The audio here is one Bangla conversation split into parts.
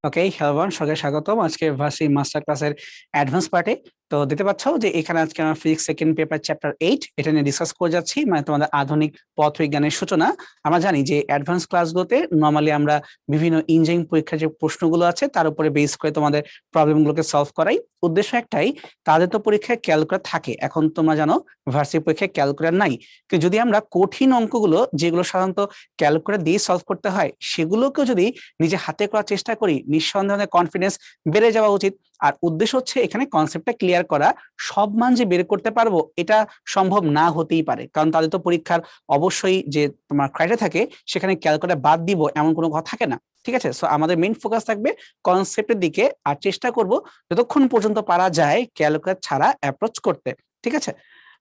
ওকে, হ্যালো সবাইকে স্বাগতম আজকে ভার্সি মাস্টার ক্লাসের অ্যাডভান্স পার্টে। তো দেখতে পাচ্ছ যে এখানে আজকে আমরা ফিজিক্স সেকেন্ড পেপার চ্যাপ্টার 8 এটা নিয়ে ডিসকাস করে যাচ্ছি, মানে তোমাদের আধুনিক পদার্থবিজ্ঞানের সূচনা। আমরা জানি যে অ্যাডভান্স ক্লাসগুলোতে নর্মালি আমরা বিভিন্ন ইঞ্জিনিয়ারিং পরীক্ষার যে প্রশ্নগুলো আছে তার উপরে বেস করে তোমাদের প্রবলেমগুলোকে সলভ করাই। উদ্দেশ্য একটাই, তাদের তো পরীক্ষায় ক্যালকুলেটর থাকে, এখন তোমরা জানো ভার্সি পরীক্ষায় ক্যালকুলেটর নাই, কিন্তু যদি আমরা কঠিন অঙ্কগুলো যেগুলো সাধারণত ক্যালকুলেটর দিয়ে সলভ করতে হয় সেগুলোকেও যদি নিজে হাতে করার চেষ্টা করি, নিঃসন্দেহে কনফিডেন্স বেড়ে যাওয়া উচিত। আর উদ্দেশ্য হচ্ছে এখানে কনসেপ্টটা ক্লিয়ার করা, সব মান যে বের করতে পারবো এটা সম্ভব না হতেই পারে, কারণ তাদের তো পরীক্ষার অবশ্যই যে তোমার ক্রাইটেরিয়া থাকে সেখানে ক্যালকুলেটর বাদ দিব এমন কোনো কথা থাকে না। ঠিক আছে, সো আমাদের মেইন ফোকাস থাকবে কনসেপ্টের দিকে, আর চেষ্টা করব যতক্ষণ পর্যন্ত পারা যায় ক্যালকুলেটর ছাড়া অ্যাপ্রোচ করতে। ঠিক আছে,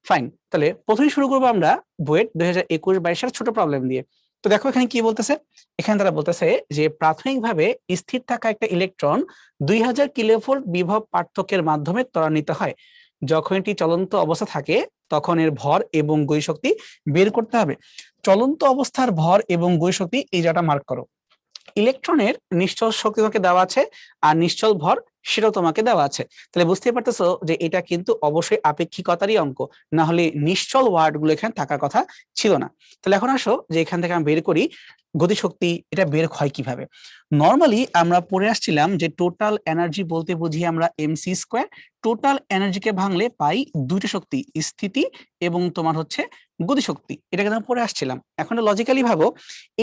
ফাইন। তাহলে প্রথমে শুরু করবো আমরা বুয়েট 2021-22 ছোট প্রবলেম দিয়ে। তো দেখো এখানে কি বলতেছে। এখানে তারা বলতেছে যে প্রাথমিকভাবে স্থির থাকা একটা ইলেকট্রন 2000 কিলোভোল্ট বিভব পার্থক্যের মাধ্যমে ত্বরান্বিত হয়। যখন এটি চলন্ত অবস্থা থাকে তখন এর ভর এবং গতিশক্তি বের করতে হবে। চলন্ত অবস্থার ভর এবং গতিশক্তি এই জায়গাটা মার্ক করো। ইলেকট্রনের নিশ্চল শক্তি তোমাকে দেওয়া আছে আর নিশ্চল ভর সেটাও তোমাকে দেওয়া আছে। তাহলে বুঝতে পারতেছো যে এটা কিন্তু অবশ্যই আপেক্ষিকতারই অঙ্ক, না হলে নিশ্চল ওয়ার্ড গুলো এখানে থাকার কথা ছিল না। তাহলে এখন আসো যে এখান থেকে আমি বের করি গতিশক্তি, এটা বের হয় কিভাবে। নর্মালি আমরা পড়ে আসছিলাম যে টোটাল এনার্জি বলতে বুঝি আমরা এমসি স্কোয়ার। টোটাল এনার্জিকে ভাঙলে পাই দুইটা শক্তি, স্থিতি এবং তোমার হচ্ছে গতিশক্তি, এটাকে আমরা পড়ে আসছিলাম। এখন লজিক্যালি ভাবো,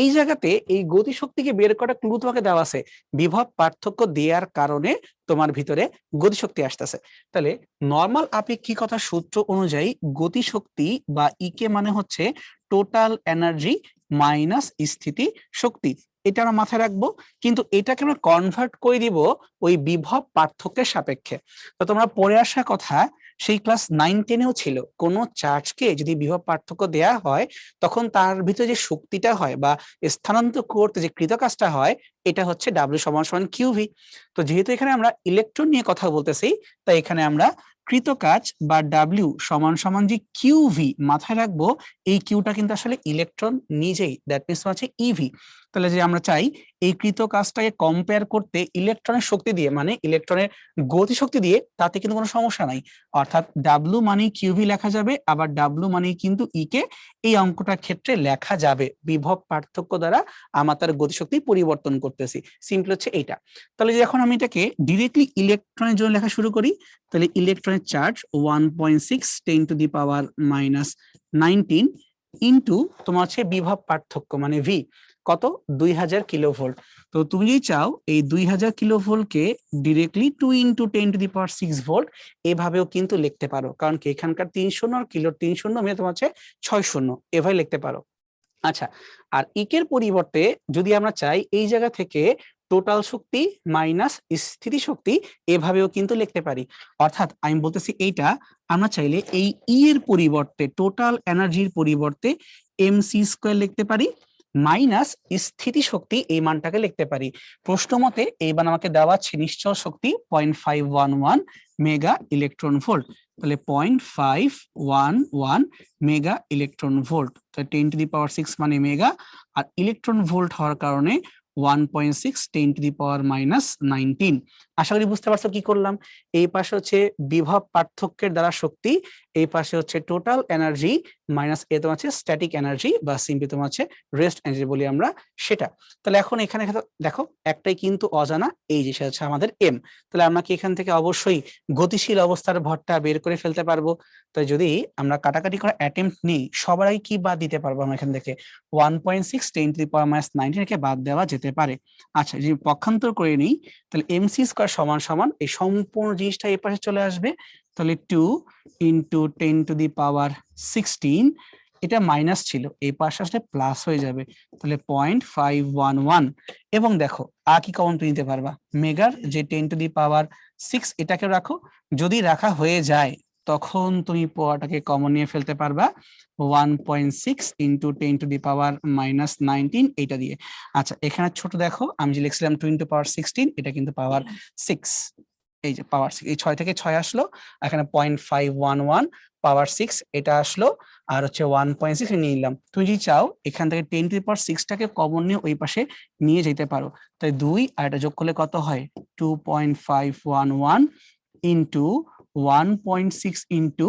এই জায়গাতে এই গতিশক্তিকে বের করা ক্লু তোমাকে দেওয়া আছে, বিভব পার্থক্য দেওয়ার কারণে তোমার ভিতরে গতিশক্তি আসতেছে। তাহলে নর্মাল আপেক্ষিকতার সূত্র অনুযায়ী গতিশক্তি বা ইকে মানে হচ্ছে টোটাল এনার্জি মাইনাস স্থিতি শক্তি, এটা আমরা মাথায় রাখবো। কিন্তু এটাকে আমরা কনভার্ট করে দিব ওই বিভব পার্থক্যের সাপেক্ষে। তো তোমরা পড়ে আসা কথা সেই ক্লাস 9-10-এও ছিল, কোন চার্জকে যদি বিভব পার্থক্য দেয়া হয় তখন তার ভিতরে যে শক্তিটা হয় বা স্থানান্তর করতে যে কৃতকাজটা হয় এটা হচ্ছে ডাব্লিউ সমান সমান কিউভি। তো যেহেতু এখানে আমরা ইলেকট্রন নিয়ে কথা বলতেছি, তাই এখানে আমরা কৃতকাজ বা ডাব্লিউ সমান সমান যে কিউভি মাথায় রাখবো, এই কিউটা কিন্তু আসলে ইলেকট্রন নিজেই, দ্যাট মিনস হচ্ছে ইভি। তাহলে যে আমরা চাই এই কৃত কাজটাকে কম্পেয়ার করতে ইলেকট্রনের শক্তি দিয়ে, মানে ইলেকট্রনের গতি শক্তি দিয়ে, তাতে কিন্তু কোনো সমস্যা নাই। অর্থাৎ ডাব্লু মানে কিউভি লেখা যাবে, আবার ডাব্লু মানে কিন্তু ই কে এই অঙ্কটার ক্ষেত্রে লেখা যাবে। বিভব পার্থক্য দ্বারা আমার তার গতিশক্তি পরিবর্তন করতেছি, সিম্পল হচ্ছে এইটা। তাহলে যখন আমি এটাকে ডিরেক্টলি ইলেকট্রনের জন্য লেখা শুরু করি, তাহলে ইলেকট্রনের চার্জ 1.6 × 10⁻19 ইন্টু তোমার হচ্ছে বিভব পার্থক্য মানে ভি কত, 2000 কিলোভোল্ট। তো তুমি যদি চাও এই 2000 কিলোভোল্টকে ডিরেক্টলি 2 × 10⁶ ভোল্ট এভাবেও কিন্তু লিখতে পারো, কারণ কি এখানকার 3 শূন্য আর কিলোর 3 শূন্য মিলে তোমার হচ্ছে 6 শূন্য, এভাবে লিখতে পারো। আচ্ছা, আর ইকের পরিবর্তে যদি আমরা চাই এই জায়গা থেকে টোটাল শক্তি মাইনাস স্থিতি শক্তি, এভাবেও কিন্তু লিখতে পারি। অর্থাৎ আমি বলতেছি এইটা আমরা চাইলে এই ই এর পরিবর্তে, টোটাল এনার্জির পরিবর্তে এমসি স্কোয়ার লিখতে পারি, মাইনাস স্থিতি শক্তি এই মানটাকে লিখতে পারি। প্রশ্ন মতে এইবার আমাকে দেওয়া আছে নিশ্চল শক্তি 0.511 মেগা ইলেকট্রন ভোল্ট। তাহলে 0.511 মেগা ইলেকট্রন ভোল্ট, 10⁶ মানে মেগা, আর ইলেকট্রন ভোল্ট হওয়ার কারণে 1.6 10⁻⁻19। আশা করি বুঝতে পারছো কি করলাম। এই পাশে হচ্ছে বিভব পার্থক্যের দ্বারা শক্তি, এই পাশে হচ্ছে টোটাল এনার্জি মাইনাস এ তোমার হচ্ছে স্ট্যাটিক এনার্জি বা সিম্পলি তোমার হচ্ছে রেস্ট এনার্জি বলি আমরা সেটা। তাহলে এখন এখানে দেখো একটাই কিন্তু অজানা, এই যে হচ্ছে আমাদের এম। তাহলে আমরা কি এখান থেকে অবশ্যই গতিশীল অবস্থার ভরটা বের করে ফেলতে পারবো। তাই যদি আমরা কাটাকাটি করার অ্যাটেম্প্ট নিই, সবার আগে কি বাদ দিতে পারবো আমরা এখান থেকে 1.6 10⁻⁹ কে বাদ দেওয়া যেতে পারে। আচ্ছা, যদি পক্ষান্তর করে নিই তাহলে এমসি স্কোয়ার সমান সমান এই সম্পূর্ণ জিনিসটা এই পাশে চলে আসবে। তাহলে 2 × 10⁻16, এটা মাইনাস ছিল, এই পাশে আসলে প্লাস হয়ে যাবে, তাহলে 0.511। এবং দেখো আর কি কমন তুমি নিতে পারবা, মেগার যে 10⁻6 এটাকে রাখো, যদি রাখা হয়ে যায় তখন তুমি পোয়াটাকে কমন নিয়ে ফেলতে পারবা 1.6 × 10⁻⁻19 এটা দিয়ে। আচ্ছা, এখানে ছোট দেখো আমি যে লিখছিলাম 2 × 16, এটা কিন্তু পাওয়ার 6, এই যে পাওয়ার 6, এই 6 থেকে 6 আসলো, এখানে 0.511 পাওয়ার 6 এটা আসলো, আর হচ্ছে 1.6 নিয়ে নিলাম। তুমি যদি চাও এখান থেকে 10⁶টাকে কমন নিয়ে ওই পাশে নিয়ে যেতে পারো। তাই 2 আর এটা যোগ করলে কত হয়, 2.511 ইন্টু 1.6 ইন্টু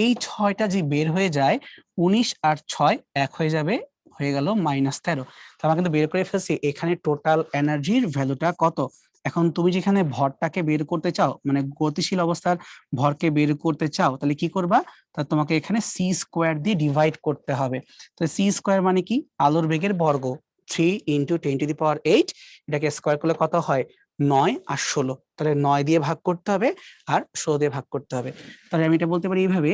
এই 6টা যে বের হয়ে যায়, 19 আর 6 এক হয়ে যাবে, হয়ে গেল -13। তো আমরা কিন্তু বের করে ফেলছি এখানে টোটাল এনার্জির ভ্যালুটা কত। এখন তুমি যেখানে ভরটাকে বের করতে চাও, মানে গতিশীল অবস্থার ভরকে বের করতে চাও, তাহলে কি করবা, তা তোমাকে এখানে সি স্কোয়ার দিয়ে ডিভাইড করতে হবে। তো সি স্কোয়ার মানে কি, আলোর বেগের বর্গ, 3 ইন্টু 10⁸, এটাকে স্কোয়ার করলে কত হয়, 9 আর 16। তাহলে 9 দিয়ে ভাগ করতে হবে আর 16 দিয়ে ভাগ করতে হবে। তাহলে আমি এটা বলতে পারি এইভাবে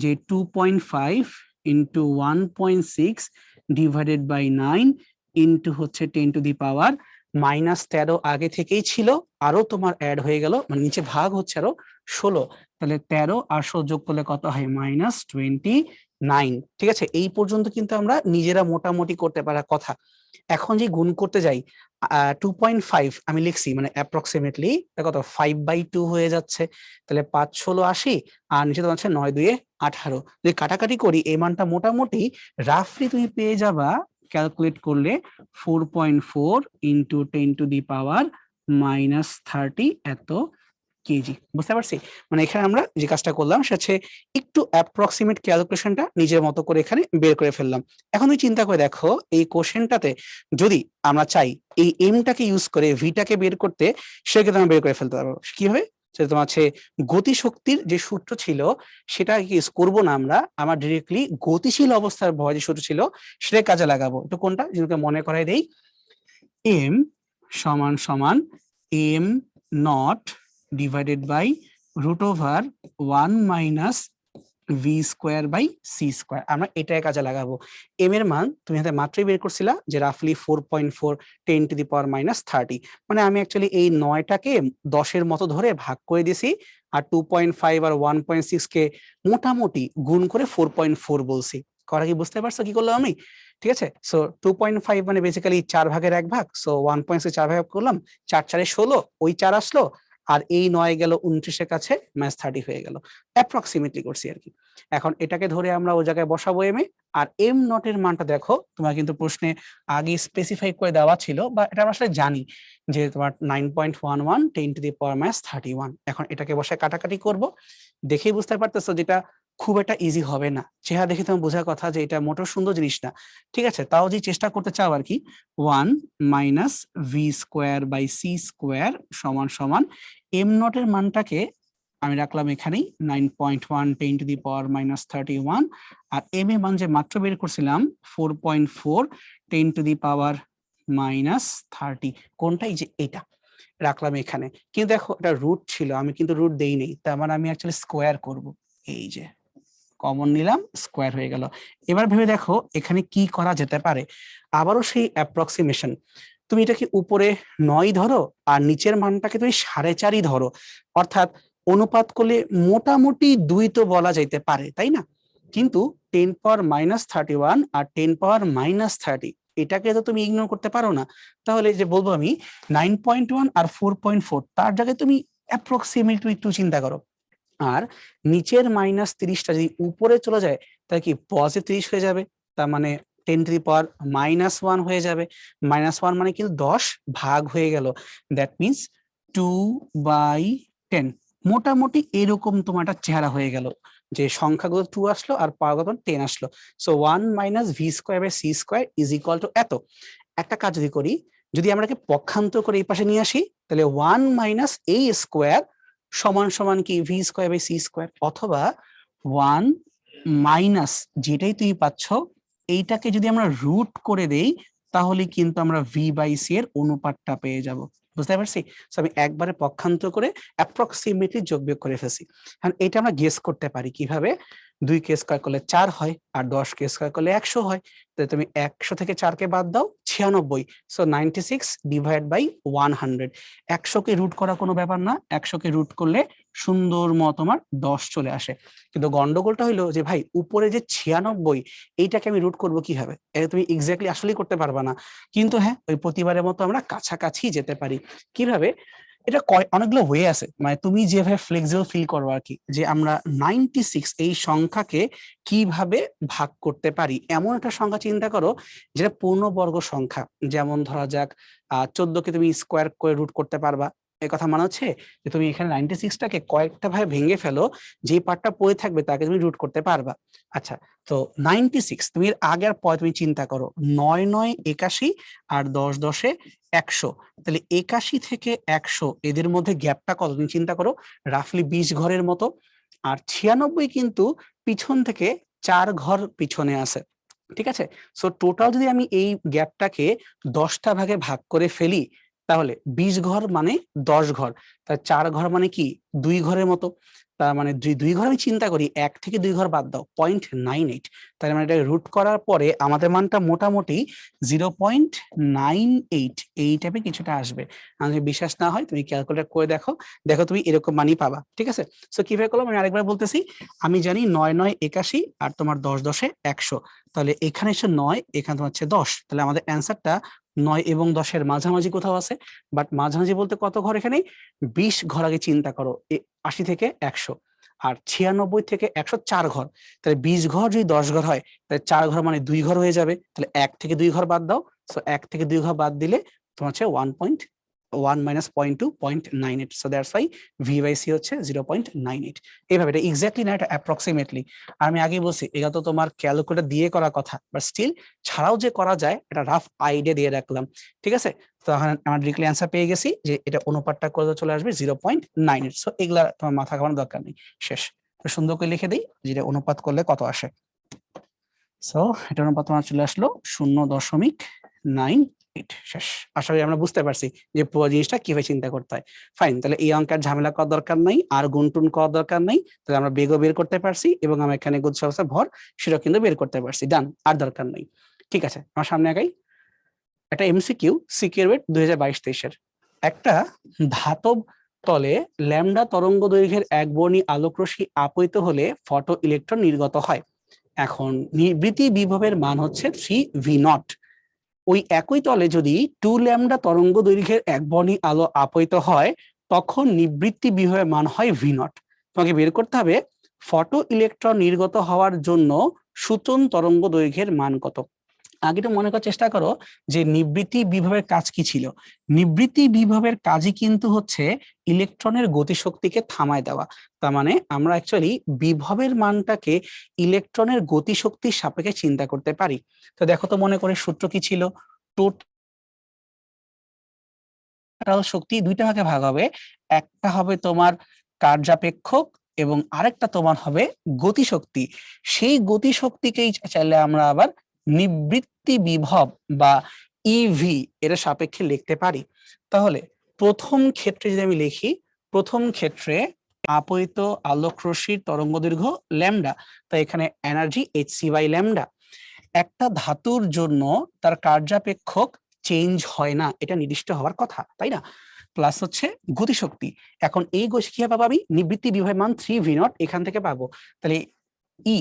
যে 2.5 ইন্টু 1.6 ডিভাইডেড বাই 9 ইন্টু হচ্ছে 10⁻13 আগে থেকেই ছিল, আরো তোমার অ্যাড হয়ে গেল, মানে নিচে ভাগ হচ্ছে আরো 16। তাহলে 13 আর 16 যোগ করলে কত হয়, -29। ঠিক আছে, এই পর্যন্ত কিন্তু আমরা নিজেরা মোটামুটি করতে পারার কথা। এখন যে গুণ করতে যাই, 2.5 আমি লিখছি মানে অ্যাপ্রক্সিমেটলি কত, 5/2 হয়ে যাচ্ছে। তাহলে 5×16 = 80, আর নিচে তোমার হচ্ছে 9×2 = 18। যদি কাটাকাটি করি এই মানটা মোটামুটি রাফলি তুমি পেয়ে যাবা, ক্যালকুলেট করলে 4.4 ইন্টু 10⁻³ এত কেজি। বুঝতে পারছি? মানে এখানে আমরা যে কাজটা করলাম সেটা হচ্ছে একটু অ্যাপ্রক্সিমেট ক্যালকুলেশনটা নিজের মতো করে এখানে বের করে ফেললাম। এখন তুমি চিন্তা করে দেখো এই কোশ্চেনটাতে যদি আমরা চাই এই এমটাকে ইউজ করে ভিটাকে বের করতে, সেক্ষেত্রে আমরা বের করে ফেলতে পারবো। কিভাবে? সেটা তোমার হচ্ছে গতিশক্তির যে সূত্র ছিল সেটা ইউজ করবো না আমরা ডিরেক্টলি গতিশীল অবস্থার ভর যে সূত্র ছিল সেটা কাজে লাগাবো। তো কোনটা যেটাকে মনে করাই দেই, এম সমান সমান M naught divided by √1 minus V square by C square. আমরা এটাই কাজে লাগাবো। এম এর মান তুমি হাতে মাত্রই বের করছিলা যে রাফলি 4.4 10⁻30, মানে আমি অ্যাকচুয়ালি এই 9টাকে 10-এর মতো ধরে ভাগ করে দিছি, আর 2.5 আর 1.6 কে মোটামুটি গুণ করে 4.4 বলছি। করা কি বুঝতে পারছো কি করলাম আমি? ঠিক আছে, সো 2.5 মানে বেসিক্যালি 4/1 সো 1.6 4 ভাগ করলাম, 4×4 = 16, ওই 4 আসলো, আর এই 9 গেল 29-এর কাছে, -30 হয়ে গেল। অ্যাপ্রক্সিমেটলি করছি আর কি। এখন এটাকে ধরে আমরা ওই জায়গায় বসাবো এম এ, আর এম নটের মানটা দেখো তোমার কিন্তু প্রশ্নে আগে স্পেসিফাই করে দেওয়া ছিল, বা এটা আমরা আসলে জানি যে তোমার 9.11 10⁻31। এখন এটাকে বসায় কাটাকাটি করব, দেখেই বুঝতে পারতেছো যেটা খুব একটা ইজি হবে না। চেহারা দেখে তোমার বোঝার কথা যে এটা মোটেও সুন্দর জিনিস না। ঠিক আছে, তাও যে চেষ্টা করতে চাও আর কি, 1 minus V square by C square সমান সমান এম নটের মানটাকে আমি রাখলাম এখানেই 9.1 10⁻31, আর এম এর মান যে মাত্র বের করছিলাম 4.4 10⁻30, কোনটাই যে এটা রাখলাম এখানে। কিন্তু দেখো এটা রুট ছিল, আমি কিন্তু রুট দেই নেই, তার মানে আমি অ্যাকচুয়ালি স্কোয়ার করব। এই যে কমন নিলাম, স্কোয়ার হয়ে গেল। এবার ভেবে দেখো এখানে কি করা যেতে পারে। আবারও সেই অ্যাপ্রক্সিমেশন, তুমি এটাকে উপরে 9 ধরো আর নিচের মানটাকে তুমি 4.5 ধরো, অর্থাৎ অনুপাত করলে মোটামুটি 2 তো বলা যাইতে পারে, তাই না? কিন্তু 10⁻31 আর 10⁻30 এটাকে তো তুমি ইগনোর করতে পারো না। তাহলে যে বলবো আমি 9.1 আর 4.4, তার জায়গায় তুমি অ্যাপ্রক্সিমেটলি একটু চিন্তা করো। আর নিচের -30টা যদি উপরে চলে যায় তাহলে কি +30 হয়ে যাবে, তার মানে 10⁻1 হয়ে যাবে। -1 মানে কিন্তু 10 ভাগ হয়ে গেল, দ্যাট মিনস 2/10। মোটামুটি এরকম তোমার একটা চেহারা হয়ে গেল, যে সংখ্যাগুলো 2 আসলো আর পাওয়ার 10 আসলো। So 1 minus V square by C square is equal to এত। একটা কাজ যদি করি, যদি আমরা পক্ষান্তর করে এই পাশে নিয়ে আসি, তাহলে 1 মাইনাস এই স্কোয়ার সমান সমান কি v square by C square, অথবা 1 মাইনাস যেটাই তুমি পাচ্ছ এইটাকে যদি আমরা রুট করে দেই, তাহলে কিন্তু আমরা ভি বাই সি এর অনুপাতটা পেয়ে যাব। বুঝতে পারছি? আমি একবারে পক্ষান্তর করে অ্যাপ্রক্সিমেটলি যোগ বিয়োগ করে ফেলছি। এখন এটা আমরা গেস করতে পারি কিভাবে, 2 কে স্কয়ার করলে 4 হয়, আর 10 কে স্কয়ার করলে 100 হয়। তাহলে তুমি 100 থেকে 4 কে বাদ দাও, 96। So 96 divide by 100। 100 কে রুট করা কোনো ব্যাপার না, 100 কে রুট করলে সুন্দর মতো তোমার 10 চলে আসে। কিন্তু গন্ডগোলটা হইলো যে ভাই উপরে যে 96, এইটাকে আমি রুট করব কিভাবে? এটা তুমি এক্স্যাক্টলি আসলেই করতে পারবা না। কিন্তু হ্যাঁ, ওই প্রতিবারের মতো আমরা কাছাকাছি যেতে পারি। কিভাবে? এটা অনেকগুলো ওয়ে আছে, মানে তুমি যেভাবে ফ্লেক্সিবল ফিল করো আর কি, যে আমরা 96 এই সংখ্যাকে কিভাবে ভাগ করতে পারি। এমন একটা সংখ্যা চিন্তা করো যেটা পূর্ণবর্গ সংখ্যা, যেমন ধরা যাক 14কে তুমি স্কোয়ার করে রুট করতে পারবা। এই কথা মানে হচ্ছে যে তুমি এখানে 96টাকে কয়েকটা ভাবে ভেঙে ফেলো, যে পার্টটা পড়ে থাকবে তাকে তুমি রুট করতে পারবা। আচ্ছা, তো 96 তুমি এর আগে আর পরে তুমি চিন্তা করো, 9 9 81 আর 10 10 100, তাহলে 81 থেকে 100 এদের মধ্যে গ্যাপটা কত তুমি চিন্তা করো, রাফলি 20 ঘরের মতো। আর 96 কিন্তু পিছন থেকে 4 ঘর পিছনে আছে, ঠিক আছে। সো টোটাল যদি আমি এই গ্যাপটাকে 10টা ভাগে ভাগ করে ফেলি, তাহলে 20 ঘর মানে 10 ঘর, তার 4 ঘর মানে কি 2 ঘরের মতো। তার মানে দুই ঘর আমি চিন্তা করি, 1 থেকে 2 ঘর বাদ দাও, 0.98। তার মানে এটা রুট করার পরে আমাদের মানটা মোটামুটি 0.98 এই টাইপের কিছুটা আসবে। যদি বিশ্বাস না হয় তুমি ক্যালকুলেট করে দেখো, দেখো তুমি এরকম মানই পাবা, ঠিক আছে। সো কিভাবে করলাম আমি আরেকবার বলতেছি। আমি জানি 9 9 81 আর তোমার 10 10 100, তাহলে এখানে এসে 9, এখানে তোমার হচ্ছে 10, তাহলে আমাদের অ্যান্সারটা 9 এবং 10-এর মাঝামাঝি কোথাও আছে। বাট মাঝামাঝি বলতে কত ঘর, এখানে 20 ঘর আগে চিন্তা করো, 80 থেকে 100, আর 96 থেকে 100 4 ঘর, তাহলে 20 ঘর যদি 10 ঘর হয়, তাহলে 4 ঘর মানে 2 ঘর হয়ে যাবে, তাহলে 1 থেকে 2 ঘর বাদ দাও। সো 1 থেকে 2 ঘর বাদ দিলে তোমার হচ্ছে 1.1 minus 0.2 0.98, so that's why v by c হচ্ছে 0.98। এইভাবে এটা এক্স্যাক্টলি না, এটা অ্যাপ্রক্সিমেটলি। আর আমি আগেই বলছি এটা তো তোমার ক্যালকুলেটর দিয়ে করার কথা, বাট স্টিল ছাড়াও যে করা যায় এটা রাফ আইডিয়া দিয়ে রাখলাম, ঠিক আছে। তো এখন আমার ডিরেক্টলি অ্যান্সার পেয়ে গেছি যে এটা অনুপাতটা করে চলে আসবে 0.98। সো এগুলা তোমার মাথা ঘামানোর দরকার নেই, শেষ। সুন্দর করে লিখে দিই যে অনুপাত করলে কত আসে। সো এটা অনুপাত তোমার চলে আসলো 0.98, শেষ। আশা করি আমরা বুঝতে পারছি যে পুরো জিনিসটা কিভাবে চিন্তা করতে হয়। ফাইন, তাহলে এই অঙ্কের ঝামেলা করার দরকার নাই, আর গুণটুন করার দরকার নাই, তাহলে আমরা বেগও বের করতে পারছি এবং আমরা এখানে গুচ্ছ অবস্থা ভর সেটা কিন্তু বের করতে পারছি, ডান, আর দরকার নাই। ঠিক আছে, আমার সামনে আগাই। একটা এমসিকিউ সিকিউরওয়েট 2022-23-এর। একটা ধাতব তলে ল্যামডা তরঙ্গ দৈর্ঘ্যের এক বর্ণী আলোকরশ্মি আপতিত হলে ফটো ইলেকট্রন নির্গত হয়। এখন নিবৃত্তি বিভবের মান হচ্ছে 3v0। ওই একই তলে যদি 2 ল্যামডা তরঙ্গ দৈর্ঘ্যের এক বর্ণী আলো আপতিত হয়, তখন নিবৃত্তি বিভবের মান হয় v0। তোমাকে বের করতে হবে ফটো ইলেকট্রন নির্গত হওয়ার জন্য সূচন তরঙ্গ দৈর্ঘ্যের মান কত। আগে একটু মনে করার চেষ্টা করো যে নিবৃত্তি বিভবের কাজ কি ছিল। নিবৃত্তি বিভবের কাজই কিন্তু হচ্ছে ইলেকট্রনের গতিশক্তিকে থামায় দেওয়া। তার মানে আমরা অ্যাকচুয়ালি বিভবের মানটাকে ইলেকট্রনের গতিশক্তির সাপেক্ষে চিন্তা করতে পারি। তো দেখো তো মনে করে সূত্র কি ছিল, টোটাল শক্তি দুইটা ভাগে ভাগ হবে, একটা হবে তোমার কার্যাপেক্ষক এবং আরেকটা তোমার হবে গতিশক্তি। সেই গতিশক্তিকেই চাইলে আমরা আবার নিবৃত্তি বিভব বা ইভি এর সাপেক্ষে লিখতে পারি। তাহলে প্রথম ক্ষেত্রে যদি আমি লিখি, প্রথম ক্ষেত্রে আপতিত আলোক রশ্মির তরঙ্গ দৈর্ঘ্য ল্যামডা, তাই এখানে এনার্জি hc বাই ল্যামডা। একটা ধাতুর জন্য তার কার্যাপেক্ষক চেঞ্জ হয় না, এটা নির্দিষ্ট হওয়ার কথা, তাই না। প্লাস হচ্ছে গতিশক্তি। এখন এই গতি কিভাবে পাবো আমি, নিবৃত্তি বিভবের মান 3v0 এখান থেকে পাবো। তাহলে ই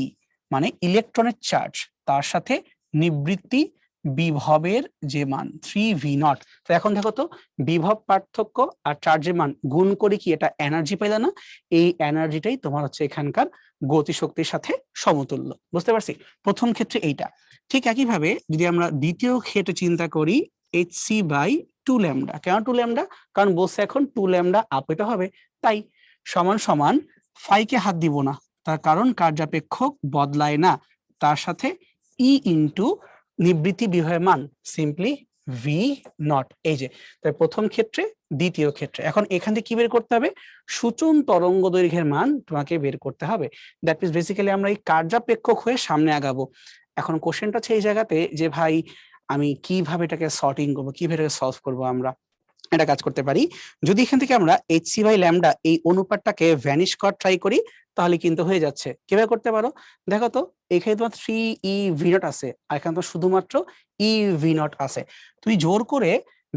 মানে ইলেকট্রনের চার্জ, তার সাথে নিবৃত্তি বিভবের যে মান 3v0। তো এখন দেখো তো বিভব পার্থক্য আর চার্জের মান গুণ করে কি এটা এনার্জি পাইলা না, এই এনার্জিটাই তোমার হচ্ছে এখানকার গতিশক্তির সাথে সমতুল্য। বুঝতে পারছি প্রথম ক্ষেত্রে এইটা। ঠিক একইভাবে যদি আমরা দ্বিতীয় ক্ষেত্রে চিন্তা করি, hc বাই 2 ল্যামডা। কেন 2 ল্যামডা, কারণ বলছে এখন 2 ল্যামডা আপতিত হবে, তাই সমান সমান ফাইকে হাত দিব না, তার কারণ কার্যাপেক্ষক বদলায় না, তার সাথে ই ইন্টু নিবৃত্তি বিভবের মান সিম্পলি ভি নট। এই যে তাই প্রথম ক্ষেত্রে দ্বিতীয় ক্ষেত্রে। এখন এখান থেকে কি বের করতে হবে, সূচন তরঙ্গ দৈর্ঘ্যের মান তোমাকে বের করতে হবে। দ্যাট মিনস বেসিক্যালি আমরা এই কার্যাপেক্ষক হয়ে সামনে আগাবো। এখন কোশ্চেনটা হচ্ছে এই জায়গাতে যে ভাই আমি কিভাবে এটাকে সর্টিং করবো, কিভাবে এটাকে সলভ করবো। আমরা এটা কাজ করতে পারি, যদি এখান থেকে আমরা hc বাই ল্যামডা এই অনুপাতটাকে ভ্যানিশ করার ট্রাই করি, তাহলে কিন্তু হয়ে যাচ্ছে। কিভাবে করতে পারো দেখো তো, এখানে তোমার 3ev0 আছে আর এখানে তো শুধুমাত্র ev0 আছে। তুমি জোর করে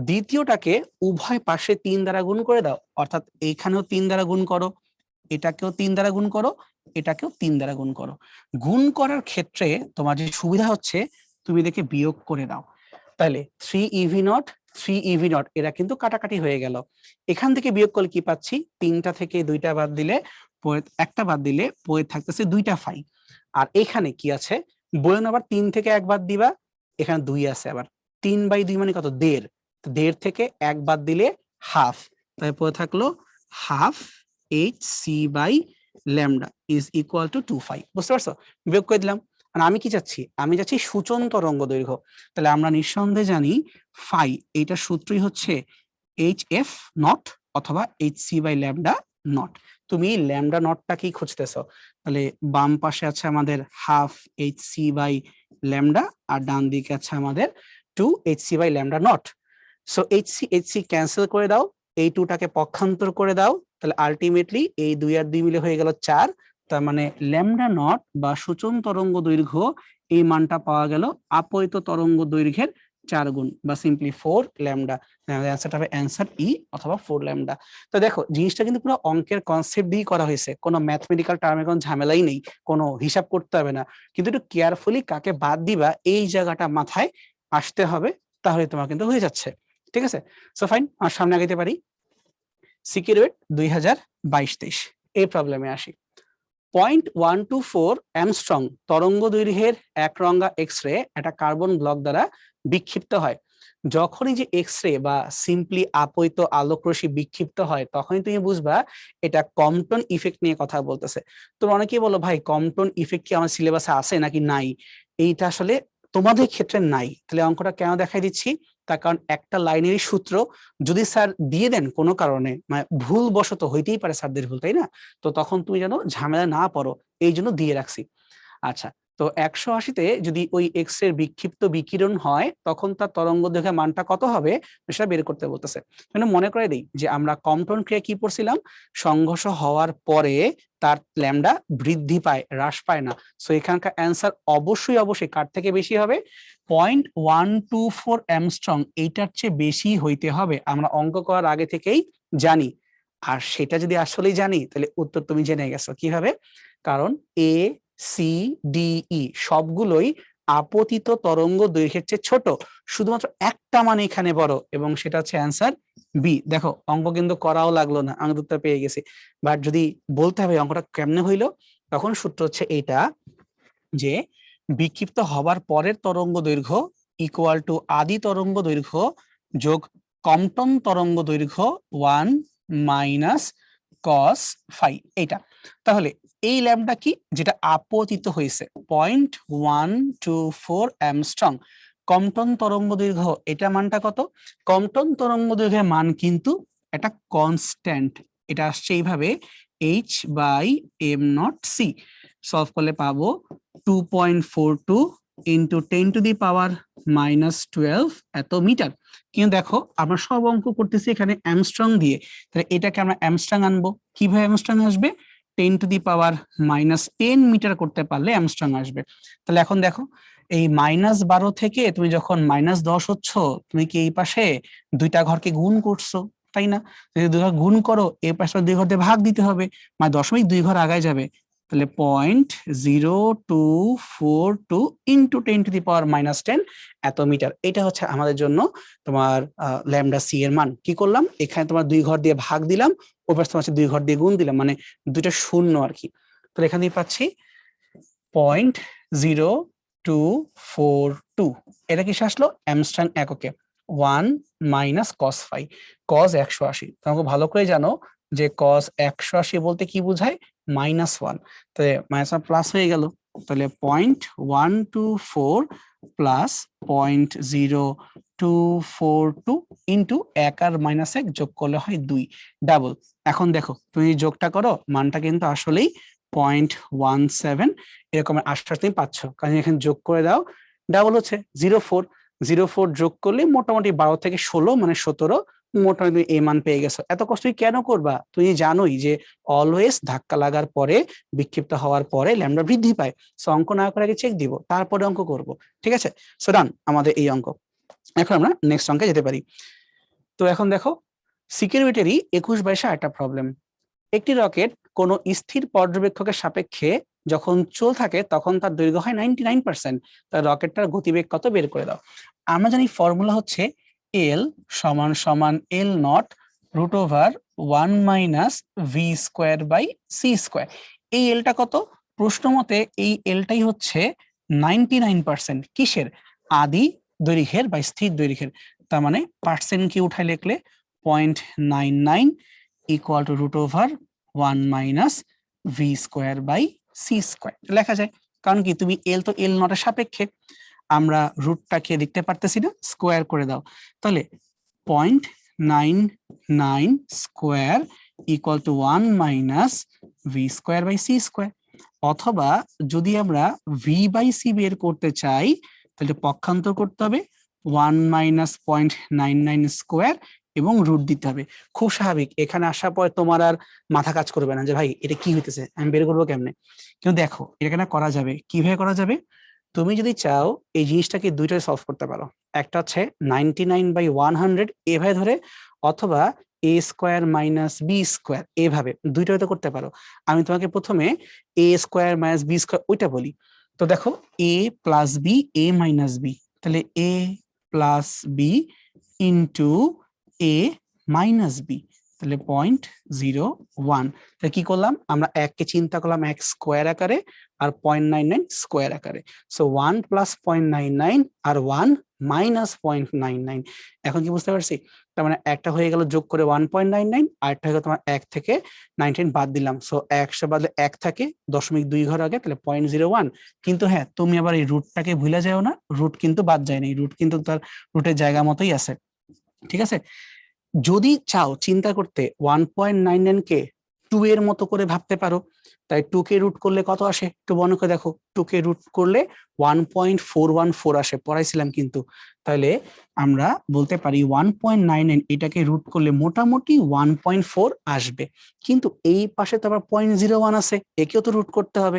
দ্বিতীয়টাকে উভয় পাশে 3 দ্বারা গুণ করে দাও, অর্থাৎ এইখানেও 3 দ্বারা গুণ করো, এটাকেও 3 দ্বারা গুণ করো, এটাকেও 3 দ্বারা গুণ করো। গুণ করার ক্ষেত্রে তোমার যে সুবিধা হচ্ছে তুমি দেখে বিয়োগ করে দাও। তাহলে 3ev0 3 EV0 এরা কিন্তু কাটাকাটি হয়ে গেল। এখান থেকে বিয়োগ করলে কি পাচ্ছি, 3টা থেকে 2টা বাদ দিলে একটা বাদ দিলে পড়ে থাকতেছে 2টা ফাই। আর এখানে কি আছে, বলেন আবার 3 থেকে 1 বাদ দিবা, এখানে 2 আছে, আবার 3/2 মানে কত, 1.5, 1.5 থেকে 1 বাদ দিলে হাফ, তাই পড়ে থাকলো half hc by lambda is equal to 2 phi. বুঝতে পারছো? বিয়োগ করে দিলাম। আর আমি কি চাচ্ছি, আমি চাচ্ছি সূচন তরঙ্গ দৈর্ঘ্য। তাহলে আমরা নিঃসন্দেহে জানি ফাই, এইটার সূত্রই হচ্ছে hf নট অথবা hc বাই ল্যামডা নট। তুমি ল্যামডা নটটা কি খুঁজতেছো, তাহলে বাম পাশে আছে আমাদের হাফ hc বাই ল্যামডা, আর ডান দিকে আছে আমাদের 2hc by lambda naught. So hc cancel করে দাও, এই 2টাকে পক্ষান্তর করে দাও, তাহলে আলটিমেটলি এই 2 আর 2 মিলে হয়ে গেল 4। তার মানে ল্যামডা নট বা সূচন তরঙ্গ দৈর্ঘ্য, এই মানটা পাওয়া গেল আপতিত তরঙ্গ দৈর্ঘ্যের 4 গুণ বা সিম্পলি 4 ল্যামডা। অ্যান্সারটা হবে অ্যান্সার ই অথবা 4 ল্যামডা। তো দেখো জিনিসটা কিন্তু পুরো অঙ্কের কনসেপ্ট দিয়েই করা হয়েছে, কোনো ম্যাথমেটিক্যাল টার্মে কোনো ঝামেলাই নেই, কোনো হিসাব করতে হবে না, কিন্তু একটু কেয়ারফুলি কাকে বাদ দিবা এই জায়গাটা মাথায় আসতে হবে, তাহলে তোমার কিন্তু হয়ে যাচ্ছে। ঠিক আছে, সো ফাইন, আর সামনে আগাইতে পারি। সিকিউরেট 2022-23 এই প্রবলেমে আসি। 0.124 অ্যামস্ট্রং তরঙ্গ দৈর্ঘ্যের একরঙা এক্স রে একটা কার্বন ব্লক দ্বারা বিক্ষিপ্ত হয়। যখনই যে এক্স রে বা সিম্পলি আপতিত আলোক রশ্মি বিক্ষিপ্ত হয়, তখনই তুমি বুঝবা এটা কম্পটন ইফেক্ট নিয়ে কথা বলতেছে। তোমরা অনেকেই বলো ভাই কম্পটন ইফেক্ট কি আমার সিলেবাসে আছে নাকি নাই, এইটা আসলে তোমাদের ক্ষেত্রে নাই। তাহলে অঙ্কটা কেন দেখাই দিচ্ছি, তার কারণ একটা লাইনেরই সূত্র যদি স্যার দিয়ে দেন কোনো কারণে, মানে ভুল বশত হইতেই পারে স্যারদের ভুল, তাই না, তো তখন তুমি যেন ঝামেলা না পড়ো, এই জন্য দিয়ে রাখছি। আচ্ছা, তো 180-তে যদি ওই এক্স এর বিক্ষিপ্ত বিকিরণ হয়, তখন তার তরঙ্গ দৈর্ঘ্যের মানটা কত হবে সেটা বের করতে বলতেছে। মানে মনে করে দিই যে আমরা কম্পটন ক্রিয়া কি পড়ছিলাম, সংঘর্ষ হওয়ার পরে তার ল্যামডা বৃদ্ধি পায়, হ্রাস পায় না। সো এখানকার অ্যান্সার অবশ্যই অবশ্যই কার থেকে বেশি হবে, 0.124 অ্যামস্ট্রং, এইটার চেয়ে বেশি হইতে হবে, আমরা অঙ্ক করার আগে থেকেই জানি। আর সেটা যদি আসলেই জানি, তাহলে উত্তর তুমি জেনে গেছো কিভাবে, কারণ এ সি ডি ই সবগুলোই আপতিত তরঙ্গ দৈর্ঘ্যের চেয়ে ছোট, শুধুমাত্র একটা মান এখানে বড়, এবং সেটা হচ্ছে অ্যান্সার বি। দেখো অঙ্ক কিন্তু করাও লাগলো না, আমি উত্তর পেয়ে গেছি। বাট যদি বলতে হবে অঙ্কটা কেমনে হইলো, তখন সূত্র হচ্ছে এইটা, যে বিক্ষিপ্ত হবার পরের তরঙ্গ দৈর্ঘ্য ইকুয়াল টু আদি তরঙ্গ দৈর্ঘ্য যোগ কম্পটন তরঙ্গ দৈর্ঘ্য 1 মাইনাস কস ফাই, এইটা। তাহলে এই ল্যামডা কি, যেটা আপতিত হয়েছে 0.124 অ্যামস্ট্রং, কম্পটন তরঙ্গ দৈর্ঘ্য এটা মানটা কত, কম্পটন তরঙ্গ দৈর্ঘ্যের মান কিন্তু এটা কনস্ট্যান্ট, এটা আসছে এইভাবে h by m naught c, solve করলে পাবো 2.42 ইন্টু 10⁻⁻12 এত মিটার। কিন্তু দেখো আমরা সব অঙ্ক করতেছি এখানে অ্যামস্ট্রং দিয়ে, তাহলে এটাকে আমরা অ্যামস্ট্রং আনবো, কিভাবে অ্যামস্ট্রং আসবে, 10⁻⁻10 মিটার করতে পারলে অ্যামস্ট্রং আসবে। তাহলে এখন দেখো এই -12 থেকে তুমি যখন -10 হচ্ছ, তুমি কি এই পাশে দুইটা ঘরকে গুণ করছো, তাই না, যদি 2 ঘর গুণ করো, এই পাশে 2 ঘর দিয়ে ভাগ দিতে হবে, মানে 0.2 ঘর আগায় যাবে, তাহলে 0.0242 ইন্টু 10⁻⁻10 এত মিটার। এটা হচ্ছে আমাদের জন্য তোমার ল্যামডা সি এর মান। কি করলাম, এখানে তোমার 2 ঘর দিয়ে ভাগ দিলাম, ওই পাশে তোমার 2 ঘর দিয়ে গুণ দিলাম, মানে দুইটা শূন্য আর কি। তো এখানে পাচ্ছি 0.0242, এটা কি আসলো অ্যামস্ট্রং এককে, 1 মাইনাস কস ফাই, কস 180, তোমাকে ভালো করে জানো যে কস 180 বলতে কি বোঝায়, -1, তাহলে -1 প্লাস হয়ে গেল, তাহলে 0.124 প্লাস 0.0242 ইন্টু 1 আর -1 যোগ করলে হয় 2, ডাবল। এখন দেখো তুমি যোগটা করো, মানটা কিন্তু আসলেই 0.17 এরকম আশ্বাস তুমি পাচ্ছ, কারণ এখানে যোগ করে দাও, ডাবল হচ্ছে 0.4, 0.4 যোগ করলে মোটামুটি 12 থেকে 16 মানে 17, মোটামুটি তুমি এই মান পেয়ে গেছো। এত কষ্ট কেন করবা, তুমি জানোই যে অলওয়েজ ধাক্কা লাগার পরে, বিক্ষিপ্ত হওয়ার পরে ল্যামডা বৃদ্ধি পায়। সো অঙ্ক না করে আগে চেক দিব, তারপরে অঙ্ক করব, ঠিক আছে। সো ডান আমাদের এই অঙ্ক। এখন আমরা নেক্সট অঙ্কে যেতে পারি। তো এখন দেখো সিকিউরিটিরই 21-22 একটা প্রবলেম। একটি রকেট কোনো স্থির পর্যবেক্ষকের সাপেক্ষে যখন চল থাকে, তখন তার দৈর্ঘ্য হয় 99%, তার রকেটটার গতিবেগ কত বের করে দাও। আমরা জানি ফর্মুলা হচ্ছে এল সমান সমান L naught root over 1 minus V square by C square. এই এলটা কত? প্রশ্ন মতে এই এলটাই হচ্ছে 99% কিসের? আদি দৈর্ঘ্যের বা স্থির দৈর্ঘ্যের। তার মানে পার্সেন্ট কি উঠাই লিখলে 0.99 equal to root over 1 minus V square by C square লেখা যায়। কারণ কি তুমি এল তো এল নটের সাপেক্ষে, আমরা রুটটাকে দেখতে পারতেছি না, স্কোয়ার করে দাও। তাহলে 0.99 square equal to 1 minus V square by C square. অথবা যদি আমরা ভি বাই সি বের করতে চাই তাহলে পক্ষান্তর করতে হবে 1 মাইনাস 0.99 স্কোয়ার এবং রুট দিতে হবে। খুব স্বাভাবিক, এখানে আসার পর তোমার আর মাথা কাজ করবে না যে ভাই এটা কি হইতেছে, আমি বের করবো কেমনে। কিন্তু দেখো এটা করা যাবে, কিভাবে করা যাবে। তুমি যদি চাও এই জিনিসটাকে দুইটাই সলভ করতে পারো। একটা হচ্ছে 99/100 এভাবে ধরে, অথবা এ স্কোয়ার মাইনাস বি স্কোয়ার এভাবে, দুইটা হয়তো করতে পারো। আমি তোমাকে প্রথমে এ স্কোয়ার মাইনাস বি স্কোয়ার ওইটা বলি। তো দেখো এ plus B A minus B, তাহলে এ plus B into A minus B, তাহলে 0.01। তাহলে কি করলাম আমরা, এককে চিন্তা করলাম এক স্কোয়ার আকারে আর 0.99 স্কোয়ার আকারে। সো 1 প্লাস 0.99 আর 1 মাইনাস 0.99। এখন কি বুঝতে পারছি? তার মানে একটা হয়ে গেল যোগ করে 1.99, আর একটা হয়ে গেল তোমার 1 থেকে 19 বাদ দিলাম। সো 100 বাদলে 1 থাকে 0.2 ঘর আগে, তাহলে 0.01। কিন্তু হ্যাঁ তুমি আবার এই রুটটাকে ভুলে যাও না, রুট কিন্তু বাদ যায় না, রুট কিন্তু তার রুটের জায়গা মতোই আছে। ঠিক আছে, যদি চাও চিন্তা করতে 1.99 কে 2 এর মতো করে ভাবতে পারো। তাই 2 কে রুট করলে কত আসে একটু মনে করে দেখো, 2 কে রুট করলে 1.414 আসে, পড়াইছিলাম কিন্তু। তাহলে আমরা বলতে পারি 1.99 এটাকে রুট করলে মোটামুটি 1.4 আসবে। কিন্তু এই পাশে তো আবার 0.01 আছে, একেও তো রুট করতে হবে,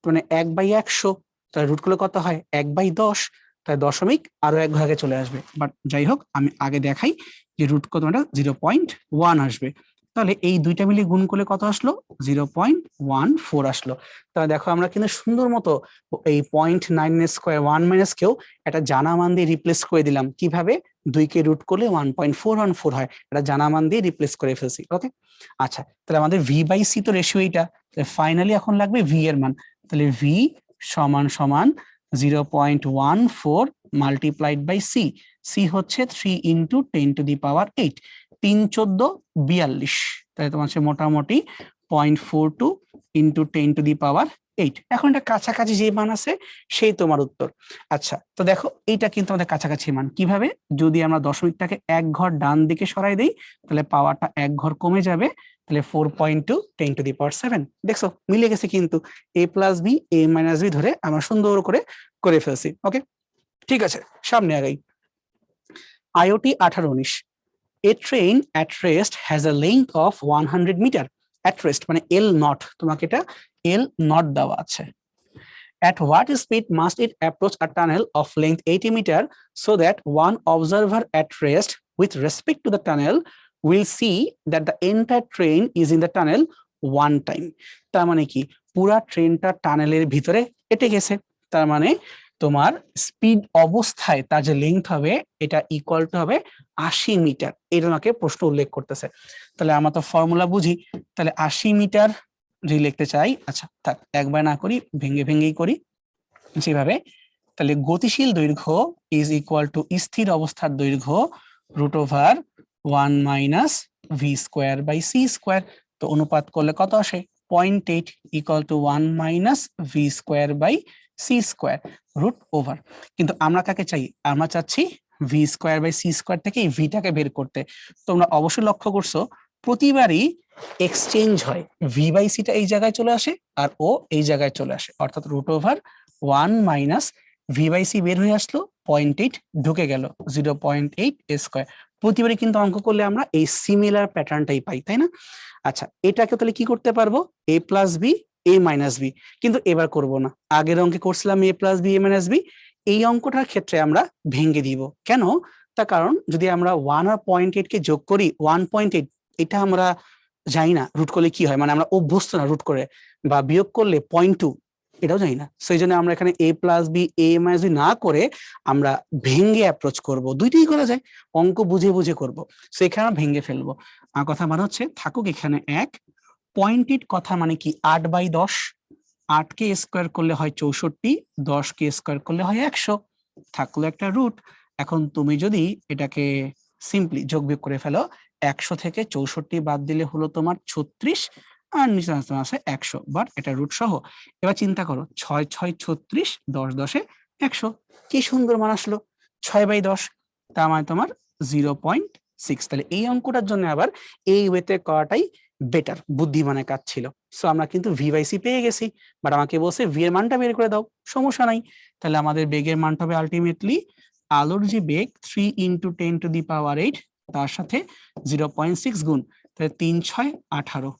মানে 1/100, তাহলে রুট করলে কত হয় 1/10, তাই দশমিক আরো এক ভাগে চলে আসবে। বাট যাই হোক আমি আগে দেখাই যে রুট কত, 0.1 আসবে। তাহলে এই দুইটা মিলে গুণ করলে কত আসলো, 0.14 আসলো। তাহলে দেখো আমরা কিন্তু সুন্দর মতো এই 0.9 স্কোয়ার 1 মাইনাস কেও একটা জানা মান দিয়ে রিপ্লেস করে দিলাম। কিভাবে? 2 কে রুট করলে 1.414 হয়, এটা জানা মান দিয়ে রিপ্লেস করে ফেলছি। ওকে, আচ্ছা তাহলে আমাদের ভি বাই সি তো রেশিও এইটা, ফাইনালি এখন লাগবে ভি এর মান। তাহলে ভি সমান সমান 0.14 মাল্টিপ্লাইড বাই সি। সি হচ্ছে 3 ইন্টু 10⁸8, 3×14=42, তাহলে তোমার হচ্ছে মোটামুটি 0.42 ইন্টু 10⁸8। এখন এটা কাছাকাছি যে মান আছে সেই তোমার উত্তর। আচ্ছা তো দেখো এইটা কিন্তু আমাদের কাছাকাছি মান। কিভাবে? যদি আমরা দশমিকটাকে এক ঘর ডান দিকে সরাই দেই তাহলে পাওয়ারটা এক ঘর কমে যাবে, তাহলে 4.2 10⁻7। দেখছো মিলে গেছে কিন্তু, এ plus B A minus B ধরে আমরা সুন্দর করে ফেলছি। ওকে ঠিক আছে, সামনে আগাই। IoT 18-19, a train at rest has a length of 100 meter. At rest মানে L নট, তোমাকে এটা L নট দেওয়া আছে। At what speed must it approach a tunnel of length 80 meter so that one observer at rest with respect to the tunnel will see that the entire train is in the tunnel one time. তার মানে কি, পুরা ট্রেনটা টানেলের ভিতরে এটে গেছে, তার মানে তোমার স্পিড অবস্থায় তার যে লেন্থ হবে এটা ইকুয়াল টু হবে 80 মিটার। এটা আমাকে প্রশ্ন উল্লেখ করতেছে। তাহলে আমরা তো ফর্মুলা বুঝি, তাহলে 80 মিটার যদি লিখতে চাই, আচ্ছা থাক একবার না করি, ভেঙেই করি যেভাবে। তাহলে গতিশীল দৈর্ঘ্য ইজ ইকুয়াল টু স্থির অবস্থার দৈর্ঘ্য root over 1 minus V square by C square. তো অনুপাত করলে কত আসে, 0.8 equal to 1 minus V square by C square root over. কিন্তু আমরা কাকে চাই, আমরা চাচ্ছি V square by C square থেকে এই ভিটাকে বের করতে। তোমরা অবশ্যই লক্ষ্য করছো প্রতিবারই এক্সচেঞ্জ হয়, ভি বাই সিটা এই জায়গায় চলে আসে আর ও এই জায়গায় চলে আসে, অর্থাৎ root over 1 minus V by C বের হয়ে আসলো, 0.8 ঢুকে গেল, 0.8 স্কোয়ার। প্রতিবারই কিন্তু অঙ্ক করলে আমরা এই সিমিলার প্যাটার্নটাই পাই, তাই না? আচ্ছা এটাকে তাহলে কি করতে পারবো, এ plus B A minus B, কিন্তু এবার করব না। আগের অঙ্কে করছিলাম এ plus B A minus B, এই অঙ্কটার ক্ষেত্রে আমরা ভেঙে দিব। কেন? তার কারণ যদি আমরা 1 আর 0.8 কে যোগ করি, 1.8 এটা আমরা জানি না রুট করলে কি হয়, মানে আমরা অভ্যস্ত না রুট করে, বা বিয়োগ করলে 0.2 এটাও জানি না, সেই জন্য আমরা এখানে a plus B a minus B না করে আমরা ভেঙ্গে অ্যাপ্রোচ করব, দুইটাই করা যায়, অঙ্ক বুঝে বুঝে করব, সো এখানে আমরা ভেঙ্গে ফেলবো। আমার কথা মানে হচ্ছে থাকুক এখানে এক, পয়েন্টেড কথা মানে কি 8/10, 8কে স্কোয়ার করলে হয় 64, 10কে স্কোয়ার করলে হয় 100, থাকলো একটা রুট। এখন তুমি যদি এটাকে সিম্পলি যোগ বিয়োগ করে ফেলো, 100 থেকে 64 বাদ দিলে হলো তোমার 36, আর নিচে আছে 100, বাট এটা রুট সহ। এবার চিন্তা করো, 6 6 36, 10 10 100, কি সুন্দর মান আসলো, 6/10, তার মানে তোমার 0.6। তাহলে এই অঙ্কটার জন্য আবার এই ওয়েতে করাটাই বেটার, বুদ্ধিমানের কাজ ছিল। সো আমরা কিন্তু ভি/সি পেয়ে গেছি, বাট আমাকে বলছে ভি এর মানটা বের করে দাও, সমস্যা নাই। তাহলে আমাদের বেগের মানটা হবে আলটিমেটলি, আলোর যে বেগ 3 × 10⁸, তার সাথে 0.6 গুণ, তাহলে 3 6 18,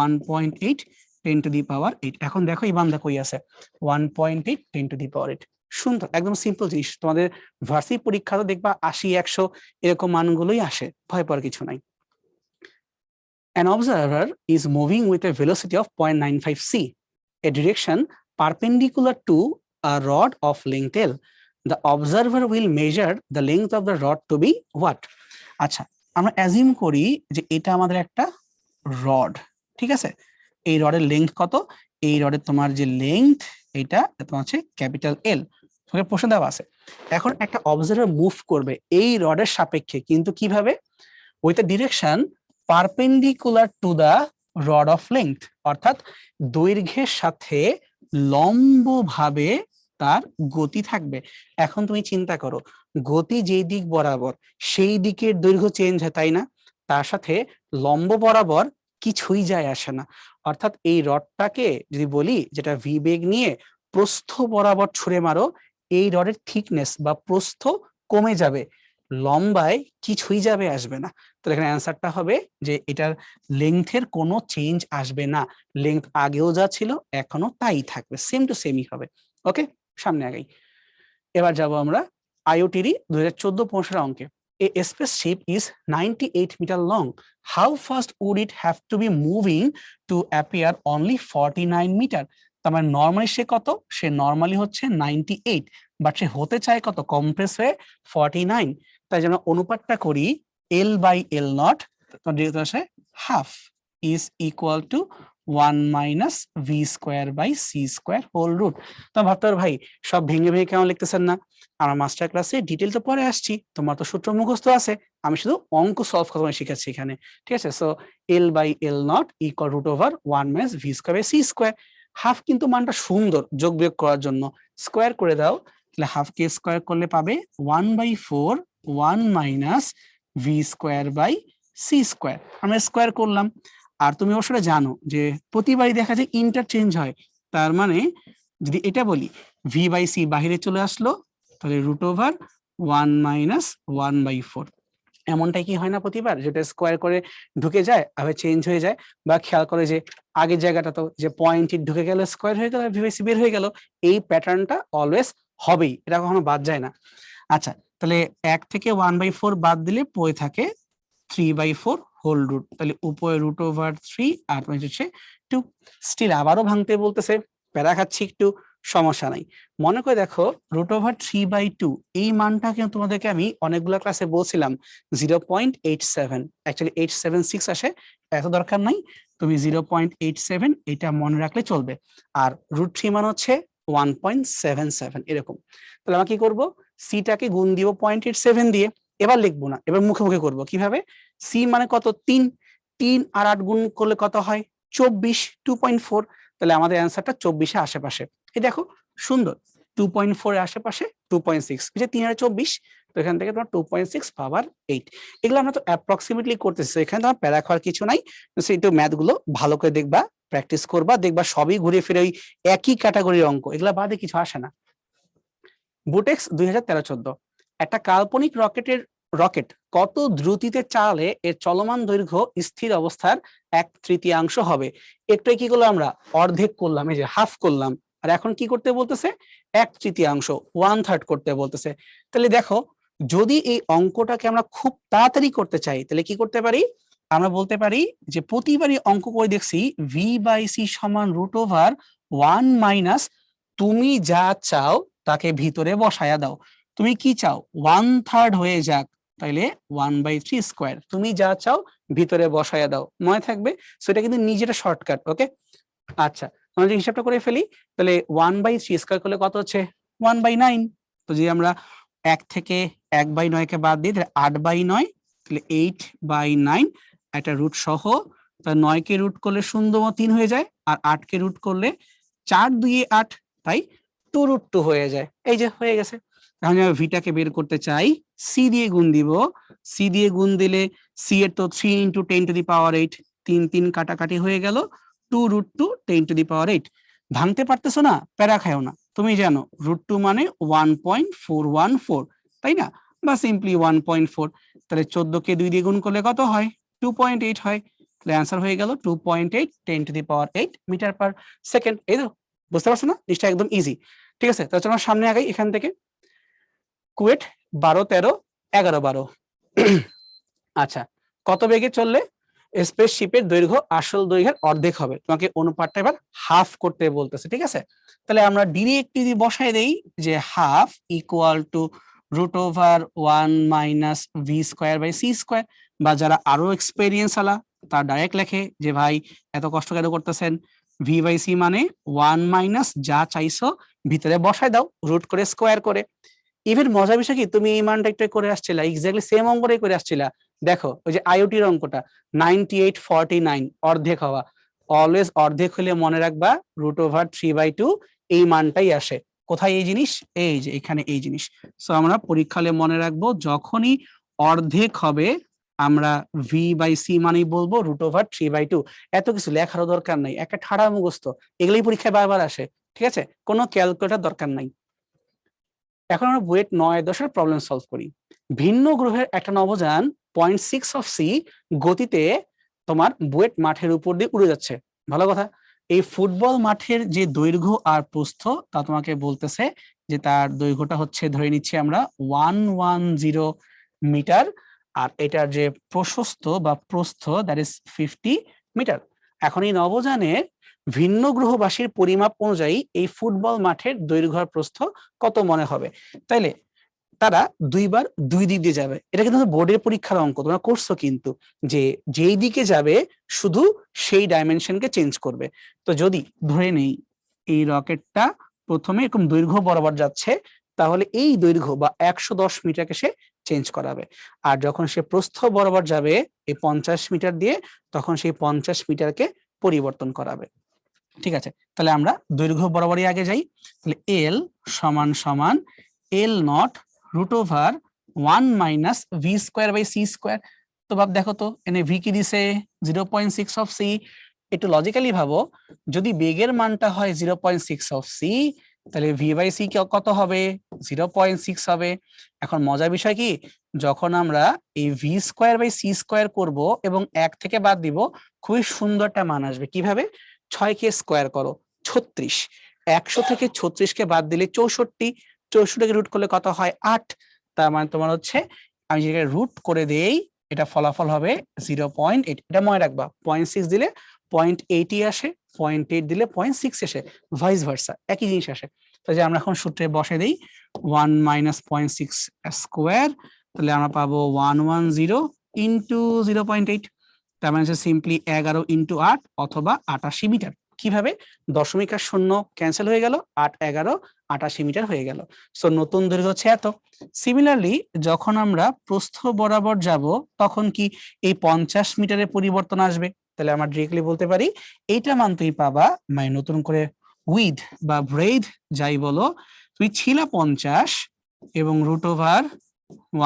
1.8 10⁸। এখন দেখো এই বান্দা কই আছে, 1.8 10⁸। সুন্দর, একদম সিম্পল জিনিস। তোমাদের ভার্সিটি পরীক্ষা তো দেখবা 80 100 এরকম মানগুলোই আসে, ভয় পাওয়ার কিছু নাই। An observer is moving with a velocity of 0.95 c, a direction perpendicular to a rod of length L. The observer will measure the length of the rod to be what? আচ্ছা, আমরা অ্যাজিউম করি যে এটা আমাদের একটা রড, ঠিক আছে? এই রডের লেংথ কত? এই রডের তোমার যে লেংথ, এটা তোমার হচ্ছে ক্যাপিটাল এল, তোমাকে প্রশ্ন দেওয়া আছে। এখন একটা অবজারভার মুভ করবে এই রডের সাপেক্ষে, কিন্তু কিভাবে? With a direction perpendicular to the rod of length, অর্থাৎ দৈর্ঘ্যের সাথে লম্বভাবে তার গতি থাকবে। এখন তুমি চিন্তা করো, গতি যেই দিক বরাবর সেই দিকের দৈর্ঘ্য চেঞ্জ হয়, তাই না? তার সাথে লম্ব বরাবর কিছুই যায় আসে না। অর্থাৎ এই রডটাকে যদি বলি, যেটা ভি বেগ নিয়ে প্রস্থ বরাবর ছুঁড়ে মারো, এই রডের থিকনেস বা প্রস্থ কমে যাবে, লম্বায় কিছুই যাবে আসবে না। তো এখানে অ্যান্সারটা হবে যে এটার লেংথের কোনো চেঞ্জ আসবে না, লেংথ আগেও যা ছিল এখনো তাই থাকবে, সেম টু সেমই হবে। ওকে, সামনে আগাই। এবার যাব আমরা আইওটিরই 2014-15 অঙ্কে। A spaceship is 98 meter long. How fast would it have to be moving to appear only 49 meter? তার মানে নরমালি সে কত? সে নরমালি হচ্ছে 98, বাট সে হতে চায় কত? কম্প্রেস হয়ে 49। তাই যেন অনুপাতটা করি L/L0, তো যেহেতু আসে half is equal to 1 minus V square by C square whole root. তো ভাবতে পারো ভাই সব ভেঙে ভেঙে কেমন লিখতেছেন না? আমার মাস্টার ক্লাসে ডিটেল তো পরে আসছি, তোমার তো সূত্র মুখস্থ আছে, আমি শুধু অঙ্ক সলভ করা শিখাচ্ছি এখানে, ঠিক আছে? So L/L0 equal root over 1 minus V square by C square. Half কিন্তু মানটা সুন্দর, যোগ বিয়োগ করার জন্য স্কোয়ার করে দাও, তাহলে হাফ কে স্কোয়ার করলে পাবে 1/4 1 minus V square by C square. আমরা স্কোয়ার করলাম, আর তুমি অবশ্যই জানো যে প্রতিবারই দেখা যায় ইন্টারচেঞ্জ হয়, তার মানে যদি এটা বলি ভি/সি বাহিরে চলে আসলো, তাহলে রুট ওভার 1 মাইনাস 1/4। এমনটাই কি হয় না প্রতিবার, যেটা স্কোয়ার করে ঢুকে যায় আবার চেঞ্জ হয়ে যায়? বা খেয়াল করে যে আগের জায়গাটা তো যে পয়েন্ট ঢুকে গেল স্কোয়ার হয়ে গেল, ভি/সি বের হয়ে গেল, এই প্যাটার্নটা অলওয়েজ হবেই, এটা কখনো বাদ যায় না। আচ্ছা, তাহলে 1 থেকে 1/4 বাদ দিলে পড়ে থাকে 3/4 হোল রুট, তাহলে উপরে রুট ওভার 3 আর হচ্ছে 2। স্টিল আবারও ভাঙতে বলতেছে, প্যারা খাচ্ছি একটু, সমস্যা নাই। মনে করে দেখো রুট ওভার 3/2, এই মানটা কিন্তু তোমাদেরকে আমি অনেকগুলো ক্লাসে বলছিলাম 0.87, অ্যাকচুয়ালি 876 আসে, এত দরকার নাই, তুমি 0.87 এটা মনে রাখলে চলবে। আর রুট 3 মান হচ্ছে 1.77 এরকম। তাহলে আমরা কি করবো, সিটাকে গুণ দিব 0.87 দিয়ে, এবার লিখবো না, এবার মুখে মুখে করবো। কিভাবে? সি মানে কত? 3, 3 আর 8 গুণ করলে কত হয়? 24, 2.4। তাহলে আমাদের অ্যান্সারটা 24 এর আশেপাশে। এই দেখো সুন্দর, 2.4 এর আশেপাশে 2.6, এই যে 3 আর 24, তো এখান থেকে তোমার 2.6 পাওয়ার 8। এগুলো আমরা তো অ্যাপ্রক্সিমেটলি করতেছি, এখানে তোমার প্যারা খাওয়ার কিছু নাই। একটু ম্যাথ গুলো ভালো করে দেখবা, প্র্যাকটিস করবা, দেখবা সবই ঘুরে ফিরে ওই একই ক্যাটাগরির অঙ্ক, এগুলা বাদে কিছু আসে না। বুটেক্স 2013-14, একটা কাল্পনিক রকেট কত দ্রুতিতে চালালে এর চলমান দৈর্ঘ্য স্থির অবস্থার 1/3 হবে? একটু কি করলাম আমরা, অর্ধেক করলাম, এই যে হাফ করলাম, আর এখন কি করতে বলতেছে? 1/3, 1/3 করতে বলতেছে। তাহলে দেখো, যদি এই অঙ্কটাকে আমরা খুব তাড়াতাড়ি করতে চাই, তাহলে কি করতে পারি? আমরা বলতে পারি যে প্রতিবারই অঙ্ক করে দেখছি ভি/সি সমান রুট ওভার 1 মাইনাস তুমি যা চাও তাকে ভিতরে বসায়া দাও। তুমি কি চাও 1/3 হয়ে যাক, তাইলে 1/3 স্কোয়ার, তুমি যা চাও ভিতরে বসায়া দাও, মনে থাকবে। সো এটা কিন্তু নিজের শর্টকাট। ওকে, আচ্ছা আমরা যদি হিসাবটা করে ফেলি, তাহলে 1/3 স্কোয়ার করলে কত হচ্ছে 1/9। তো যদি আমরা 1 থেকে 1/9 বাদ দিই তাহলে 8/9, তাহলে 8/9 একটা রুট সহ। তা 9 কে রুট করলে 0.3 হয়ে যায়, আর 8 কে রুট করলে 4 2 8, তাই 2√2 হয়ে যায়। এই যে হয়ে গেছে। এখন আমি ভিটাকে বের করতে চাই, সি দিয়ে গুণ দিব। সি দিয়ে গুণ দিলে সি এর তো 3 × 10⁸, 3 3 কাটাকাটি হয়ে গেল, 2√2 10⁸। ভাঙতে পারতেছো না, প্যারা খাও না, তুমি জানো √2 মানে 1.414, তাই না? বা সিম্পলি 1.4। তাহলে 14 কে 2 দিয়ে গুণ করলে কত হয় 2.8 হয়। তাহলে অ্যান্সার হয়ে গেল 2.8 10⁸ মিটার পার সেকেন্ড। এই তো, বুঝতে পারছো না? জিনিসটা একদম ইজি। ঠিক আছে, তাহলে আমরা সামনে আগাই এখান থেকে। কুয়েট 12 13 11 12। আচ্ছা, কত বেগে চললে স্পেসশিপের দৈর্ঘ্য আসল দৈর্ঘ্যের অর্ধেক হবে? তোমাকে অনুপাতটা এবার হাফ করতে বলতেছে। ঠিক আছে, তাহলে আমরা ডিরেক্টলি যদি বসাই দেই যে হাফ ইকুয়াল টু √1 - v²/c², বা যারা আরো এক্সপেরিয়েন্স আলা তার ডাইরেক্ট লেখে যে ভাই এত কষ্ট কেন করতেছেন, v/c মানে 1 - যা চাইছো ভিতরে বসায় দাও রুট করে স্কোয়ার করে। ইভেন মজার বিষয় কি, তুমি এই মানটা একটু করে আসছিলা, এক্স্যাক্টলি সেম অঙ্কটাই করে আসছিলা। দেখো ওই যে আইওটির অঙ্কটা 9849 অর্ধেক হওয়া, অলওয়েজ অর্ধেক হলে মনে রাখবা √3/2 এই মানটাই আসে। কোথায় এই জিনিস? এই যে এখানে এই জিনিস। সো আমরা পরীক্ষা হলে মনে রাখবো যখনই অর্ধেক হবে আমরা v/c মানেই বলবো √3/2। এত কিছু লেখারও দরকার নাই, একটা ঠাড়া মুখস্থ, এগুলোই পরীক্ষায় বারবার আসে। ঠিক আছে, কোনো ক্যালকুলেটর দরকার নাই। এখন আমরা বুয়েট 9-10 প্রবলেম সলভ করি। ভিন্ন গ্রহের একটা নভোযান 0.6 গতিতে তোমার বুয়েট মাঠের উপর দিয়ে উড়ে যাচ্ছে। ভালো কথা, এই ফুটবল মাঠের যে দৈর্ঘ্য আর প্রস্থ তা তোমাকে বলতেছে যে তার দৈর্ঘ্যটা হচ্ছে, ধরে নিচ্ছি আমরা 110 মিটার, আর এটার যে প্রশস্ত বা প্রস্থ দ্যাট ইজ 50 মিটার। এখন এই নভোযানের ভিন্ন গ্রহবাসীর পরিমাপ অনুযায়ী এই ফুটবল মাঠের দৈর্ঘ্য আর প্রস্থ কত মনে হবে? তাইলে তারা দুইবার দুই দিক দিয়ে যাবে। এটা কিন্তু বোর্ডের পরীক্ষার অঙ্ক, তোমরা করছো কিন্তু, যে যেই দিকে যাবে শুধু সেই ডাইমেনশনকে চেঞ্জ করবে। তো যদি ধরে নেই এই রকেটটা প্রথমে এরকম দৈর্ঘ্য বরাবর যাচ্ছে, তাহলে এই দৈর্ঘ্য বা 110 মিটারকে সে চেঞ্জ করাবে। আর যখন সে প্রস্থ বরাবর যাবে এই 50 মিটার দিয়ে, তখন সেই 50 মিটারকে পরিবর্তন করাবে। ঠিক আছে, তাহলে আমরা দৈর্ঘ্য বরাবরই আগে যাই। তাহলে এল সমান সমান L0 √1 - v²/c²। তো ভাব দেখো তো এনে ভি কি দিছে 0.6 একটু লজিক্যালি ভাবো, যদি বেগের মানটা হয় 0.6 তাহলে v/c কত হবে 0.6 হবে। এখন মজার বিষয় কি, যখন আমরা এই v²/c² করব এবং 1 থেকে বাদ দিব, খুবই সুন্দরটা মান আসবে। কিভাবে? 6 কে স্কোয়ার করো 36, 100 থেকে 36 কে বাদ দিলে 64, 64 কে রুট করলে কত হয় 8। তার মানে তোমার হচ্ছে, আমি যেটা রুট করে দেই এটা ফলাফল হবে 0.8। এটা মনে রাখবা, 0.6 দিলে 0.8 আসে, 0.8 দিলে 0.6 আসে, ভাইস ভার্সা একই জিনিস আসে। তো যে আমরা এখন সূত্রে বসে দেই 1 - 0.6 স্কোয়ার, তাহলে আমরা পাবো 110 ইন্টু 0.8। তার মানে হচ্ছে সিম্পলি 11 ইন্টু 8 অথবা 88 মিটার। কিভাবে? দশমিক আর শূন্য ক্যান্সেল হয়ে গেল, 8 11 88 মিটার হয়ে গেল। সো নতুন দৈর্ঘ্য হচ্ছে এত। সিমিলারলি যখন আমরা প্রস্থ বরাবর যাব, তখন কি এই 50 মিটারের পরিবর্তন আসবে। তাহলে আমরা ডিরেক্টলি বলতে পারি এইটা মান তুই পাবা, মানে নতুন করে উইথ বা ব্রেইথ যাই বলো, তুই ছিলা 50 এবং √1 -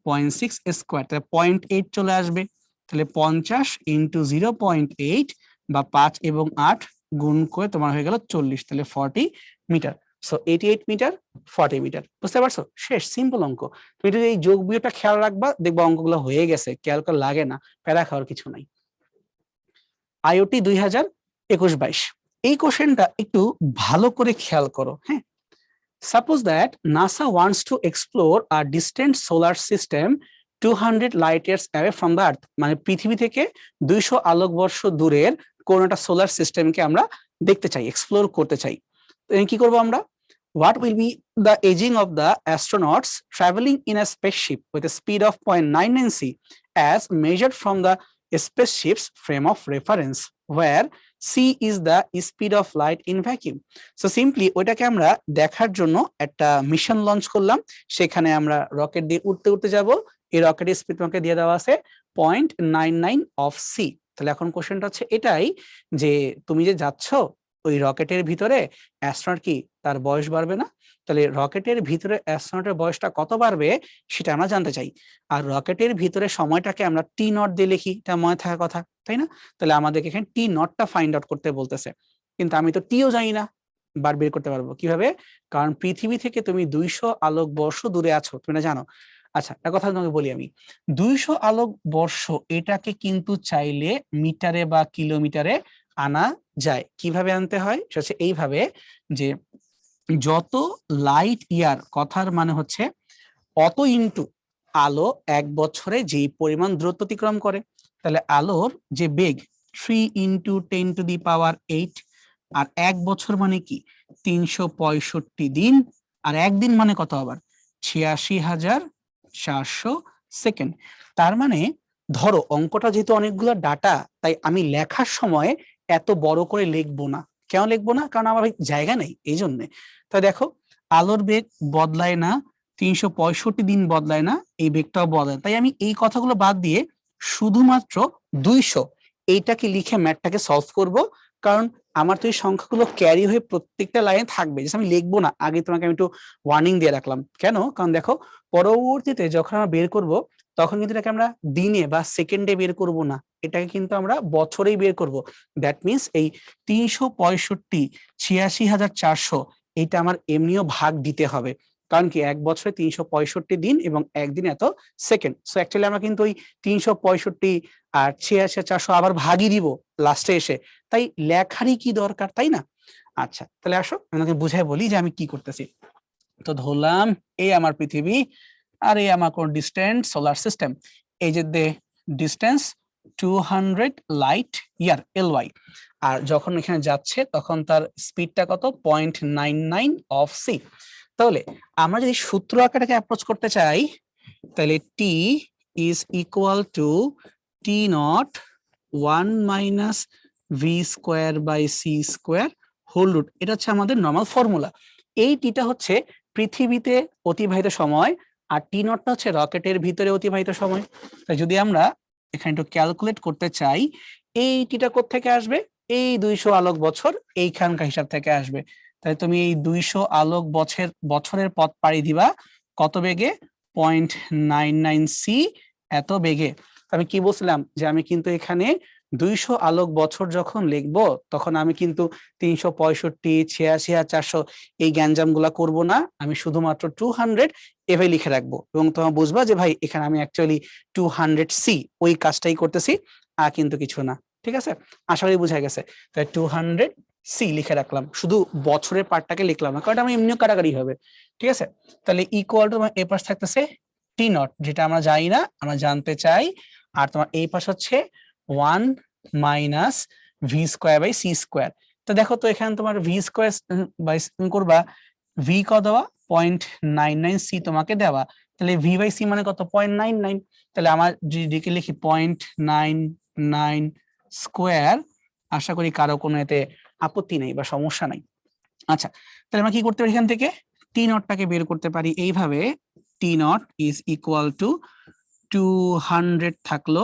0.6 স্কোয়ার, তাহলে 0.8 চলে আসবে। তাহলে 50 ইন্টু 0.8 বা 5 এবং 8 গুণ করে তোমার হয়ে গেল 40, তাহলে 40 মিটার। So 88 metre 40 metre. বুঝতে পারছো? শেষ, সিম্পল অঙ্ক। তুমি যদি এই যোগ বিয়োগটা খেয়াল রাখবা, দেখবা অঙ্কগুলো হয়ে গেছে, ক্যালকুলেটর লাগে না, প্যারা খাওয়ার কিছু নাই। আইওটি 2021-22 এই কোশ্চেনটা একটু ভালো করে খেয়াল করো। হ্যাঁ, suppose that NASA wants to explore a distant solar system 200 light years away from the earth, মানে পৃথিবী থেকে 200 আলোকবর্ষ দূরের কোন একটা সোলার সিস্টেমকে আমরা দেখতে চাই, এক্সপ্লোর করতে চাই। কি করবো আমরা, what will be the aging of the astronauts traveling in a spaceship with a speed of 0.99 c as measured from the spaceship's frame of reference where c is the speed of light in vacuum. So simply ওইটাকে আমরা দেখার জন্য একটা মিশন লঞ্চ করলাম, সেখানে আমরা রকেট দিয়ে উঠতে উঠতে যাব, এই রকেটের স্পিড তোমাকে দিয়ে দেওয়া আছে 0.99 অফ সি। তাহলে এখন কোশ্চেনটা হচ্ছে এটাই যে তুমি যে যাচ্ছ ওই রকেটের ভিতরে অ্যাস্ট্রোনট কি তার বয়স বাড়বে না? তাহলে রকেটের ভিতরে অ্যাস্ট্রোনটের বয়সটা কত বাড়বে সেটা আমরা জানতে চাই। আর রকেটের ভিতরে সময়টাকে আমরা টি নট দিয়ে লিখি, এটা মনে থাকার কথা, তাই না? তাহলে আমাদেরকে এখানে টি নটটা ফাইন্ড আউট করতে বলতেছে, কিন্তু আমি তো টিও জানি না, বার বের করতে পারবো কিভাবে? কারণ পৃথিবী থেকে তুমি 200 আলোক বর্ষ দূরে আছো, তুমি না জানো। আচ্ছা একটা কথা তোমাকে বলি আমি, 200 আলোক বর্ষ এটাকে কিন্তু চাইলে মিটারে বা কিলোমিটারে আনা যায়। কিভাবে আনতে হয় সেটা হচ্ছে এইভাবে যে যত লাইট ইয়ার, কথার মানে হচ্ছে অত ইনটু আলো এক বছরে যেই পরিমাণ দূরত্ব অতিক্রম করে, তাহলে আলোর যে বেগ 3 × 10⁸, আর এক বছর মানে কি 365 দিন, আর একদিন মানে কত আবার 86,400 সেকেন্ড। তার মানে ধরো অঙ্কটা যেহেতু অনেকগুলো ডাটা, তাই আমি লেখার সময় এত বড় করে লিখবো না। কেন লিখবো না? কারণ আমার জায়গা নেই, এই জন্য। তাই দেখো আলোর বেগ বদলায় না, 365 দিন বদলায় না, এই বেগটাও বদলায়, তাই আমি এই কথাগুলো বাদ দিয়ে শুধুমাত্র 200 এইটাকে লিখে ম্যাথটাকে সলভ করব। কারণ আমার তো এই সংখ্যাগুলো ক্যারি হয়ে প্রত্যেকটা লাইনে থাকবে, যে আমি লিখবো না। আগে তোমাকে আমি একটু ওয়ার্নিং দিয়ে রাখলাম, কেন? কারণ দেখো পরবর্তীতে যখন আমরা বের করব তখন কিন্তু এটাকে আমরা দিনে বা সেকেন্ডে বের করব না, এটাকে কিন্তু আমরা বছরেই বের করব। দ্যাট মিনস এই 365 86,400 এইটা আমার এমনিও ভাগ দিতে হবে, কারণ কি এক বছরে 365 দিন এবং একদিন এত সেকেন্ড। সো অ্যাকচুয়ালি আমরা কিন্তু ওই 365 আর 86,400 আবার ভাগই দিব লাস্টে এসে, তাই লেখারই কি দরকার, তাই না? আচ্ছা তাহলে আসো আমাকে বুঝাই বলি যে আমি কি করতেছি। তো ধরলাম এই আমার পৃথিবী, আর এই আমার কোন ডিস্টেন্স সোলার সিস্টেম, এই যে দে ডিস্টেন্স 200 লাইট ইয়ার LY, আর যখন এখানে যাচ্ছে তখন তার স্পিডটা কত 0.99 অফ সি। তাহলে আমরা যদি সূত্র আকারটাকে অ্যাপ্রোচ করতে চাই, তাহলে T is equal to T naught 1 minus V square by C square whole root, এটা হচ্ছে আমাদের নর্মাল ফর্মুলা। এই টিটা হচ্ছে পৃথিবীতে অতিবাহিত সময়, আর টি নটটা হচ্ছে রকেটের ভিতরে অতিবাহিত সময়। তাই যদি আমরা এখানে একটু ক্যালকুলেট করতে চাই, এই টিটা কোত্থেকে আসবে? এই 200 আলোক বছর এইখানকার হিসাব থেকে আসবে। তাই তুমি এই 200 আলোক বছরের পথ পাড়ি দিবা কত বেগে? 0.99 সি এত বেগে। আমি কি বলছিলাম যে আমি কিন্তু এখানে 200 আলোক বছর যখন লিখবো তখন আমি কিন্তু 365 86,400 এই গ্যাঞ্জাম গুলা করবো না, আমি শুধুমাত্র 200 এভাবে লিখে রাখবো, এবং তোমার বুঝবা যে ভাই এখানে আমি অ্যাকচুয়ালি 200 সি ওই কাজটাই করতেছি, আর কিন্তু কিছু না। ঠিক আছে, আশা করি বুঝা গেছে। তাই 200 সি লিখে রাখলাম, শুধু বছরের পার্টটাকে লিখলাম না, কারণ আমি এমনিও কাটাকাটি হবে। ঠিক আছে, তাহলে ইকুয়াল টু এ পাশ থাকতেছে টি নট, যেটা আমরা জানি না, আমরা জানতে চাই। আর তোমার এই পাশ হচ্ছে 1 minus V square by C square. তো দেখো তো এখানে তোমার ভি স্কোয়ার বাই করবা, ভি কত দেওয়া 0.99 সি তোমাকে দেওয়া, তাহলে ভি বাই সি মানে কত 0.99। তাহলে আমার যদি লিখি 0.99 স্কোয়ার, আশা করি কারো কোনো এতে আপত্তি নেই বা সমস্যা নাই। আচ্ছা তাহলে আমরা কি করতে পারি, এখান থেকে টি নটটাকে বের করতে পারি এইভাবে, টি নট ইজ ইকুয়াল টু 200 থাকলো,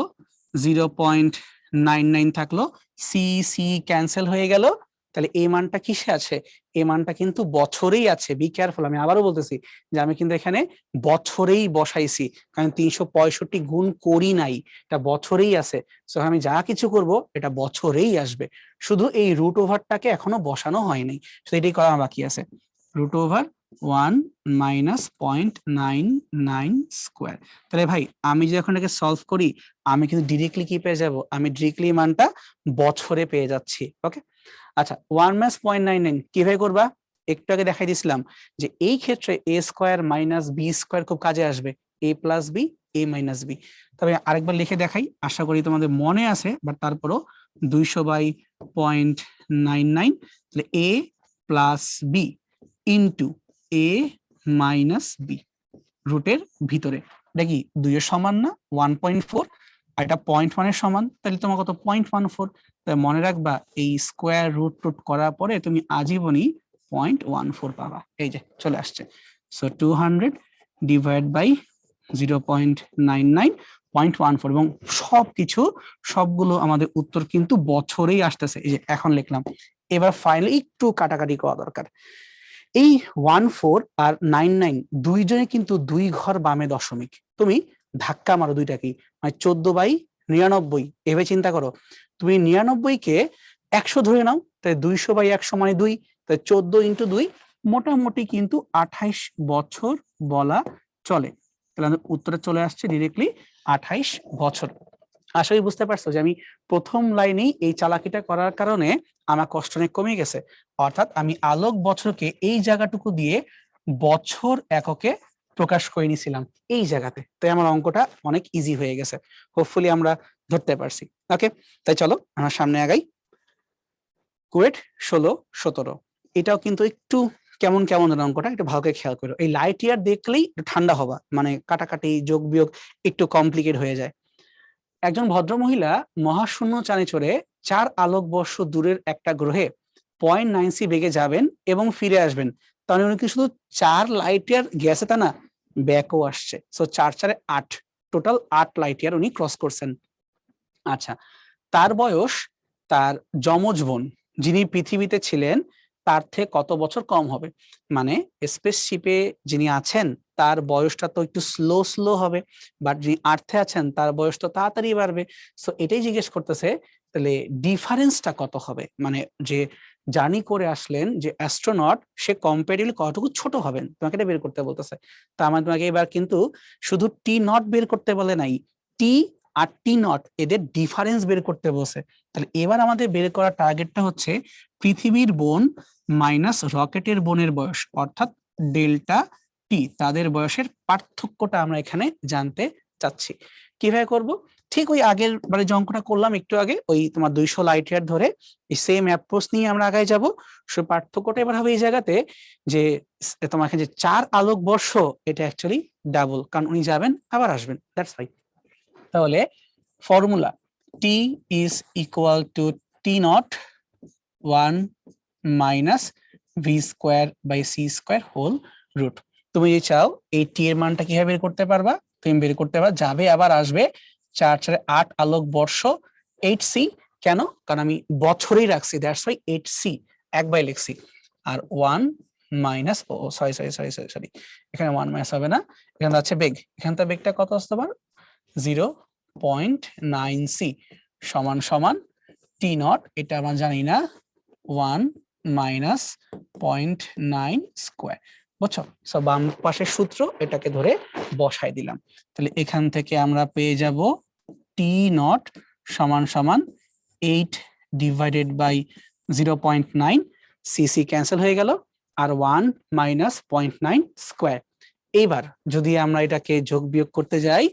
0.99 থাকলো, সি সি ক্যান্সেল হয়ে গেল। তাহলে এই মানটা কিসে আছে? এই মানটা কিন্তু বছরেই আছে। বি কেয়ারফুল, আমি আবারও বলতেছি যে আমি কিন্তু এখানে বছরেই বসাইছি, কারণ 365 গুণ করি নাই, এটা বছরেই আছে। সো আমি যা কিছু করব এটা বছরেই আসবে, শুধু এই রুট ওভারটাকে এখনো বসানো হয়নি, তো এটাই করা বাকি আছে। Root over 1 minus 0.99 square. তাহলে ভাই আমি যদি এখন এটাকে সলভ করি, আমি কিন্তু ডিরেক্টলি কি পেয়ে যাব? আমি ডিরেক্টলি মানটা বছরে পেয়ে যাচ্ছি। ওকে, আচ্ছা 1 মাইনাস 0.99 কিভাবে করবা? একটু আগে দেখাই দিয়েছিলাম যে এই ক্ষেত্রে এ স্কোয়ার মাইনাস বি স্কোয়ার খুব কাজে আসবে, এ plus B A minus B. তবে আরেকবার লিখে দেখাই, আশা করি তোমাদের মনে আছে, বাট তারপরও 200 বাই 0.99, তাহলে এ plus B into A minus B রুটের ভিতরে। এটা কি 2 এর সমান না 1.4, আর এটা 0.1 এর সমান, তাহলে তোমার কত 0.14। তাই মনে রাখবা এই স্কোয়ার রুট টুট করার পরে তুমি আজীবনই 0.14 পাবা। এই যে চলে আসছে। সো 200 ডিভাইড বাই 0.99 0.14, এবং সবগুলো আমাদের উত্তর কিন্তু বছরেই আসতেছে। এই যে এখন লিখলাম। এবার ফাইনালি একটু কাটাকাটি করা দরকার। এই 14 আর 99 দুইজনে কিন্তু 2 ঘর বামে দশমিক। তুমি ধাক্কা মারো দুইটাকেই, মানে 14/99। এভাবে চিন্তা করো, তুমি 99-কে 100 ধরে নাও, তাই 200/100 মানে 2, তাই 14 × 2 মোটামুটি কিন্তু 28 বছর বলা চলে। তাহলে আমাদের উত্তরে চলে আসছে ডিরেক্টলি 28 বছর। আশা করি বুঝতে পারছো যে আমি প্রথম লাইনেই এই চালাকিটা করার কারণে আমার কষ্ট অনেক কমে গেছে। অর্থাৎ আমি আলোক বছরকে এই জায়গাটুকু দিয়ে বছর এককে প্রকাশ করে নিয়েছিলাম এই জায়গাতে, তাই আমার অঙ্কটা অনেক ইজি হয়ে গেছে। হোপফুলি আমরা ধরতে পারছি। ওকে, তাই চলো আমরা সামনে আগাই। কুয়েট 16, 17 এটাও কিন্তু একটু কেমন কেমন অঙ্কটা একটু ভালো করে খেয়াল করো। এই লাইট ইয়ার দেখলেই ঠান্ডা হবা, মানে কাটাকাটি যোগ বিয়োগ একটু কমপ্লিকেট হয়ে যায়। একজন ভদ্রমহিলা মহাশূন্য যানে চড়ে 4 আলোকবর্ষ দূরের একটা গ্রহে 0.9c বেগে যাবেন এবং ফিরে আসবেন। তাহলে উনি কি শুধু 4 লাইট ইয়ার গেছে তা না, ব্যাকও আসছে। সো 4 4 8, টোটাল 8 লাইট ইয়ার উনি ক্রস করছেন। আচ্ছা, তার বয়স তার যমজ বোন যিনি পৃথিবীতে ছিলেন তার থেকে কত বছর কম হবে? মানে স্পেসশিপে যিনি আছেন তার বয়সটা তো একটু স্লো হবে, বাট যিনি আর্থে আছেন তার বয়স তো তাড়াতাড়ি বাড়বে। সো এটাই জিজ্ঞেস করতেছে, তাহলে ডিফারেন্সটা কত হবে? মানে যে জার্নি করে আসলেন যে অ্যাস্ট্রোনট, সে কম্পারেটিভলি কতটুকু ছোট হবেন, তোমাকে এটা বের করতে বলতেছে। তা আমার তোমাকে এবার কিন্তু শুধু টি নট বের করতে বলে নাই, টি আর টি নট এদের ডিফারেন্স বের করতে বলছে। তাহলে এবার আমাদের বের করার টার্গেটটা হচ্ছে পৃথিবীর বোন মাইনাস রকেটের বোনের বয়স, অর্থাৎ ডেল্টা টি, তাদের বয়সের পার্থক্যটা আমরা এখানে জানতে চাচ্ছি। কিভাবে করব? ঠিক ওই আগের বারে যে অঙ্কটা করলাম একটু আগে, ওই তোমার 200 লাইট ইয়ার ধরে এই সেম অ্যাপ্রোচ নিয়ে আমরা আগায় যাব। সে পার্থক্যটা এবার হবে এই জায়গাতে যে তোমার এখানে যে 4 আলোক বর্ষ, এটা অ্যাকচুয়ালি ডাবল, কারণ উনি যাবেন আবার আসবেন, দ্যাটস রাইট। তাহলে formula T is equal to T naught 1 minus V square by C square whole root. তুমি যদি চাও এই টি এর মানটা কিভাবে বের করতে পারবা? তুমি বের করতে পারবা, যাবে আবার আসবে, 4 4 8 আলোক বর্ষ 8c। কেন? কারণ আমি বছরেই রাখছি, দ্যাটস ওয়াই 8c একবারে লিখছি। আর 1 minus, oh sorry sorry sorry sorry sorry, এখানে 1 মাইনাস হবে না, এখানে আছে বেগ, এখানে তো বেগটা কত আসতে পারে 0.9c সমান সমান টি নট, এটা আমরা জানি না, 1 মাইনাস 0.9 স্কোয়ার। বুঝছো? সো বাম পাশের সূত্র এটাকে ধরে বসাই দিলাম। তাহলে এখান থেকে আমরা পেয়ে যাব টি নট সমান সমান 8 ডিভাইডেড বাই 0.9, সিসি ক্যান্সেল হয়ে গেল, আর 1 মাইনাস 0.9 স্কোয়ার। এইবার যদি আমরা এটাকে যোগ বিয়োগ করতে যাই,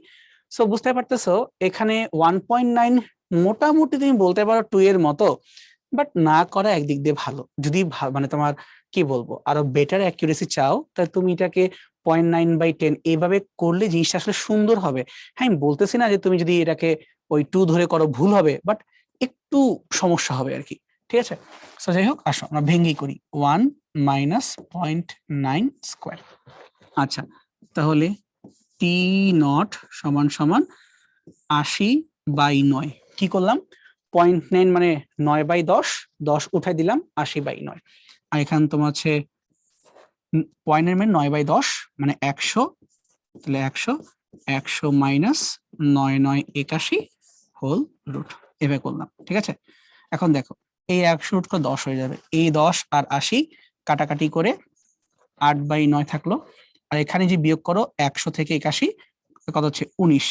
সো বুঝতে পারতেছো এখানে 1.9 মোটামুটি তুমি বলতে পারো 2 এর মতো, বাট না করা একদিক দিয়ে ভালো। যদি মানে তোমার কি বলবো আরো বেটার অ্যাকুরেসি চাও, তাহলে তুমি এটাকে 0.9/10 এইভাবে করলে জিনিসটা আসলে সুন্দর হবে। হ্যাঁ, আমি বলতেছি না যে তুমি যদি এটাকে ওই 2 ধরে করো ভুল হবে, বাট একটু সমস্যা হবে আর কি। ঠিক আছে? সো যাই হোক, আসো আমরা ভেঙেই করি, 1 মাইনাস 0.9 স্কোয়ার। আচ্ছা, তাহলে টি নট সমান সমান 80/9। কি করলাম? 0.9 মানে 9/10, 10 উঠাই দিলাম, 80/9। আর এখানে তোমার হচ্ছে পয়েন্টের মানে 9/10 মানে 100, তাহলে 100 মাইনাস 9 9 81 হোল রুট, এভাবে করলাম। ঠিক আছে? এখন দেখো এই 100 রুট করে 10 হয়ে যাবে, এই 10 আর 80 কাটাকাটি করে 8/9 থাকলো, আর এখানে যে বিয়োগ করো 100 থেকে 81 কত হচ্ছে 19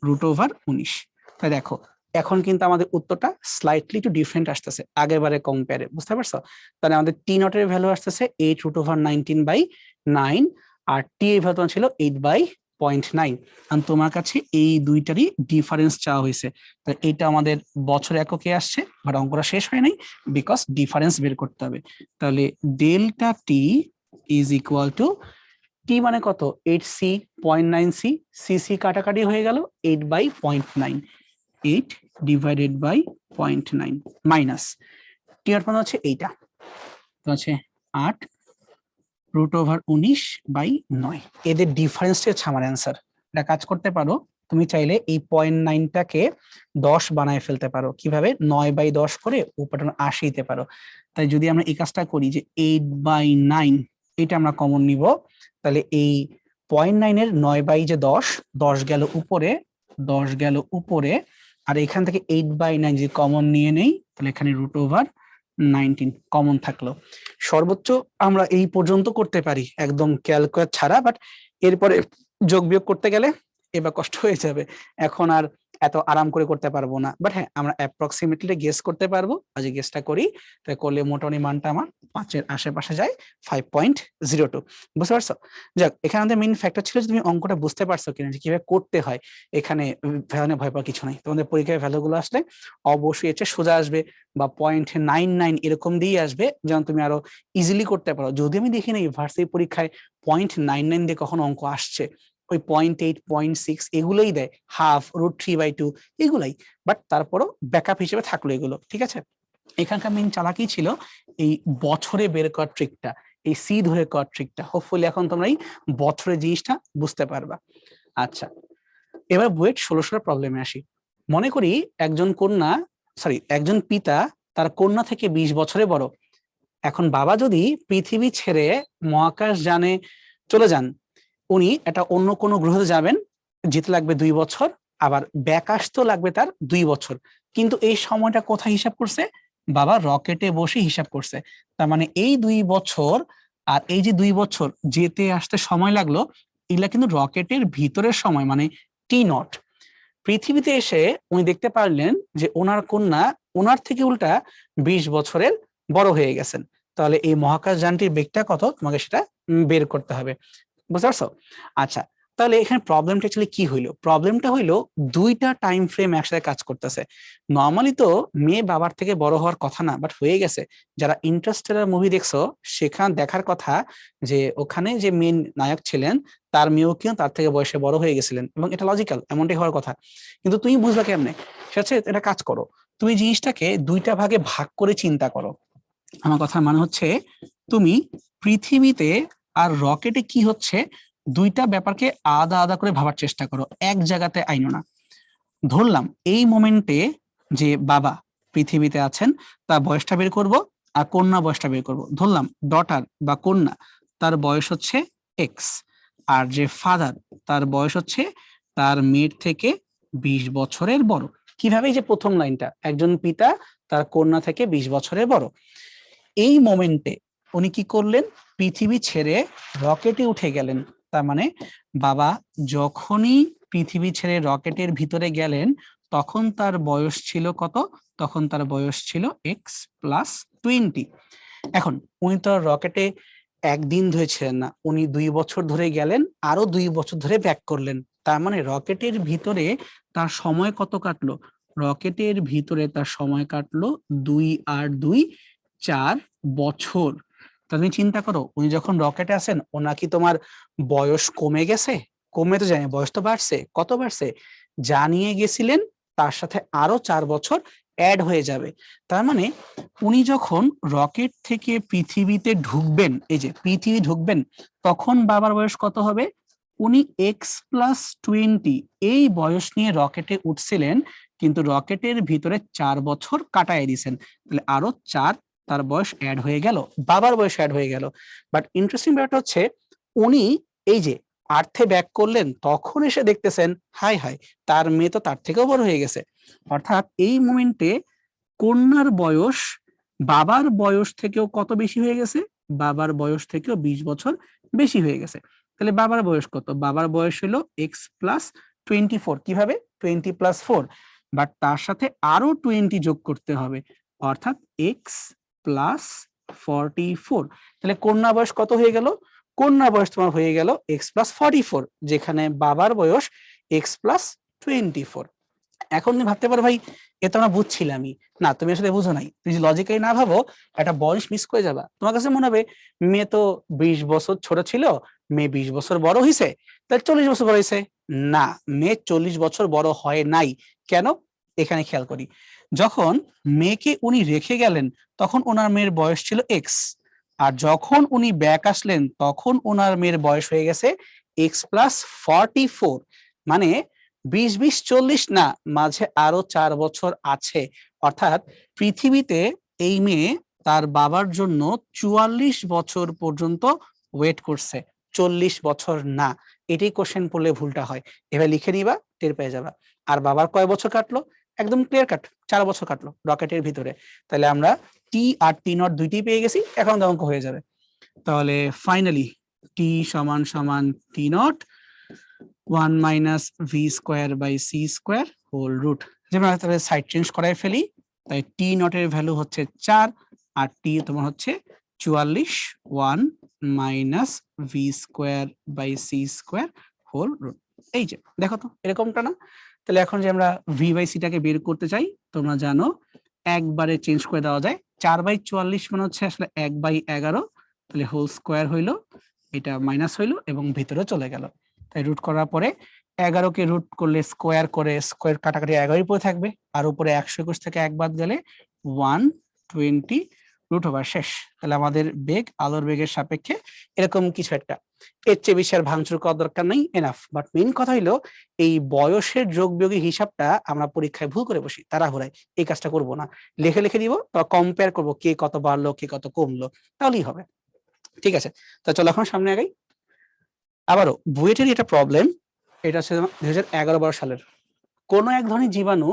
√19। তাই দেখো এখন কিন্তু আমাদের উত্তরটা স্লাইটলি একটু ডিফারেন্ট আসতেছে আগের বারে কম্পেয়ারে, বুঝতে পারছো? তাহলে আমাদের টি নটের ভ্যালু আসতেছে 8 √19/9, আর টি এর ভ্যালু ছিল 8/9। 0.9, আর তোমার কাছে এই দুইটারই ডিফারেন্স চাওয়া হয়েছে। তো এটা আমাদের বছর এককে আসছে, বাট অঙ্কটা শেষ হয় নাই, বিকজ ডিফারেন্স বের করতে হবে। তাহলে delta T is equal to, T মানে কত, 8c, 0.9c, সিসি কাটাকাটি হয়ে গেল, 8/0.9, 8 ডিভাইডেড বাই 0.9 মাইনাস টি এর মানে হচ্ছে এইটা, তো হচ্ছে 8√19/9। এদের ডিফারেন্সটা হচ্ছে আমার অ্যান্সার। এটা কাজ করতে পারো, তুমি চাইলে এই 0.9টাকে 10 বানায় ফেলতে পারো। কিভাবে? 9/10 করে উপরে 80 দিতে পারো। তাই যদি আমরা এই কাজটা করি যে 8/9, এটা আমরা কমন নিব, তাহলে এই 0.9 এর 9/10, 10 গেল উপরে, 10 গেল উপরে, আর এখান থেকে 8/9 যদি কমন নিয়ে নেই, তাহলে এখানে √19 কমন থাকলো। সর্বোচ্চ আমরা এই পর্যন্ত করতে পারি একদম ক্যালকুলেট ছাড়া, বাট এরপরে যোগ বিয়োগ করতে গেলে এবার কষ্ট হয়ে যাবে, এখন আর এত আরাম করে করতে পারবো না। বাট হ্যাঁ, আমরা অ্যাপ্রক্সিমেটলি গেস করতে পারবো। আজ গেসটা করি, তাই করলে মোটামুটি মানটা আমার 5-এর আশেপাশে যায়, 5.02। বুঝতে পারছো? যাক, এখানে আমাদের মেইন ফ্যাক্টর ছিল যে তুমি অঙ্কটা বুঝতে পারছো কিনা, যে কিভাবে করতে হয়। এখানে ভ্যালু ভয় পাওয়ার কিছু নাই, তোমাদের পরীক্ষায় ভ্যালুগুলো আসলে অবশ্যই এসে সোজা আসবে, বা 0.99 এরকম দিয়ে আসবে, যেমন তুমি আরো ইজিলি করতে পারো। যদি আমি দেখি না ভার্সিটি পরীক্ষায় 0.99 দিয়ে কখনো অঙ্ক আসছে, ওই 0.8, 0.6 এগুলোই দেয়, হাফ, √3/2 এগুলাই। বাট তারপরও ব্যাকআপ হিসেবে থাকলো এগুলো, ঠিক আছে। এখানকার মেইন চালাকি ছিল এই বছরে বের করার ট্রিকটা, এই সি ধরে করার ট্রিকটা। হোপফুলি এখন তোমরা এই বছরের জিনিসটা বুঝতে পারবা। আচ্ছা, এবার বুয়েট 1600 প্রবলেমে আসি। মনে করি একজন পিতা তার কন্যা থেকে 20 বছরে বড়। এখন বাবা যদি পৃথিবী ছেড়ে মহাকাশ যানে চলে যান, উনি এটা অন্য কোনো গ্রহে যাবেন, যেতে লাগবে 2 বছর, আবার ব্যাক আসতেও লাগবে তার 2 বছর। কিন্তু এই সময়টা কোথায় হিসাব করছে? বাবা রকেটে বসে হিসাব করছে। তার মানে এই 2 বছর আর এই যে 2 বছর যেতে আসতে সময় লাগলো, এগুলা কিন্তু রকেটের ভিতরের সময়, মানে T0। পৃথিবীতে এসে উনি দেখতে পারলেন যে ওনার কন্যা ওনার থেকে উল্টা 20 বছরের বড় হয়ে গেছেন। তাহলে এই মহাকাশ যানটির বেগটা কত, তোমাকে সেটা বের করতে হবে। বুঝতে পারছো? আচ্ছা, তাহলে এখানে প্রবলেমটা অ্যাকচুয়ালি কি হইলো? প্রবলেমটা হইলো দুইটা টাইম ফ্রেম একসাথে কাজ করতেছে। নর্মালি তো মেয়ে বাবার থেকে বড় হওয়ার কথা না, বাট হয়ে গেছে। যারা ইন্টারস্টেলার মুভি দেখছো, সেখানে দেখার কথা যে ওখানে যে মেন নায়ক ছিলেন, তার মেয়েও কিন্তু তার থেকে বয়সে বড় হয়ে গেছিলেন, এবং এটা লজিক্যাল, এমনটাই হওয়ার কথা। কিন্তু তুমি বুঝবা কেমনে? সেটা হচ্ছে, এটা কাজ করো, তুমি জিনিসটাকে দুইটা ভাগে ভাগ করে চিন্তা করো। আমার কথা মানে হচ্ছে, তুমি পৃথিবীতে আর রকেটে কি হচ্ছে, দুইটা ব্যাপারকে আলাদা আলাদা করে ভাবার চেষ্টা করো, এক জায়গাতে আইনো না। ধরলাম এই মোমেন্টে যে বাবা পৃথিবীতে আছেন, তার বয়সটা বের করব, আর কন্যা বয়সটা বের করব। ধরলাম ডটার বা কন্যা, তার বয়স হচ্ছে এক্স, আর যে ফাদার, তার বয়স হচ্ছে তার মেয়ের থেকে 20 বছরের বড়। কিভাবে? যে প্রথম লাইনটা, একজন পিতা তার কন্যা থেকে 20 বছরের বড়। এই মোমেন্টে উনি কি করলেন? পৃথিবী ছেড়ে রকেটে উঠে গেলেন। তার মানে বাবা যখনই পৃথিবী ছেড়ে রকেটের ভিতরে গেলেন, তখন তার বয়স ছিল কত? তখন তার বয়স ছিল x+20। এখন উনি তো রকেটে একদিন ধরে ছিলেন না, উনি 2 বছর ধরে গেলেন, আরো 2 বছর ধরে ব্যাক করলেন। তার মানে রকেটের ভিতরে তার সময় কত কাটলো? রকেটের ভিতরে তার সময় কাটলো 2 আর 2 4 বছর। তুমি চিন্তা করো, উনি যখন রকেটে আছেন, ওনার কি তোমার বয়স কমে গেছে? কমে তো জানি, বয়স তো বাড়ছে। কত বাড়ছে? যা নিয়ে গেছিলেন তার সাথে আরো 4 বছর অ্যাড হয়ে যাবে। তার মানে উনি যখন রকেট থেকে পৃথিবীতে ঢুকবেন, এই যে পৃথিবী ঢুকবেন, তখন বাবার বয়স কত হবে? উনি x+20 এই বয়স নিয়ে রকেটে উঠছিলেন, কিন্তু রকেটের ভিতরে 4 বছর কাটায় দিয়েছেন, তাহলে আরো 4 তার বয়স অ্যাড হয়ে গেল, বাবার বয়স অ্যাড হয়ে গেল। বাট ইন্টারেস্টিং ব্যাপারটা হচ্ছে, উনি এই যে আর্থে ব্যাক করলেন, তখন এসে দেখতেছেন হাই হাই, তার মেয়ে তো তার থেকেও বড় হয়ে গেছে। অর্থাৎ এই মোমেন্টে কন্যার বয়স বাবার বয়স থেকেও কত বেশি হয়ে গেছে? বাবার বয়স থেকেও 20 বছর বেশি হয়ে গেছে। তাহলে বাবার বয়স কত? বাবার বয়স হলো x+24। কিভাবে? 20+4, বাট তার সাথে আরো 20 যোগ করতে হবে, অর্থাৎ x+44। তাহলে কন্যা বয়স কত হয়ে গেল? কন্যার বয়স তোমার হয়ে গেল x+44, যেখানে বাবার বয়স x+24। এখন তুমি ভাবতে পারো ভাই এ তো আমরা বুঝছিলামই। না, তুমি আসলে বুঝো নাই। তুমি যদি লজিক্যালি না ভাবো একটা বয়স মিস করে যাবা। তোমার কাছে মনে হবে মেয়ে তো 20 বছর ছোট ছিল, মেয়ে 20 বছর বড় হয়েছে, তাহলে 40 বছর বড় হয়েছে। না, মেয়ে 40 বছর বড় হয় নাই। কেন? এখানে খেয়াল করি, যখন মেয়েকে উনি রেখে গেলেন তখন ওনার মেয়ের বয়স ছিল এক্স, আর যখন উনি ব্যাক আসলেন তখন ওনার মেয়ের বয়স হয়ে গেছে x+44। মানে 20-20-40 না, মাঝে আরো 4 বছর আছে। অর্থাৎ পৃথিবীতে এই মেয়ে তার বাবার জন্য 44 বছর পর্যন্ত ওয়েট করছে, 40 বছর না। এটাই কোশ্চেন পড়লে ভুলটা হয়। এবার লিখে নিবা, টের পেয়ে যাবা। আর বাবার কয় বছর কাটলো? একদম ক্লিয়ার কাট, 4 বছর কাটলো রকেটের ভিতরে। তাহলে আমরা টি আর টি নট দুইটি পেয়ে গেছি, এখন অঙ্ক হয়ে যাবে। তাহলে ফাইনালি টি সমান সমান T naught 1 - v² / c² whole root. যেমন তাহলে সাইড চেঞ্জ করাই ফেলি, তাই টি নটের ভ্যালু হচ্ছে 4 আর টি তোমার হচ্ছে 44, 1 - v² / c² হোল রুট। এই যে দেখো তো এরকমটা না? তাহলে এখন যে আমরা v/c-টাকে বের করতে চাই, তোমরা জানো একবারে চেঞ্জ করে দেওয়া যায়। 4/44 মানে হচ্ছে আসলে 1/11, তাহলে হোল স্কোয়ার হইলো, এটা মাইনাস হইলো এবং ভিতরে চলে গেল। তাই রুট করার পরে 11কে রুট করলে স্কোয়ার করে স্কোয়ার কাটাকাটি 11ই পড়ে থাকবে, আর উপরে 121 থেকে 1 বাদ গেলে 120 রুট ওভার শেষ। তাহলে আমাদের বেগ আলোর বেগের সাপেক্ষে এরকম কিছু একটা। এর চেয়ে বেশি আর ভাঙচুর করার দরকার নেই, এনাফ। বাট মেইন কথা হইলো এই বয়সের যোগ বিয়োগের হিসাবটা আমরা পরীক্ষায় ভুল করে বসি, তাড়াহুড়ায়। এই কাজটা করব না, লিখে লিখে দিব, তো কম্পেয়ার করবো কে কত বাড়লো কে কত কমলো, তাহলেই হবে। ঠিক আছে, তো চলো এখন সামনে আগাই। আবারও বুয়েটের এটা প্রবলেম, এটা হচ্ছে 2011-12 সালের। কোন এক ধরনের জীবাণু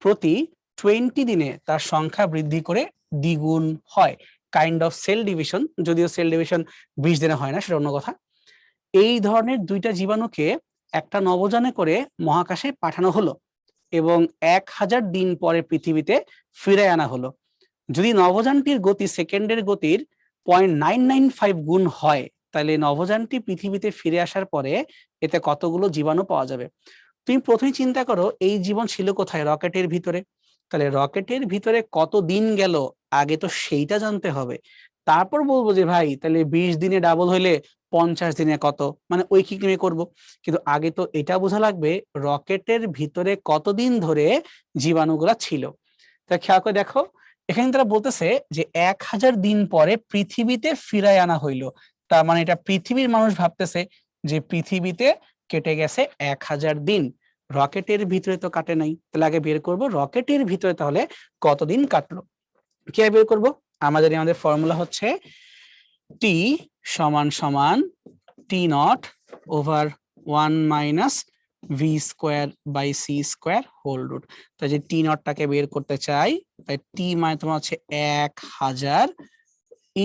প্রতি 20 দিনে তার সংখ্যা বৃদ্ধি করে দ্বিগুণ হয়, কাইন্ড অফ সেল ডিভিশন। যদিও সেল ডিভিশন 20 দিনে হয় না, সেটা অন্য কথা। এই ধরনের দুইটা জীবাণুকে একটা নবজানে করে মহাকাশে পাঠানো হলো এবং 1000 দিন পরে পৃথিবীতে ফিরে আনা হলো। যদি নবযানটির গতি সেকেন্ডের গতির 0.995 গুণ হয়, তাহলে নবযানটি পৃথিবীতে ফিরে আসার পরে এতে কতগুলো জীবাণু পাওয়া যাবে? তুমি প্রথমে চিন্তা করো এই জীবন ছিল কোথায়? রকেটের ভিতরে। তাহলে রকেটের ভিতরে কত দিন গেল আগে তো সেইটা জানতে হবে, তারপর বলবো যে ভাই তাহলে 20 দিনে ডাবল হইলে 50 দিনে কত, মানে ঐকিক নিয়ে করব। কিন্তু আগে তো এটা বোঝা লাগবে রকেটের ভিতরে কতদিন ধরে জীবাণুগুলা ছিল। তা খেয়াল করে দেখো, এখানে তারা বলতেছে যে 1000 দিন পরে পৃথিবীতে ফিরায় আনা হইলো। তার মানে এটা পৃথিবীর মানুষ ভাবতেছে যে পৃথিবীতে কেটে গেছে 1000 দিন, রকেটের ভিতরে তো কাটে নাই। তাহলে আগে বের করব রকেটের ভিতরে তাহলে কতদিন কাটলো। কি বের করব? আমাদের ফর্মুলা হচ্ছে টি সমান সমান T naught over 1 - v²/c² whole root. তাই যে টি নটটাকে বের করতে চাই, তাই টি মানে তোমার হচ্ছে 1000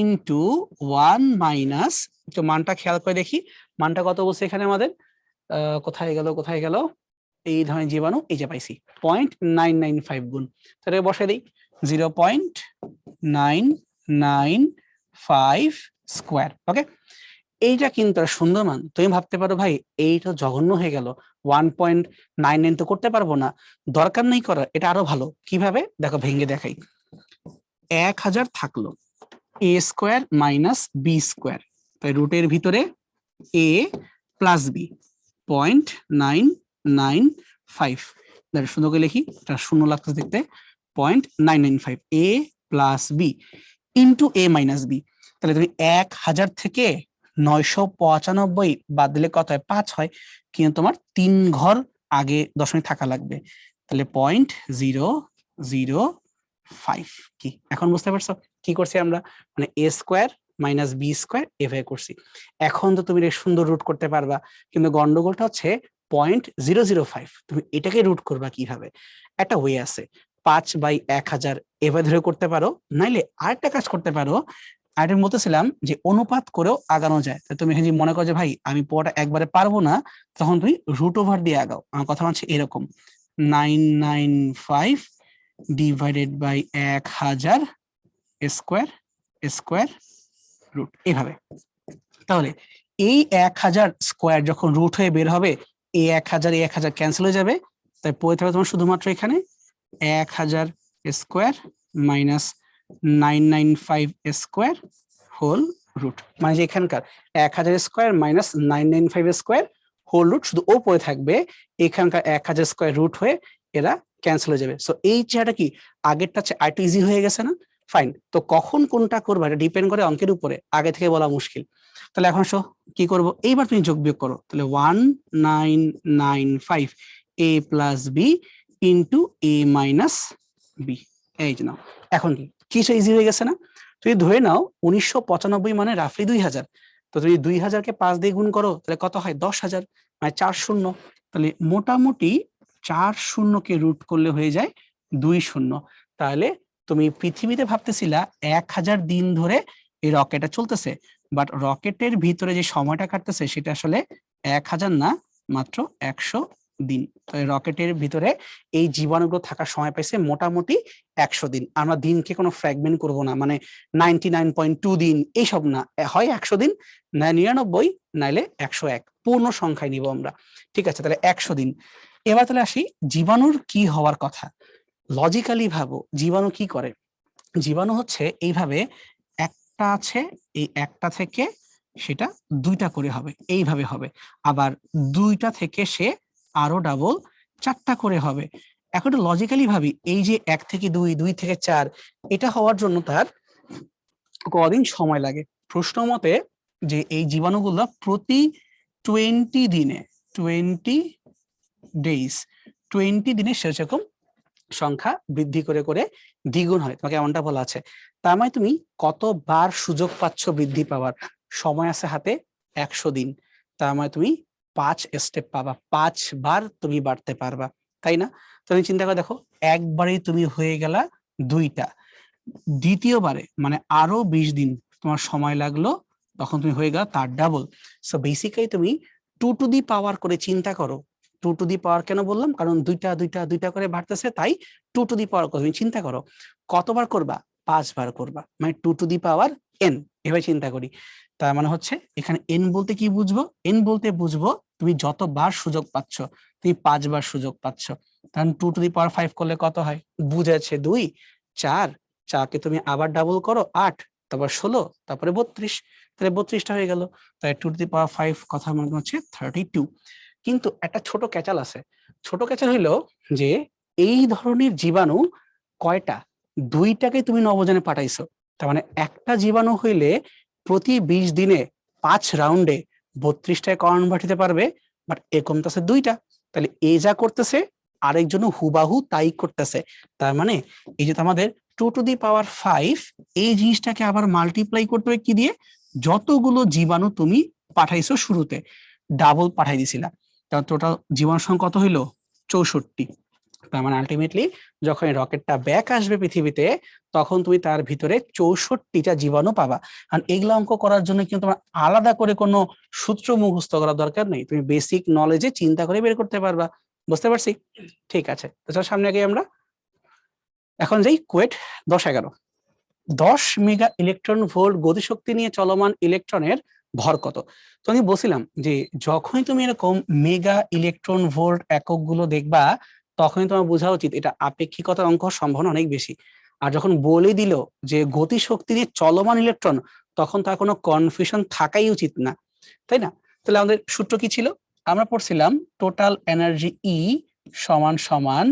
ইন্টু 1 - একটু মানটা খেয়াল করে দেখি, মানটা কত বলছে এখানে আমাদের? কোথায় গেল এই ধরনের জীবাণু, এই যে পাইছি 0.995 গুণ। তাহলে বসাই দিই 0.995 স্কোয়ার। ওকে, এইটা কিন্তু সুন্দর মান। তুমি ভাবতে পারো ভাই এইটা জঘন্য হয়ে গেল, 1.99 তো করতে পারবো না, দরকার নেই করার, এটা আরো ভালো। কিভাবে দেখো, ভেঙে দেখাই। 1000 থাকলো a² - b², তাই রুটের ভিতরে a প্লাস বি 0.995। সুন্দর করে লিখি, এটা শূন্য লাগছে দেখতে, 0.995 a plus B into a minus B. তাহলে তুমি 1000 থেকে 995 বাদ দিলে কত হয়? 5 হয়, কিন্তু তোমার 3 ঘর আগে দশমিক থাকা লাগবে। তাহলে 0.005। কি এখন বুঝতে পারছো কি করছি আমরা? মানে a² - b² এভাবে করছি। এখন তো তুমি সুন্দর রুট করতে পারবা, কিন্তু গন্ডগোলটা হচ্ছে 0.005। তুমি এটাকে রুট করবা কিভাবে? একটা ওয়ে আছে, 5/1000 এভাবে ধরে করতে পারো, নাইলে আরেকটা কাজ করতে পারো। আর আমি বলতেছিলাম যে অনুপাত করেও আগানো যায়। তুমি এখানে মনে করো যে ভাই আমি পুরোটা একবারে পারবো না, তখন তুমি রুট ওভার দিয়ে আগাও। আমার কথা হচ্ছে এরকম, 995 divided by 1000 square square root, এইভাবে। তাহলে এই 1000 স্কোয়ার যখন রুট হয়ে বের হবে, এই 1000 ক্যান্সেল হয়ে যাবে, তাই পড়ে থাকবে তোমার শুধুমাত্র এখানে 1000 square minus 995 square whole root, মানে যে এখানকার 1000 square minus 995 square whole root, শুধু ও পড়ে থাকবে, এখানকার 1000 স্কোয়ার রুট হয়ে এরা ক্যান্সেল হয়ে যাবে। সো এই চেহারাটা কি আগেরটা আরেকটু ইজি হয়ে গেছে না? ফাইন। তো কখন কোনটা করবা এটা ডিপেন্ড করে অঙ্কের উপরে, আগে থেকে বলা মুশকিল। তাহলে এখন কি করব, এইবার তুমি যোগ বিয়োগ করো। তাহলে 1995 a plus B into A minus B, এই যে নাও। এখন কি কিছু ইজি হয়ে গেছে না? তুমি ধরে নাও 1995 মানে রাফলি 2000, তো তুমি 2000-কে 5 দিয়ে গুণ করো, তাহলে কত হয়? 10,000, মানে 4 শূন্য। তাহলে মোটামুটি 4 শূন্যকে রুট করলে হয়ে যায় 2 শূন্য। তাহলে তুমি পৃথিবীতে ভাবতেছিলা 1000 দিন ধরে এই রকেটটা চলতেছে, বাট রকেটের ভিতরে যে সময়টা কাটতেছে সেটা আসলে 1000 না, মাত্র 100 দিন। তো রকেটের ভিতরে এই জীবাণুগুলো থাকার সময় পাইছে মোটামুটি 100 দিন। আমরা দিনকে কোনো ফ্র্যাগমেন্ট করব না, মানে 99.2 দিন এইসব না, হয় 100 দিন, না 99, নাইলে 101, পূর্ণ সংখ্যায় নিব আমরা। ঠিক আছে, তাহলে 100 দিন। এবার তাহলে আসি জীবাণুর কি হওয়ার কথা। লজিক্যালি ভাবো, জীবাণু কি করে? জীবাণু হচ্ছে এইভাবে, একটা আছে, এই একটা থেকে সেটা 2টা করে হবে, এইভাবে হবে। আবার 2টা থেকে সে আরো ডাবল 4টা করে হবে। এখন লজিক্যালি ভাবি, এই যে 1 থেকে 2, 2 থেকে 4, এটা হওয়ার জন্য তার কদিন সময় লাগে? প্রশ্ন মতে যে এই জীবাণুগুলো প্রতি 20 দিনে, 20 ডেইজ, 20 দিনে সেরকম সংখ্যা বৃদ্ধি করে করে দ্বিগুণ হয়, তোমাকে এমনটা বলা আছে। তার মানে তুমি কতবার সুযোগ পাচ্ছ বৃদ্ধি পাওয়ার? সময় আছে হাতে 100 দিন, তার মানে তুমি 5 স্টেপ পাবা, 5 বার তুমি বাড়তে পারবা, তাই না? তুমি চিন্তা করে দেখো, একবারেই তুমি হয়ে গেলা 2টা, দ্বিতীয়বারে মানে আরো 20 দিন তোমার সময় লাগলো, তখন তুমি হয়ে গেল তার ডাবল। সো বেসিক্যালি তুমি 2 টু দি পাওয়ার করে চিন্তা করো। 2 টু দি পাওয়ার কেন বললাম? কারণ 2টা করে বাড়তেছে, তাই 2 টু দি পাওয়ার। তুমি চিন্তা করো কতবার করবা? 5 বার করবা, মানে 2 টু দি পাওয়ার n। এভাবে চিন্তা করি, তার মানে হচ্ছে এখানে n বলতে কি বুঝবো? n বলতে বুঝবো তুমি যতবার সুযোগ পাচ্ছ, তুমি 5 বার সুযোগ পাচ্ছ। কারণ 2 টু দি পাওয়ার 5 করলে কত হয়? বুঝেছে 2, 4, 4কে তুমি আবার ডাবল করো 8, তারপর 16, তারপরে 32, তাহলে 32টা হয়ে গেল। তাই 2 টু দি পাওয়ার 5 কথা মনে হচ্ছে 32। কিন্তু একটা ছোট ক্যাচাল আছে। ছোট ক্যাচাল হইলো যে এই ধরনের জীবাণু কয়টা? 2টাকে তুমি নবজানে পাঠাইছো, তার মানে একটা জীবাণু হইলে প্রতি 20 দিনে 5 রাউন্ডে 32টায় কনভার্ট হতে পারবে, বাট এ কমতেছে 2টা। তাহলে এ যা করতেছে আরেকজন হুবাহু তাই করতেছে। তার মানে এই যে আমাদের 2 টু দি পাওয়ার 5, এই জিনিসটাকে আবার মাল্টিপ্লাই করতে হবে কি দিয়ে? যতগুলো জীবাণু তুমি পাঠাইছো শুরুতে, ডাবল পাঠাই দিছিলা, তার টোটাল জীবাণু সংখ্যা কত হইলো? 64। তার মানে আলটিমেটলি যখন রকেটটা ব্যাক আসবে পৃথিবীতে, তখন তুমি তার ভিতরে 64টা জীবাণু পাবা। কারণ এগুলো অঙ্ক করার জন্য কিন্তু তোমার আলাদা করে কোনো সূত্র মুখস্থ করার দরকার নেই, তুমি বেসিক নলেজে চিন্তা করে বের করতে পারবা। বুঝতে পারছি? ঠিক আছে, তো চল সামনে আগে আমরা এখন যাই কোয়েট 10-11। 10 মেগা ইলেকট্রন ভোল্ট গতিশক্তি নিয়ে চলমান ইলেকট্রনের ভর কত? তো আমি বলছিলাম যে যখনই তুমি এরকম মেগা ইলেকট্রন ভোল্ট এককগুলো দেখবা, তখনই তোমার বোঝা উচিত এটা আপেক্ষিকতার অঙ্ক হওয়ার সম্ভাবনা অনেক বেশি। আর যখন বলে দিল যে গতিশক্তি নিয়ে চলমান ইলেকট্রন, তখন তার কোনো কনফিউশন থাকাই উচিত না, তাই না? তাহলে আমাদের সূত্র কি ছিল? আমরা পড়ছিলাম টোটাল এনার্জি ই সমান সমান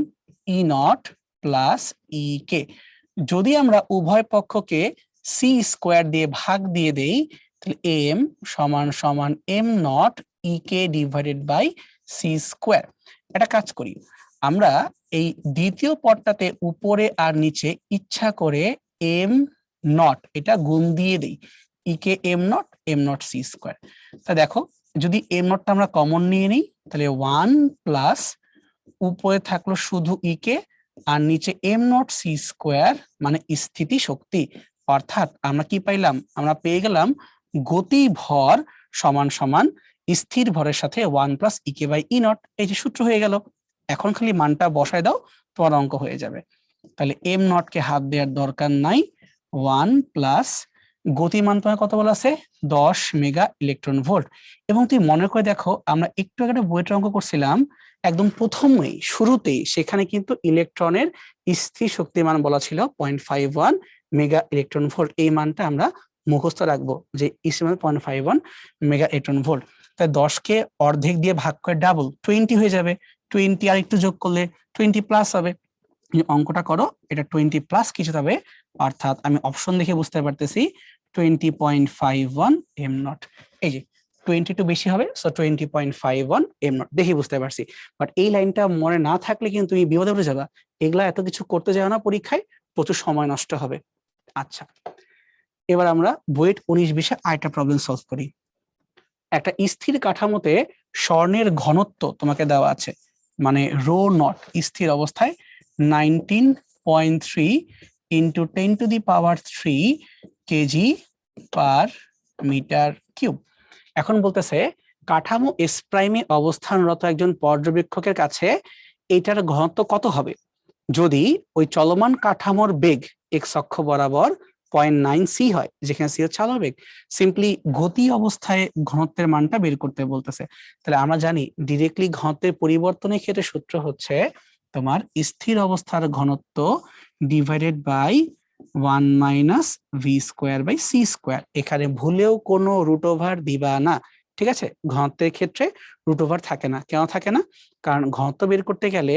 ই নট প্লাস ই কে। যদি আমরা উভয় পক্ষকে সি স্কোয়ার দিয়ে ভাগ দিয়ে দেই, তাহলে এম সমান সমান এম নট ই কে ডিভাইডেড বাই সি স্কোয়ার। একটা কাজ করি, আমরা এই দ্বিতীয় পদটাতে উপরে আর নিচে ইচ্ছা করে এম নট এটা গুণ দিয়ে দেই, ই কে এম নট সি স্কোয়ার। তা দেখো, যদি এম নটটা আমরা কমন নিয়ে নিই, তাহলে 1 প্লাস উপরে থাকলো শুধু ই কে, আর নিচে এম নট সি স্কোয়ার মানে স্থিতি শক্তি। অর্থাৎ আমরা কি পাইলাম? আমরা পেয়ে গেলাম গতি ভর সমান সমান স্থির ভরের সাথে 1 প্লাস ই কে বাই ই নট। এই যে সূত্র হয়ে গেল। এখন খালি মানটা বসায় দাও, তোমার অঙ্ক হয়ে যাবে। তাহলে এম নট কে হাত দেওয়ার দরকার নাই, 1 প্লাস গতিমান তোমার কত বলা আছে 10 মেগা ইলেকট্রন ভোল্ট। এবং তুই মনে করে দেখো আমরা একটু আগে একটা বইয়ের অঙ্ক করছিলাম, একদম প্রথমেই শুরুতেই সেখানে কিন্তু ইলেকট্রনের স্থির শক্তিমান বলা ছিল 0.51 মেগা ইলেকট্রন ভোল্ট। এই মানটা আমরা মুখস্থ রাখবো যে স্থির 0.51 মেগা ইলেকট্রন ভোল্ট। তাই 10কে অর্ধেক দিয়ে ভাগ করে ডাবল 20 হয়ে যাবে, 20 আর একটু যোগ করলে 20 প্লাস হবে। অঙ্কটা করো, এটা 20 প্লাস কিছু হবে, অর্থাৎ আমি অপশন দেখে বুঝতে পারতেছি 20.51 এম নট। এই যে 22 বেশি হবে, সো 20.51 এম নট দেখে বুঝতে পারছি। বাট এই লাইনটা মনে না থাকলে কিন্তু তুমি বিপদে পড়ে যাবা, এগুলা এত কিছু করতে যাও না পরীক্ষায়, প্রচুর সময় নষ্ট হবে। আচ্ছা, এবার আমরা বুয়েট 19-20 আরেকটা প্রবলেম সলভ করি। একটা স্থির কাঠামোতে স্বর্ণের ঘনত্ব তোমাকে দেওয়া আছে, মানে রো নট স্থির অবস্থায় 19.3 into 10⁻³ KG per metre cube. এখন বলতেছে কাঠামো এস প্রাইমে অবস্থানরত একজন পর্যবেক্ষকের কাছে এটার ঘনত্ব কত হবে যদি ওই চলমান কাঠামোর বেগ এক্স অক্ষ বরাবর 0.9 সি হয়, যেখানে সি হচ্ছে আলোর বেগ। সিম্পলি গতি অবস্থায় ঘনত্বের মানটা বের করতে বলতেছে। তাহলে আমরা জানি ডিরেক্টলি ঘনত্বের পরিবর্তনের ক্ষেত্রে সূত্র হচ্ছে তোমার স্থির অবস্থার ঘনত্ব divided by 1 minus V square by C square. এখানে ভুলেও কোনো রুট ওভার দিবা না, ঠিক আছে? ঘনত্বের ক্ষেত্রে রুট ওভার থাকে না। কেন থাকে না? কারণ ঘনত্ব বের করতে গেলে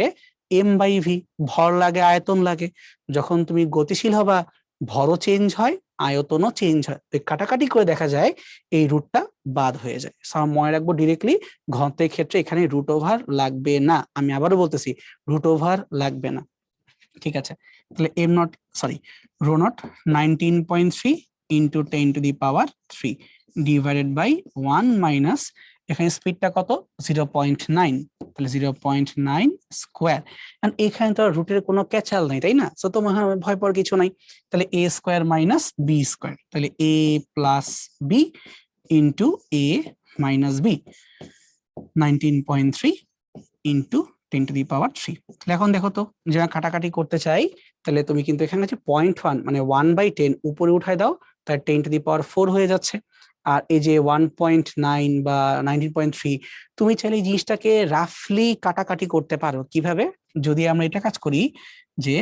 এম বাই ভি, ভর লাগে আয়তন লাগে। যখন তুমি গতিশীল হবা ভরও চেঞ্জ হয়, আয়তনও চেঞ্জ হয়, কাটাকাটি করে দেখা যায় এই রুটটা বাদ হয়ে যায়। মনে রাখবো ডিরেক্টলি ঘনত্বের ক্ষেত্রে এখানে রুট ওভার লাগবে না। আমি আবারও বলতেছি রুট ওভার লাগবে না, ঠিক আছে? তাহলে M naught sorry rho naught 19.3 into 10⁻³ divided by 1 minus এখানে স্পিডটা কত 0.9, তাহলে 0.9 স্কোয়ার। কারণ এখানে তো রুটের কোনো ক্যাচাল নাই, তাই না? তো তোমার ভয় পাওয়ার কিছু নাই। তাহলে এ স্কোয়ার মাইনাস বি স্কোয়ার, তাহলে এ plus B into A minus B 19.3 into 10⁻³। তাহলে এখন দেখো তো যে কাটাকাটি করতে চাই, তাহলে তুমি কিন্তু এখানে হচ্ছে 0.1 মানে 1/10 উপরে উঠায় দাও, তাহলে 10⁻⁴ হয়ে যাচ্ছে। আর এই যে 1.9 বা 19.3, তুমি চাইলে এই জিনিসটাকে রাফলি কাটাকাটি করতে পারো। কিভাবে? যদি আমরা এটা কাজ করি যে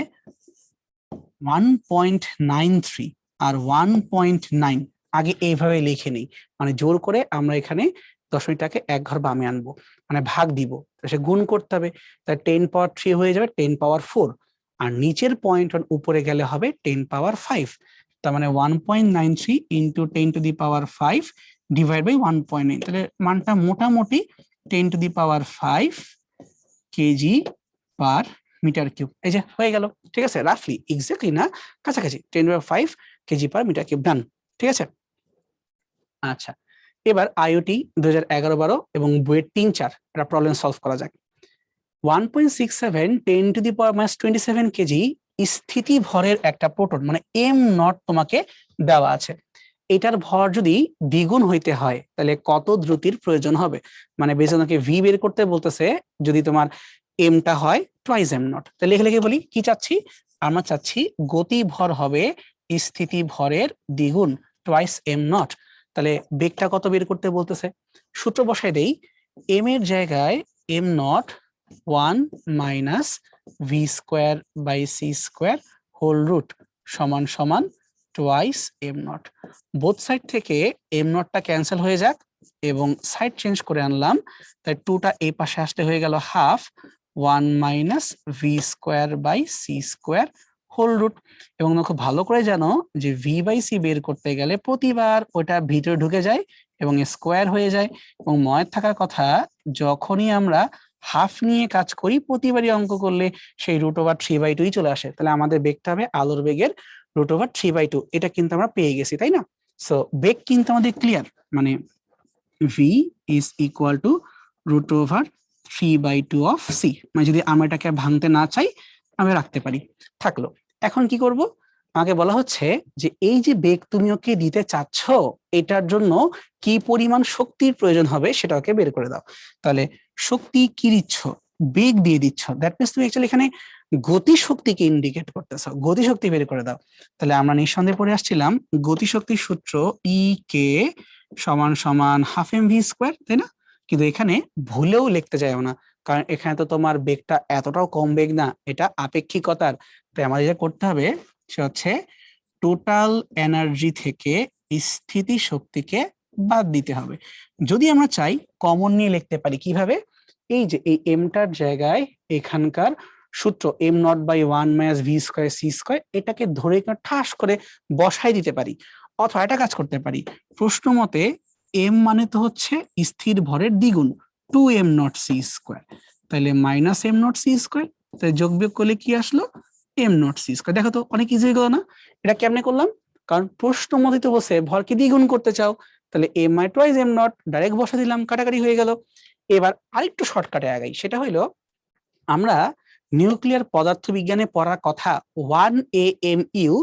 1.93 আর 1.9 আগে এইভাবে লিখে নেই, মানে জোর করে আমরা এখানে দশমিকটাকে এক ঘর বামে আনবো, মানে ভাগ দিব, সে গুণ করতে হবে। তাই 10⁻³ হয়ে যাবে 10⁻⁴, আর নিচের পয়েন্ট উপরে গেলে হবে 10⁻⁵। তার মানে 1.93 ইন্টু 10⁻⁵ ডিভাইড বাই 1.9, তাহলে মানটা মোটামুটি 10⁻⁵ কেজি পার মিটার কিউব। এই যে হয়ে গেল, ঠিক আছে? রাফলি, এক্স্যাক্টলি না, কাছাকাছি 10⁵ কেজি পার মিটার কিউব। ডান, ঠিক আছে? আচ্ছা, এবার আইওটি 2011-12 এবং বুয়েট 3-4 একটা প্রবলেম সলভ করা যাক। 1.67 10⁻⁻27 কেজি স্থিতি ভরের একটা প্রোটন মানে এম নট তোমাকে দেওয়া আছে। এটার ভর যদি দ্বিগুণ হইতে হয় তাহলে কত দ্রুতির প্রয়োজন হবে? মানে বেশি তোমাকে ভি বের করতে বলতেছে, যদি তোমার এমটা হয় টুয়াইস এম নট। তাহলে লিখে লিখে বলি কি চাচ্ছি, আমরা চাচ্ছি গতি ভর হবে স্থিতি ভরের দ্বিগুণ, টুয়াইস এম নট। তাহলে বেগটা কত বের করতে বলতেছে? সূত্র বসাই দেই, এম এর জায়গায় M naught 1 minus V square by C square whole root সমান সমান twice M naught. Both side থেকে এম নটটা ক্যান্সেল হয়ে যাক এবং সাইড চেঞ্জ করে আনলাম, তাই টুটা এই পাশে আসতে হয়ে গেল half 1 minus V square by C square whole root. এবং খুব ভালো করে জানো যে ভি বাই সি বের করতে গেলে প্রতিবার ওটা ভিতরে ঢুকে যায় এবং স্কোয়ার হয়ে যায়। এবং মনে থাকার কথা, যখনই আমরা হাফ নিয়ে কাজ করি প্রতিবারই অঙ্ক করলে সেই √3/2 চলে আসে। তাহলে আমাদের বেগটা হবে আলোর বেগের √3/2। এটা কিন্তু আমরা পেয়ে গেছি, তাই না? সো বেগ কিন্তু আমাদের ক্লিয়ার, মানে V is equal to √3/2 of C. মানে যদি আমরা এটাকে ভাঙতে না চাই আমি রাখতে পারি, থাকলো। এখন কি করব? আমাকে বলা হচ্ছে যে এই যে বেগ তুমি ওকে দিতে চাচ্ছ, এটার জন্য কি পরিমাণ শক্তির প্রয়োজন হবে সেটা ওকে বের করে দাও। তাহলে শক্তি কি দিচ্ছ? বেগ দিয়ে দিচ্ছ, দ্যাট মিনস তুমি অ্যাকচুয়ালি এখানে গতিশক্তিকে ইন্ডিকেট করতেছো, গতিশক্তি বের করে দাও। তাহলে আমরা নিঃসন্দেহে পড়ে আসছিলাম গতিশক্তির সূত্র ই কে সমান সমান হাফ এম ভি স্কোয়ার, তাই না? কিন্তু এখানে ভুলেও লিখতে যাও না, কারণ এখানে তো তোমার বেগটা এতটাও কম বেগ না, এটা আপেক্ষিকতার। তাই আমাদের যেটা করতে হবে সে হচ্ছে টোটাল এনার্জি থেকে স্থিতি শক্তিকে বাদ দিতে হবে। যদি আমরা চাই কমন নিয়ে লিখতে পারি কিভাবে, এই যে এই এমটার জায়গায় এখানকার সূত্র M naught by one minus V square C square, এটাকে ধরে ঠাস করে বসাই দিতে পারি। অথবা এটা কাজ করতে পারি, প্রশ্ন মতে এম মানে তো হচ্ছে স্থির ভরের দ্বিগুণ, two M naught C square, তাহলে minus M naught C square, তাই যোগ বিয়োগ করলে কি আসলো, এম নট সি স্কোয়ার। দেখো তো অনেক ইজি হয়ে গেল না? এটা কেমনে করলাম, কারণ প্রশ্ন মতে তো বসে ভরকে দ্বিগুণ করতে চাও, তাহলে এম মাই টুয়াইস এম নট ডাইরেক্ট বসা দিলাম, কাটাকাটি হয়ে গেল। এবার আরেকটু শর্টকাটে আগাই, সেটা হইলো আমরা নিউক্লিয়ার পদার্থবিজ্ঞানে পড়ার কথা 1 AMU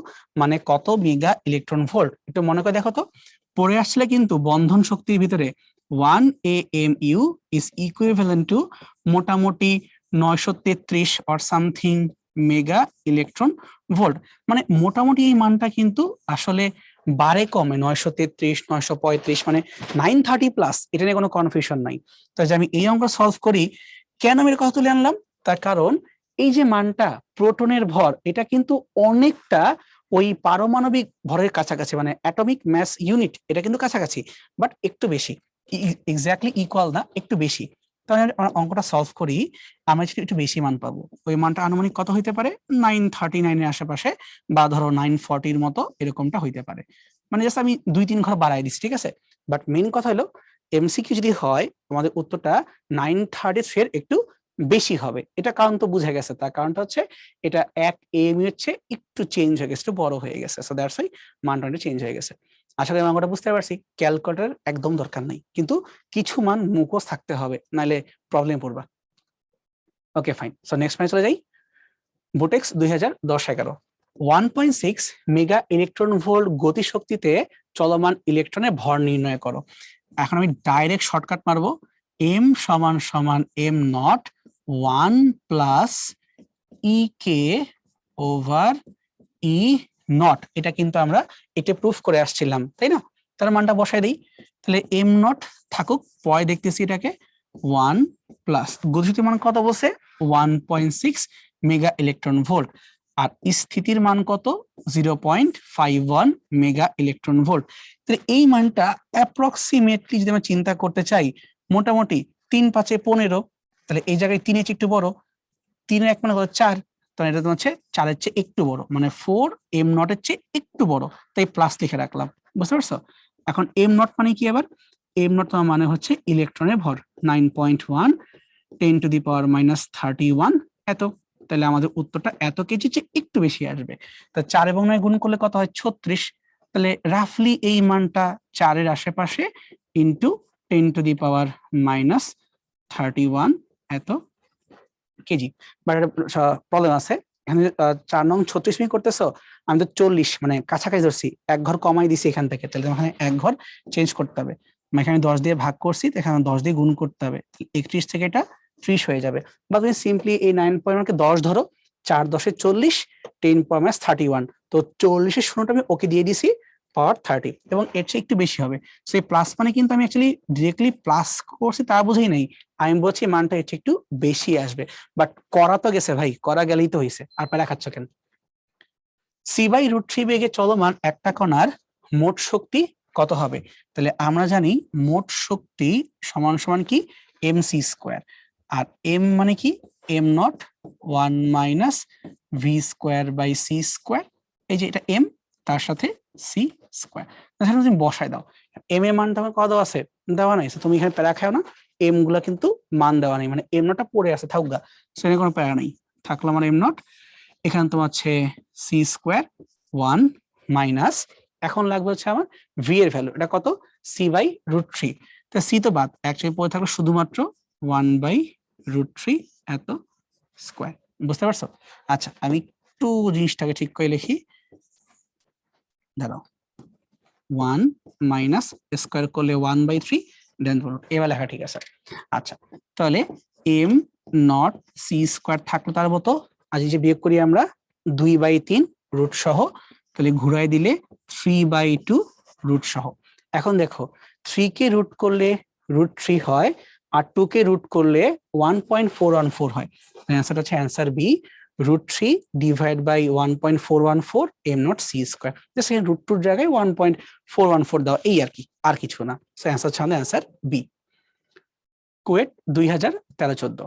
মানে কত মেগা ইলেকট্রন ভোল্ট, একটু মনে করে দেখো তো। পড়ে আসলে কিন্তু বন্ধন শক্তির ভিতরে 1 AMU ইজ ইকুইভ্যালেন্ট টু মোটামুটি 933 or something mega electron volt. মানে মোটামুটি এই মানটা কিন্তু আসলে বারে কমে 933 935 মানে 930 প্লাস, এটা নিয়ে কোনো কনফিউশন নাই। তো যে আমি এই অঙ্ক সলভ করি, কেন আমি এর কথা তুলে আনলাম, তার কারণ এই যে মানটা প্রোটনের ভর, এটা কিন্তু অনেকটা ওই পারমাণবিক ভরের কাছাকাছি, মানে অ্যাটমিক ম্যাস ইউনিট, এটা কিন্তু কাছাকাছি, বাট একটু বেশি, এক্স্যাক্টলি ইকুয়াল না, একটু বেশি। তাহলে আমরা অঙ্কটা সলভ করি, আমরা একটু বেশি মান পাবো। ওই মানটা আনুমানিক কত হইতে পারে, 939 এর আশেপাশে, বা ধরো 940 মতো এরকমটা হইতে পারে। মানে জাস্ট আমি 2-3 ঘর বাড়াই দিচ্ছি, ঠিক আছে? বাট মেইন কথা হলো এমসিকিউ যদি হয় আমাদের উত্তরটা 930 এর একটু বেশি হবে। এটা কারণ তো বুঝে গেছে, তার কারণটা হচ্ছে এটা 1 AMU হচ্ছে একটু চেঞ্জ হয়ে গেছে, একটু বড় হয়ে গেছে, সো দ্যাটস ওয়াই মানটা চেঞ্জ হয়ে গেছে। আশা করি অঙ্কটা বুঝতে পারছি। ক্যালকুলেটর একদম দরকার নেই, কিন্তু কিছু মান মুখস্থ থাকতে হবে, নাহলে প্রবলেম পড়বা। ওকে ফাইন, সো নেক্সট মানে চলে যাই। বুটেক্স 2010-11 1.6 মেগা ইলেকট্রন ভোল্ট গতিশক্তিতে চলমান ইলেকট্রনের ভর নির্ণয় করো। এখন আমি ডাইরেক্ট শর্টকাট মারবো, এম সমান সমান M naught 1 plus E K over E not, এটা কিন্তু আমরা এটা প্রুফ করে আসছিলাম, তাই না? তার মানটা বসাই দিই, তাহলে এম নট থাকুক, পয় দেখতেছি এটাকে 1 প্লাস গতিশক্তির মান কত বসে 1.6 মেগা ইলেকট্রন ভোল্ট, আর স্থিতির মান কত 0.51 মেগা ইলেকট্রন ভোল্ট। তাহলে এই মানটা অ্যাপ্রক্সিমেটলি যদি আমরা চিন্তা করতে চাই, মোটামুটি 3×5 = 15, তাহলে এই জায়গায় 3 এর চেয়ে একটু বড়, 3 এর 1 মানে কত 4, তাহলে এটা তোমার হচ্ছে 4 এর চেয়ে একটু বড়, মানে 4 এম নট এর চেয়ে একটু বড়, তাই প্লাস লিখে রাখলাম। বুঝতে পারছো? এখন এম নট মানে কি, আবার এম নট তোমার মানে হচ্ছে ইলেকট্রনের ভর 9.1 10⁻³ এত, তাহলে আমাদের উত্তরটা এত কেজি চেয়ে একটু বেশি আসবে। তা 4 এবং 9 গুণ করলে কত হয় 36, তাহলে রাফলি এই মানটা 4 এর আশেপাশে ইন্টু 10⁻³ এত কেজি। বাট প্রবলেম আছে, এখানে 4 নং 36 মিনিট করতেছো, আমি তো 40 মানে কাছাকাছি ধরছি, 1 ঘর কমাই দিছি এখান থেকে, তাহলে এখানে 1 ঘর চেঞ্জ করতে হবে। এখানে 10 দিয়ে ভাগ করছি, এখানে 10 দিয়ে গুণ করতে হবে, 31 থেকে এটা 30 হয়ে যাবে। বা তুমি সিম্পলি এই 9.1 কে 10 ধরো, 4 10 40, 10⁻³1, তো 40 এর শূন্যটা আমি ওকে দিয়ে দিছি, পাওয়ার 30, এবং এর চেয়ে একটু বেশি হবে। সো এই প্লাস মানে কিন্তু আমি অ্যাকচুয়ালি ডিরেক্টলি প্লাস করছি তা বুঝেই নাই, আমি বলছি মানটা এর চেয়ে একটু বেশি আসবে। বাট করা তো গেছে ভাই, করা গেলেই তো হয়েছে, আর প্যারা খাচ্ছ কেন? c/√3 বেগে চলমান একটা কণার মোট শক্তি কত হবে? তাহলে আমরা জানি মোট শক্তি সমান সমান কি mc স্কোয়ার, আর m মানে কি m naught 1 minus V square by C square, এই যে এটা m তার সাথে সি স্কোয়ার। তাহলে তুমি বসায় দাও, m এর মানটা আমার কত দেওয়া আছে, দেওয়া নাই, তুমি এখানে প্যারা খাও না, m গুলা কিন্তু মান দেওয়া নেই, মানে m নটটা পড়ে আছে থাকুক গা, সেখানে কোনো প্যারা নেই, থাকলো আমার m নট, এখানে তোমার হচ্ছে সি স্কোয়ার 1 মাইনাস, এখন লাগবে হচ্ছে আমার ভি এর ভ্যালু, এটা কত c/√3, তো সি তো বাদ, অ্যাকচুয়ালি পড়ে থাকলো শুধুমাত্র 1/√3 এত স্কোয়ার। বুঝতে পারছো? আচ্ছা আমি একটু জিনিসটাকে ঠিক করে লিখি, দাঁড়াও, 1 মাইনাস স্কোয়ার করলে 1/3 দেন এবার লেখা ঠিক আছে। আচ্ছা তাহলে এম নট সি স্কোয়ার থাকলো তার মতো, আজ যে বিয়োগ করি আমরা 2/3 রুট সহ, তাহলে ঘুরাই দিলে 3/2 রুট সহ। এখন দেখো 3 কে রুট করলে √3 হয়, আর 2 কে রুট করলে 1.414 হয়। অ্যান্সারটা হচ্ছে answer B, √3 divide by 1.414 M naught C square. সেখানে √2 জায়গায় 1.414 দেওয়া, এই আর কি, আর কিছু না। অ্যান্সার ছাড়লে অ্যান্সার বি। কুয়েট 2013-14।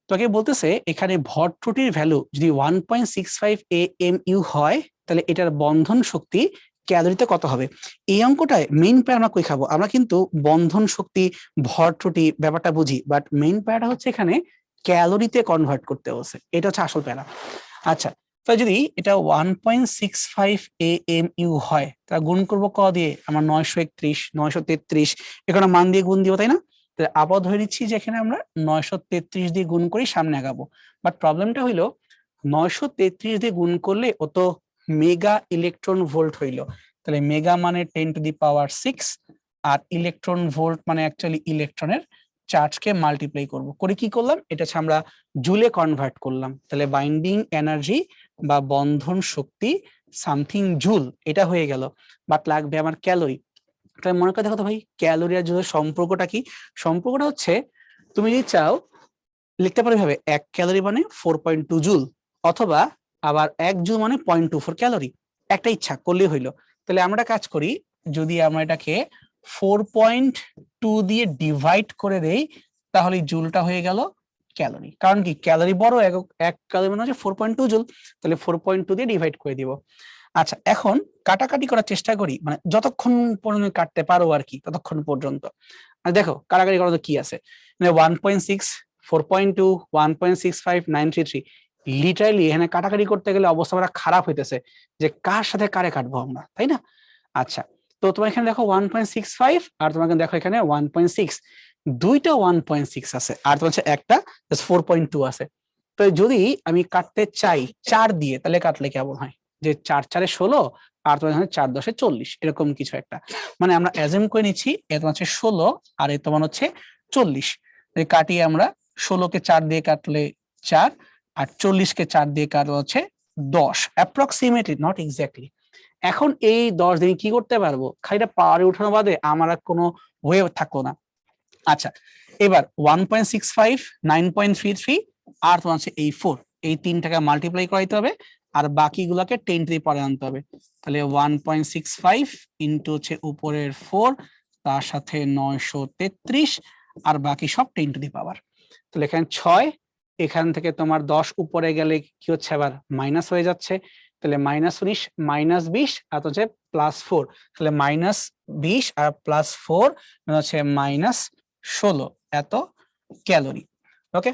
তোকে বলতেছে এখানে ভর ত্রুটির ভ্যালু যদি 1.65 AMU হয়, তাহলে এটার বন্ধন শক্তি ক্যালোরিতে কত হবে। এই অঙ্কটায় মেইন প্যারা আমরা কই খাবো, আমরা কিন্তু বন্ধন শক্তি ভর ত্রুটি ব্যাপারটা বুঝি, বাট মেইন প্যারাটা হচ্ছে এখানে ক্যালোরিতে কনভার্ট করতে হচ্ছে, এটা হচ্ছে আসল প্যারা। আচ্ছা, তো যদি এটা 1.65 AMU হয়, তা গুণ করবো ক দিয়ে, আমরা 931 933 এখানে মান দিয়ে গুণ দিব, তাই না। আবার ধরে নিচ্ছি যে এখানে আমরা 933 দিয়ে গুণ করি সামনে আগাবো, বাট প্রবলেমটা হইলো 933 দিয়ে গুণ করলে ও তো মেগা ইলেকট্রন ভোল্ট হইলো, তাহলে মেগা মানে 10⁶, আর ইলেকট্রন ভোল্ট মানে অ্যাকচুয়ালি ইলেকট্রনের চার্জকে মাল্টিপ্লাই করে কি করলাম, এটা আমরা জুলে কনভার্ট করলাম, তাহলে বাইন্ডিং এনার্জি বা বন্ধন শক্তি সামথিং জুল এটা হয়ে গেল, বাট লাগবে আমার ক্যালোরি। তাই মনে করে দেখো তো ভাই, ক্যালোরি আর জুলের সম্পর্কটা কি। সম্পর্কটা হচ্ছে তুমি যদি চাও লিখতে পারো ভাবে 1 ক্যালোরি মানে 4.2 জুল, অথবা আবার 1 জুল মানে 0.24 ক্যালোরি, একটা ইচ্ছা করলেই হইলো। তাহলে আমরা কাজ করি, যদি আমরা এটাকে 4.2 দিয়ে ডিভাইড করে দেই, তাহলে জুলটা হয়ে গেল ক্যালোরি। কারণ কি, ক্যালোরি বড় একক, 1 ক্যালোরি মানে হচ্ছে 4.2 জুল, তাহলে 4.2 দিয়ে ডিভাইড করে দিব। আচ্ছা, এখন কাটাকাটি করার চেষ্টা করি, মানে যতক্ষণ পর্যন্ত কাটতে পারো আর কি, ততক্ষণ পর্যন্ত। আর দেখো কাটাকাটি করা তো কি আছে, মানে 1.6 4.2 1.65 933, লিটারালি এখানে কাটাকাটি করতে গেলে অবস্থা খারাপ হইতেছে, যে কার সাথে কারে কাটবো আমরা, তাই না। আচ্ছা, তো তোমার এখানে দেখো 1.65, আর তোমাকে দেখো এখানে 1.6, দুইটা 1.6 আছে, আর তোমার হচ্ছে একটা 4.2 আছে। তো যদি আমি কাটতে চাই 4 দিয়ে, তাহলে কাটলে কেমন হয়, যে 4 4 16, আর তোমার এখানে 4 10 40, এরকম কিছু একটা। মানে আমরা অ্যাজুম করে নিচ্ছি এ তোমার হচ্ছে 16, আর এ তোমার হচ্ছে 40। কাটিয়ে আমরা 16 কে 4 দিয়ে কাটলে 4, আর 40 কে 4 দিয়ে কাটলে হচ্ছে 10, অ্যাপ্রক্সিমেটলি, নট এক্স্যাক্টলি। এখন এই 10 দিন কি করতে পারবো, খালিটা পাওয়ারে উঠানো বাদে আমার আর কোনো ওয়ে থাকলো না। আচ্ছা, এবার 1.65 9.33 আর তোমার হচ্ছে এই 4, এই তিনটাকে মাল্টিপ্লাই করাইতে হবে, আর বাকিগুলোকে 10 টু দি পাওয়ারে আনতে হবে। তাহলে 1.65 ইন্টু হচ্ছে উপরের 4, তার সাথে 933, আর বাকি সব 10 টু দি পাওয়ার। তাহলে এখানে 6, এখান থেকে তোমার 10 উপরে গেলে কি হচ্ছে, আবার মাইনাস হয়ে যাচ্ছে, তাহলে -19 -20 আর হচ্ছে +4, তাহলে -20 আর +4 হচ্ছে -16 এত ক্যালোরি। ওকে,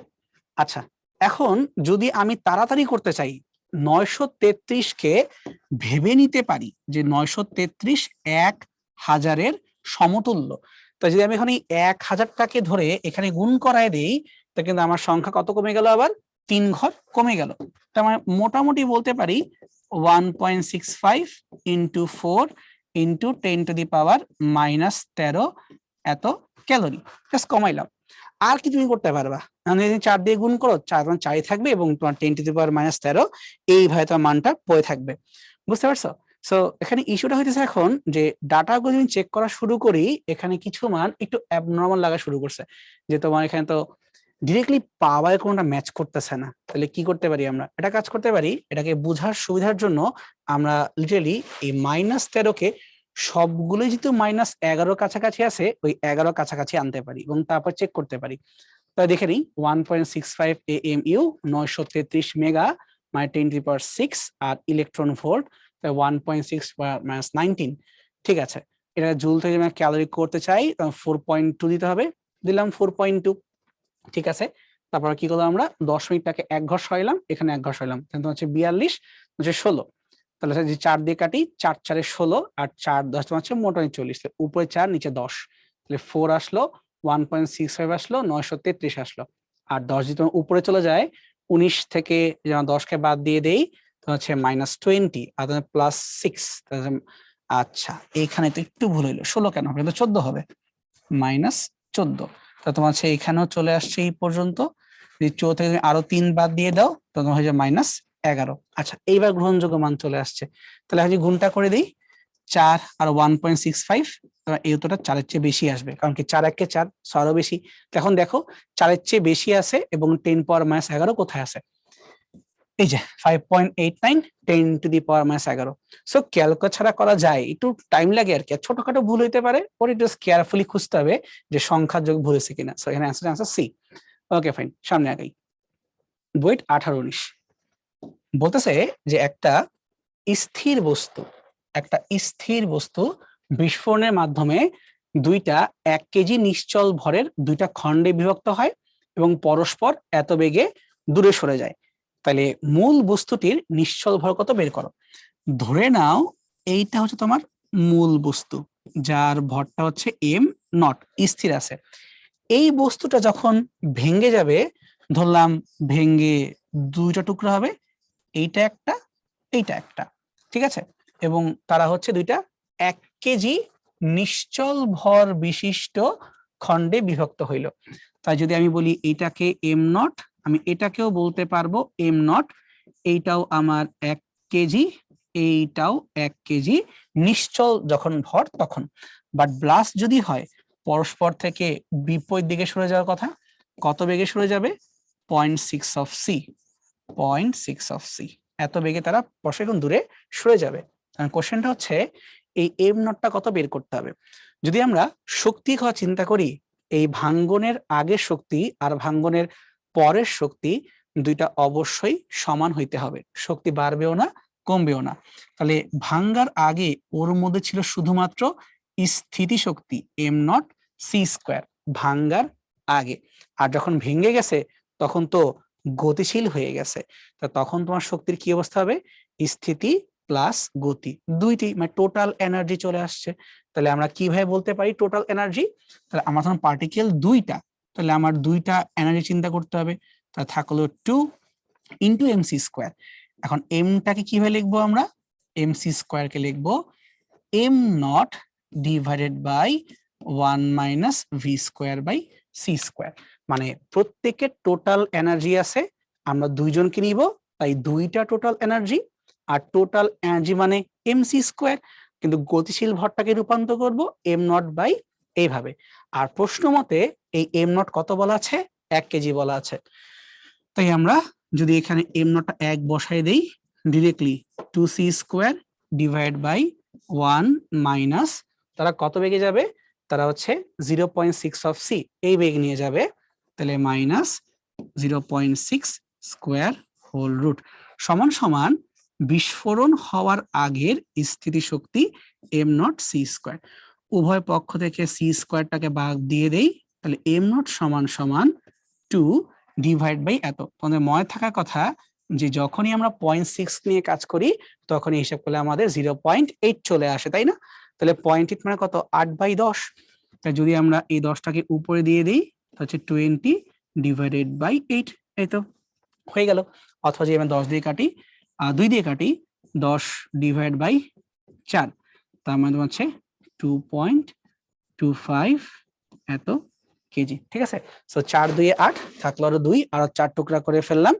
আচ্ছা, এখন যদি আমি তাড়াতাড়ি করতে চাই, 933 কে ভেবে নিতে পারি যে 933 1000-এর সমতুল্য। তো যদি আমি এখন এই 1000টাকে ধরে এখানে গুণ করায় দেই, তা কিন্তু আমার সংখ্যা কত কমে গেল, আবার 3 ঘর কমে গেল। তার মানে মোটামুটি বলতে পারি 1.65 ইন্টু 4 ইন্টু 10 টু দি পাওয়ার -13 এত ক্যালোরি। জাস্ট কমাইলাম। আর কি তুমি করতে পারবা, মানে 4 দিয়ে গুণ করো, 4 মানে 4 থাকবে, এবং তোমার 10 টু দি পাওয়ার -13 এইভাবে তোমার মানটা পড়ে থাকবে। বুঝতে পারছো। সো এখানে ইস্যুটা হইতেছে এখন যে ডাটাগুলো যদি চেক করা শুরু করি, এখানে কিছু মান একটু অ্যাবনর্মাল লাগা শুরু করছে, যে তোমার এখানে তো ডিরেক্টলি পাওয়ার কোনটা ম্যাচ করতেছে না। তাহলে কি করতে পারি, আমরা এটা কাজ করতে পারি, এটাকে বোঝার সুবিধার জন্য আমরা লিটারালি এই -13 কে সবগুলোই যেহেতু -11 কাছাকাছি আছে, ওই 11 কাছাকাছি আনতে পারি এবং তারপর চেক করতে পারি। তাহলে দেখে নিই, 1.65 AMU 933 মেগা মানে 10⁶, আর ইলেকট্রন ভোল্ট 1.6 -19। ঠিক আছে, এটা জুল থেকে আমি ক্যালোরি করতে চাই, 4.2 দিতে হবে, দিলাম 4.2। ঠিক আছে, তারপর কি করলাম, আমরা 10 মিনিটটাকে 1 ঘর সরাইলাম, এখানে 1 ঘর সরাইলাম, তাহলে হচ্ছে 42 হচ্ছে 16। তাহলে যে 4 দিয়ে কাটি, 4 4 16, আর 4 10 তোমার হচ্ছে মোটামুটি 40, উপরে 4 নিচে 10, তাহলে 4 আসলো, 1.65 আসলো, 933 আসলো। আর 10 যদি তোমার উপরে চলে যায়, 19 থেকে যেমন 10 কে বাদ দিয়ে দেই, তো হচ্ছে -20, আর +6। আচ্ছা, এখানে তো একটু ভুল হইলো, 16 কেন হবে, 14 হবে, -14। তা তোমার হচ্ছে এখানেও চলে আসছে এই পর্যন্ত, যদি 14 থেকে তুমি আরো 3 বাদ দিয়ে দাও তখন হয়ে যায় -11। আচ্ছা, এইবার গ্রহণযোগ্য মান চলে আসছে। তাহলে আমি গুণটা করে দিই, 4 আর 1.65, এই উত্তরটা 4-এর চেয়ে বেশি আসবে, কারণ কি 4 1 কে 4, 6 বেশি। এখন দেখো 4-এর চেয়ে বেশি আছে এবং 10^-11 কোথায় আছে, এই যে 5.89, 10^-11। সো ক্যালকুলেটর ছাড়া করা যায়, একটু টাইম লাগে আর কি, ছোটখাটো ভুল হইতে পারে, পরে একটু কেয়ারফুলি খুঁজতে হবে যে সংখ্যার যোগ ভুল হয়েছে কিনা। সো এখানে আনসার সি। ওকে ফাইন, সামনে আগাই। বইট 18-19 বলতেছে যে একটা স্থির বস্তু বিস্ফোরণের মাধ্যমে দুইটা 1 কেজি নিশ্চল ভরের দুইটা খণ্ডে বিভক্ত হয় এবং পরস্পর এত বেগে দূরে সরে যায়। তাহলে মূল বস্তুটির নিশ্চল ভর কত বের করো। ধরে নাও এইটা হচ্ছে তোমার মূল বস্তু, যার ভরটা হচ্ছে m0, স্থির আছে। এই বস্তুটা যখন ভেঙে যাবে, ধরলাম ভেঙে দুইটা টুকরা হবে, এইটা একটা, এইটা একটা, ঠিক আছে, এবং তারা হচ্ছে দুইটা 1 কেজি নিশ্চল ভর বিশিষ্ট খণ্ডে বিভক্ত হইল। তাই যদি আমি বলি এইটাকে m0, আমি এটাকেও বলতে পারবো m0, এইটাও আমার 1 কেজি, এইটাও 1 কেজি নিশ্চল যখন ভর তখন। বাট ব্লাস্ট যদি হয়, পরস্পর থেকে বিপরীত দিকে সরে যাওয়ার কথা, কত বেগে সরে যাবে, 0.6 অফ সি, 0.6 অফ সি, এত বেগে তারা পরস্পর দূরে সরে যাবে। কোশ্চেনটা হচ্ছে এই m0টা কত বের করতে হবে। যদি আমরা শক্তি খাওয়া চিন্তা করি, এই ভাঙ্গনের আগের শক্তি আর ভাঙ্গনের পরের শক্তি দুইটা অবশ্যই সমান হইতে হবে, শক্তি বাড়বেও না কমবেও না। তাহলে ভাঙ্গার আগে ওর মধ্যে ছিল শুধুমাত্র স্থিতি শক্তি m0 c², ভাঙ্গার আগে। আর যখন ভেঙে গেছে তখন তো গতিশীল হয়ে গেছে, তা তখন তোমার শক্তির কি অবস্থা হবে, স্থিতি প্লাস গতি, দুইটি মানে টোটাল এনার্জি চলে আসছে। তাহলে আমরা কিভাবে বলতে পারি টোটাল এনার্জি, তাহলে আমার তখন পার্টিকেল দুইটা, তাহলে আমার দুইটা এনার্জি চিন্তা করতে হবে, তাহলে থাকলো 2 ইন্টু mc²। এখন এমটাকে কিভাবে লিখবো আমরা, mc² কে লিখবো m0 divided by 1 minus v²/c²। মানে প্রত্যেকের টোটাল এনার্জি আছে, আমরা দুইজনকে নিব, তাই দুইটা টোটাল এনার্জি, আর টোটাল এনার্জি মানে mc², কিন্তু গতিশীল ভরটাকে রূপান্তর করব m0 এইভাবে। আর প্রশ্ন মতে এই m0 কত বলা আছে, 1 কেজি বলা আছে। তাই আমরা যদি এখানে m0টা 1 বসাই দেই, directly 2c² divide by 1 minus, তারা কত বেগে যাবে, তারা হচ্ছে 0.6 অফ সি, এই বেগ নিয়ে যাবে, তাহলে মাইনাস 0.6 স্কোয়ার হোল রুট সমান সমান বিস্ফোরণ হওয়ার আগের স্থিতিশক্তি m0 c²। উভয় পক্ষ থেকে c²টাকে ভাগ দিয়ে দেই, তাহলে m0 সমান সমান 2 ডিভাইড বাই এত। তোমাদের মনে থাকার কথা যে যখনই আমরা 0.6 নিয়ে কাজ করি তখনই হিসাব করলে আমাদের 0.8 চলে আসে, তাই না। তাহলে 0.8 মানে কত, 8/10। তাই যদি আমরা এই 10টাকে উপরে দিয়ে দিই হচ্ছে 20 ডিভাইডেড বাই 8, এই তো হয়ে গেল। অথবা যদি আমরা 10 দিয়ে কাটি, 2 দিয়ে কাটি, 10 ডিভাইড বাই 4, তার মানে হচ্ছে 2.25 এত কেজি, ঠিক আছে। সো 4 2 8 থাকলো আরো 2, আর 4 টুকরা করে ফেললাম,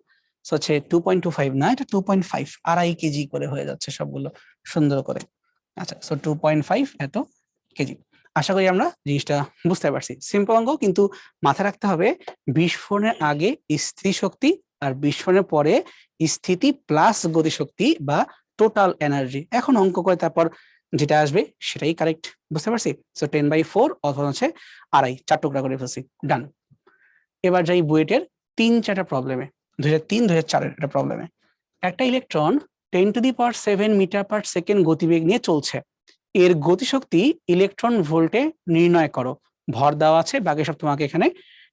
সো হচ্ছে 2.25 না, এটা 2.5, আড়াই কেজি করে হয়ে যাচ্ছে সবগুলো সুন্দর করে। আচ্ছা, সো 2.5 এত কেজি। আশা করি আমরা জিনিসটা বুঝতে পারছি, সিম্পল অঙ্ক, কিন্তু মাথায় রাখতে হবে বিস্ফোরণের আগে স্থিতি শক্তি আর বিস্ফোরণের পরে স্থিতি প্লাস গতিশক্তি বা টোটাল এনার্জি। এখন অঙ্ক করে তারপর যেটা আসবে সেটাই কারেক্ট, বুঝতে পারছি। সো 10/4 অথবা হচ্ছে আড়াই, 4 টুকরা করে ফেলছি, ডান। এবার যাই বুয়েটের 3-4টা প্রবলেমে, 2003-2004 একটা প্রবলেমে। একটা ইলেকট্রন 10⁷ মিটার/সেকেন্ড গতিবেগ নিয়ে চলছে, এর গতিশক্তি ইলেকট্রন ভোল্টে নির্ণয় করো। ভর দেওয়া আছে, বাকি সব তোমাকে এখানে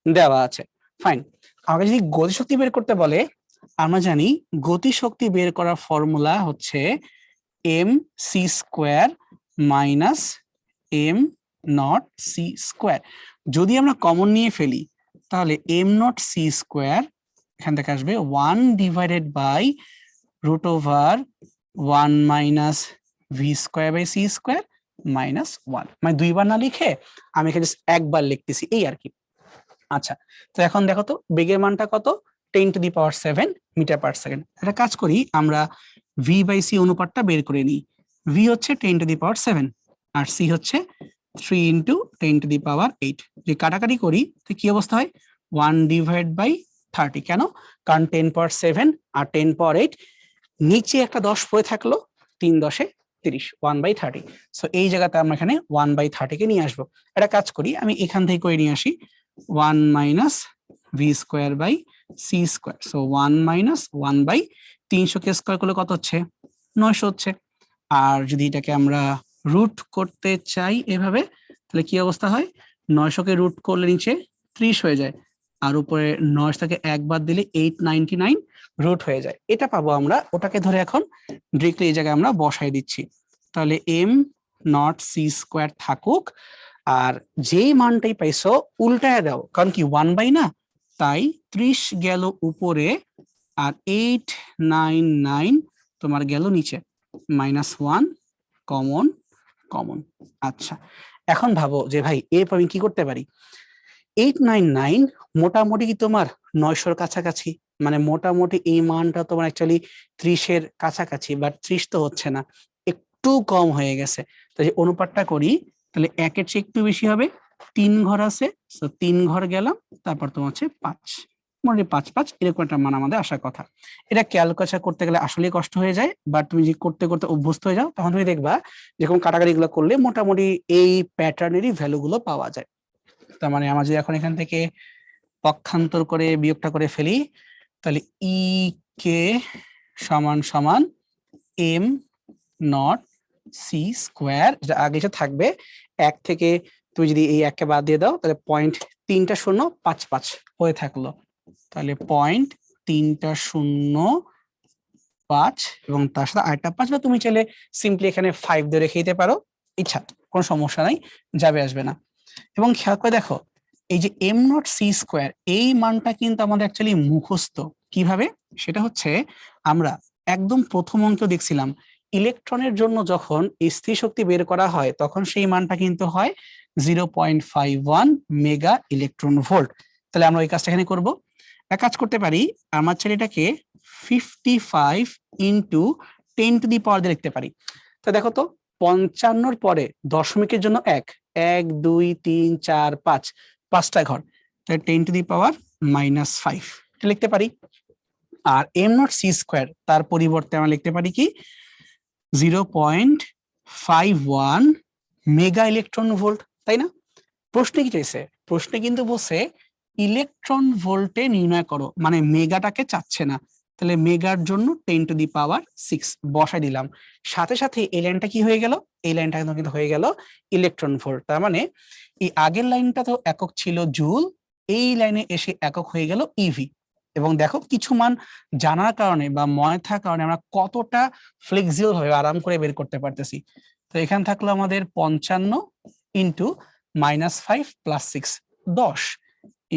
দেওয়া আছে, ফাইন। আমাকে যদি গতিশক্তি বের করতে বলে, আমরা জানি গতিশক্তি বের করার ফর্মুলা হচ্ছে mc² মাইনাস m0 c²। যদি আমরা কমন নিয়ে ফেলি তাহলে m0 c² এখান থেকে আসবে 1 divided by √1 minus v²/c² minus 1, মানে দুইবার না লিখে আমি এখানে একবার লিখতেছি, এই আর কি। আচ্ছা, তো এখন দেখো তো বেগের মানটা কত, 10⁻⁷ মিটার পার সেকেন্ড। একটা কাজ করি, আমরা v/c অনুপাতটা বের করে নিই। v হচ্ছে 10⁻⁷ আর c হচ্ছে 3 × 10⁸। যদি কাটাকাটি করি তো কি অবস্থা হয়, 1/30। কেন, কারণ 10⁻⁷ আর 10⁻⁸, নিচে একটা 10 পড়ে থাকলো, 3×10⁻30, 1/30। সো এই জায়গাতে আমরা এখানে 1/30 কে নিয়ে আসবো। একটা কাজ করি, আমি এখান থেকে করে নিয়ে আসি 1 - v²/c²। সো 1 - 1/300 কে স্কোয়ার করলে কত হচ্ছে, 900 হচ্ছে। আর যদি এটাকে আমরা রুট করতে চাই এভাবে, তাহলে কি অবস্থা হয়, 900 কে রুট করলে নিচে 30 হয়ে যায়, আর উপরে 9 থেকে একবার দিলে 899 রুট হয়ে যায়। এটা পাবো আমরা, ওটাকে ধরে এখন ডিরেক্টলি এই জায়গায় আমরা বসাই দিচ্ছি। তাহলে m⁻c² থাকুক, আর যেই মানটাই পাইছো উল্টায় দাও, কারণ কি 1/, না, তাই 30 গেল উপরে আর 899 তোমার গেল নিচে, -1 কমন কমন। আচ্ছা, এখন ভাবো যে ভাই এরপর আমি কি করতে পারি, 899 মোটামুটি কি তোমার 900-র কাছাকাছি, মানে মোটামুটি এই মানটা তোমার অ্যাকচুয়ালি 30-এর কাছাকাছি, বাট 30 তো হচ্ছে না, একটু কম হয়ে গেছে। তো যে অনুপাতটা করি, তাহলে 1-এর চেয়ে একটু বেশি হবে, 3 ঘর আছে, তো 3 ঘর গেলাম, তারপর তোমার হচ্ছে 5, মোটামুটি 5 এরকম একটা মান আমাদের আসার কথা। এটা ক্যালকুলেশন করতে গেলে আসলেই কষ্ট হয়ে যায়, বাট তুমি যে করতে করতে অভ্যস্ত হয়ে যাও, তখন তুমি দেখবা যেরকম কাটাকাটি গুলো করলে মোটামুটি এই প্যাটার্নেরই ভ্যালু গুলো পাওয়া যায়। তার মানে আমরা যদি এখন এখান থেকে পক্ষান্তর করে বিয়োগটা করে ফেলি, তাহলে ই কে সমান সমান m⁻c², যেটা আগে যে থাকবে 1 থেকে, তুমি যদি এই 1 কে বাদ দিয়ে দাও তাহলে 0.3055 হয়ে থাকলো, তাহলে 0.3055 এবং তার সাথে আরেকটা 5, বা তুমি চাইলে সিম্পলি এখানে 5 দিয়ে রেখে দিতে পারো, ইচ্ছা, কোনো সমস্যা নাই, যাবে আসবে না। এবং খেয়াল করে দেখো, এই যে m⁻c², এই মানটা কিন্তু আমাদের অ্যাকচুয়ালি মুখস্থ। কিভাবে, সেটা হচ্ছে আমরা একদম প্রথম অঙ্কে দেখছিলাম, ইলেকট্রনের জন্য যখন স্থির শক্তি বের করা হয় তখন সেই মানটা কিন্তু হয় 0.51 মেগা ইলেকট্রন ভোল্ট। তাহলে আমরা ওই কাজটা এখানে করব, এক কাজ করতে পারি, আমার ছেলেটাকে 55 × 10⁻⁴ দিয়ে লিখতে পারি। তো দেখো তো, 55-র পরে দশমিকের জন্য 1, 1 2 3 4 5, 5টা ঘর, তাহলে 10⁻⁻5 এটা লিখতে পারি। আর m⁻c², তার পরিবর্তে আমরা লিখতে পারি কি 0.51 মেগা ইলেকট্রন ভোল্ট, তাই না? প্রশ্নে কি চাইছে, প্রশ্নে কিন্তু বলছে ইলেকট্রন ভোল্টে নির্ণয় করো, মানে মেগাটাকে চাচ্ছে না। তাহলে মেগার জন্য 10⁻6 বসাই দিলাম, সাথে সাথে এই লাইনটা কি হয়ে গেল, এই লাইনটা কিন্তু হয়ে গেল ইলেকট্রন ভোল্ট। তার মানে এই আগের লাইনটা তো একক ছিল জুল, এই লাইনে এসে একক হয়ে গেল ইভি। এবং দেখো কিছু মান জানার কারণে বা মনে থাকার কারণে আমরা কতটা ফ্লেক্সিবল ভাবে আরাম করে বের করতে পারতেছি। তো এখানে থাকলো আমাদের 55 × -5 + 6, 10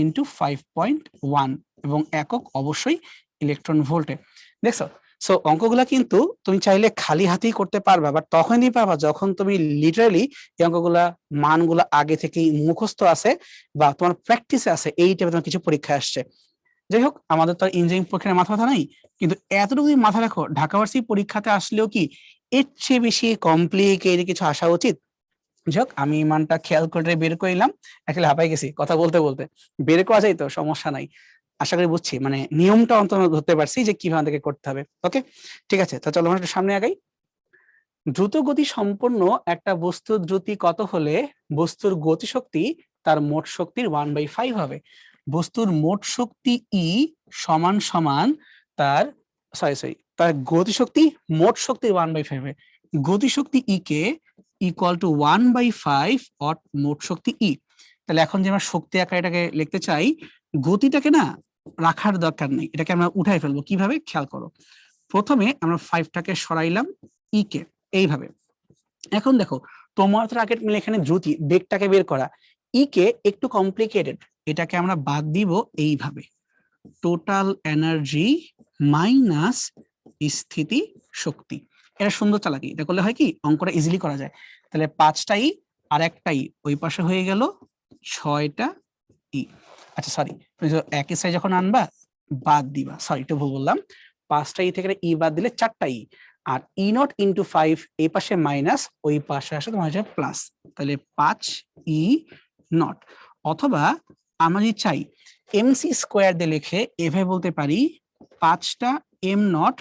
× 5.1 এবং একক অবশ্যই ইলেকট্রন ভোল্টে। দেখছো, সো অঙ্কগুলা কিন্তু তুমি চাইলে খালি হাতেই করতে পারবা, বাট তখনই পারবা যখন তুমি লিটারালি এই অঙ্কগুলা মানগুলা আগে থেকেই মুখস্থ আছে বা তোমার প্র্যাকটিসে আছে, এই টাইপের তোমার কিছু পরীক্ষা আসছে। যাই হোক, আমাদের তো ইঞ্জিনিয়ারিং পরীক্ষার মাথা ব্যথা নাই, কিন্তু এতটুকু মাথা রাখো, ঢাকা ভার্সিটি পরীক্ষাতে আসলেও কি এর চেয়ে বেশি কমপ্লিকেটেড কিছু আসা উচিত। যাক, আমি মানটা খেয়াল করে বের করলাম, আসলে হাঁপাই গেছি কথা বলতে বলতে, বের করা যায় তো, সমস্যা নাই। আশা করি বুঝছি, মানে নিয়মটা অন্তত ধরতে পারছি যে কিভাবে আমাদেরকে করতে হবে। ওকে, ঠিক আছে, তো চলো আমরা একটু সামনে আগাই। দ্রুত গতি সম্পন্ন একটা বস্তুর দ্রুতি কত হলে বস্তুর গতিশক্তি তার মোট শক্তির 1/5 হবে? বস্তুর মোট শক্তি ই সমান সমান তার তার গতিশক্তি মোট শক্তির 1/5 হবে। গতিশক্তি ই কে ইকুয়াল টু 1/5 অট মোট শক্তি ই। তাহলে এখন যে আমরা শক্তি আকারে এটাকে লিখতে চাই, গতিটাকে না রাখার দরকার নেই, এটাকে আমরা উঠাই ফেলবো। কিভাবে, খেয়াল করো, প্রথমে আমরা 5টাকে সরাইলাম ই কে এইভাবে। এখন দেখো, তোমার টার্গেট মিলে এখানে দ্রুতি বেগটাকে বের করা, ই কে একটু কমপ্লিকেটেড, এটাকে আমরা বাদ দিব এইভাবে, টোটাল এনার্জি মাইনাস স্থিতি শক্তি। এটা সুন্দর চালাকি, এটা করলে হয় কি অঙ্কটা ইজিলি করা যায়। তাহলে 5টাই আর একটাই ওই পাশে হয়ে গেল 6টা ই। আচ্ছা সরি, একই সাইজ যখন আনবা বাদ দিবা, সরি একটু ভুল বললাম, 5টা ই থেকে ই বাদ দিলে 4টা ই, আর ই নট ইন্টু 5 এই পাশে মাইনাস, ওই পাশে আসে তোমার হচ্ছে প্লাস, তাহলে 5 ই নট। অথবা আমরা যদি চাই এমসি স্কোয়ার দিয়ে লিখে এভাবে বলতে পারি 5টা এম নট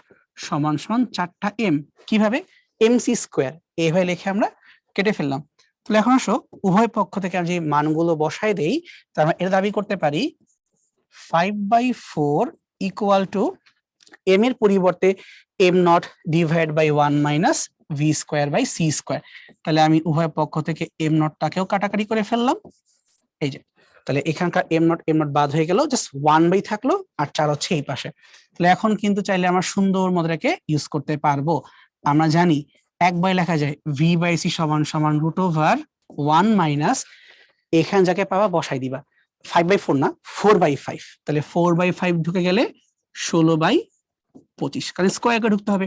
সমান সমান 4টা এম। কিভাবে? এমসি স্কোয়ার এভাবে লিখে আমরা কেটে ফেললাম। তাহলে এখন আসো উভয় পক্ষ থেকে আমি যে মানগুলো বসাই দেই, তার আমরা এটা দাবি করতে পারি 5/4 ইকুয়াল টু এম এর পরিবর্তে M naught divide by 1 minus V square by C square. তাহলে আমি উভয় পক্ষ থেকে এম নটটাকেও কাটাকাটি করে ফেললাম, এই যে। তাহলে এখানকার এম নট বাদ হয়ে গেল, জাস্ট 1/, থাকলো আর 4 হচ্ছে এই পাশে। তাহলে এখন কিন্তু চাইলে আমরা সুন্দর মতো ইউজ করতে পারবো। আমরা জানি 1/, লেখা যায় ভি বাই সি সমান সমান √1 মাইনাস, এখানে যাকে পাবা বসাই দিবা, 5/4 না 4/5, তাহলে 4/5 ঢুকে গেলে 16/25, কারণ স্কোয়ার করে ঢুকতে হবে।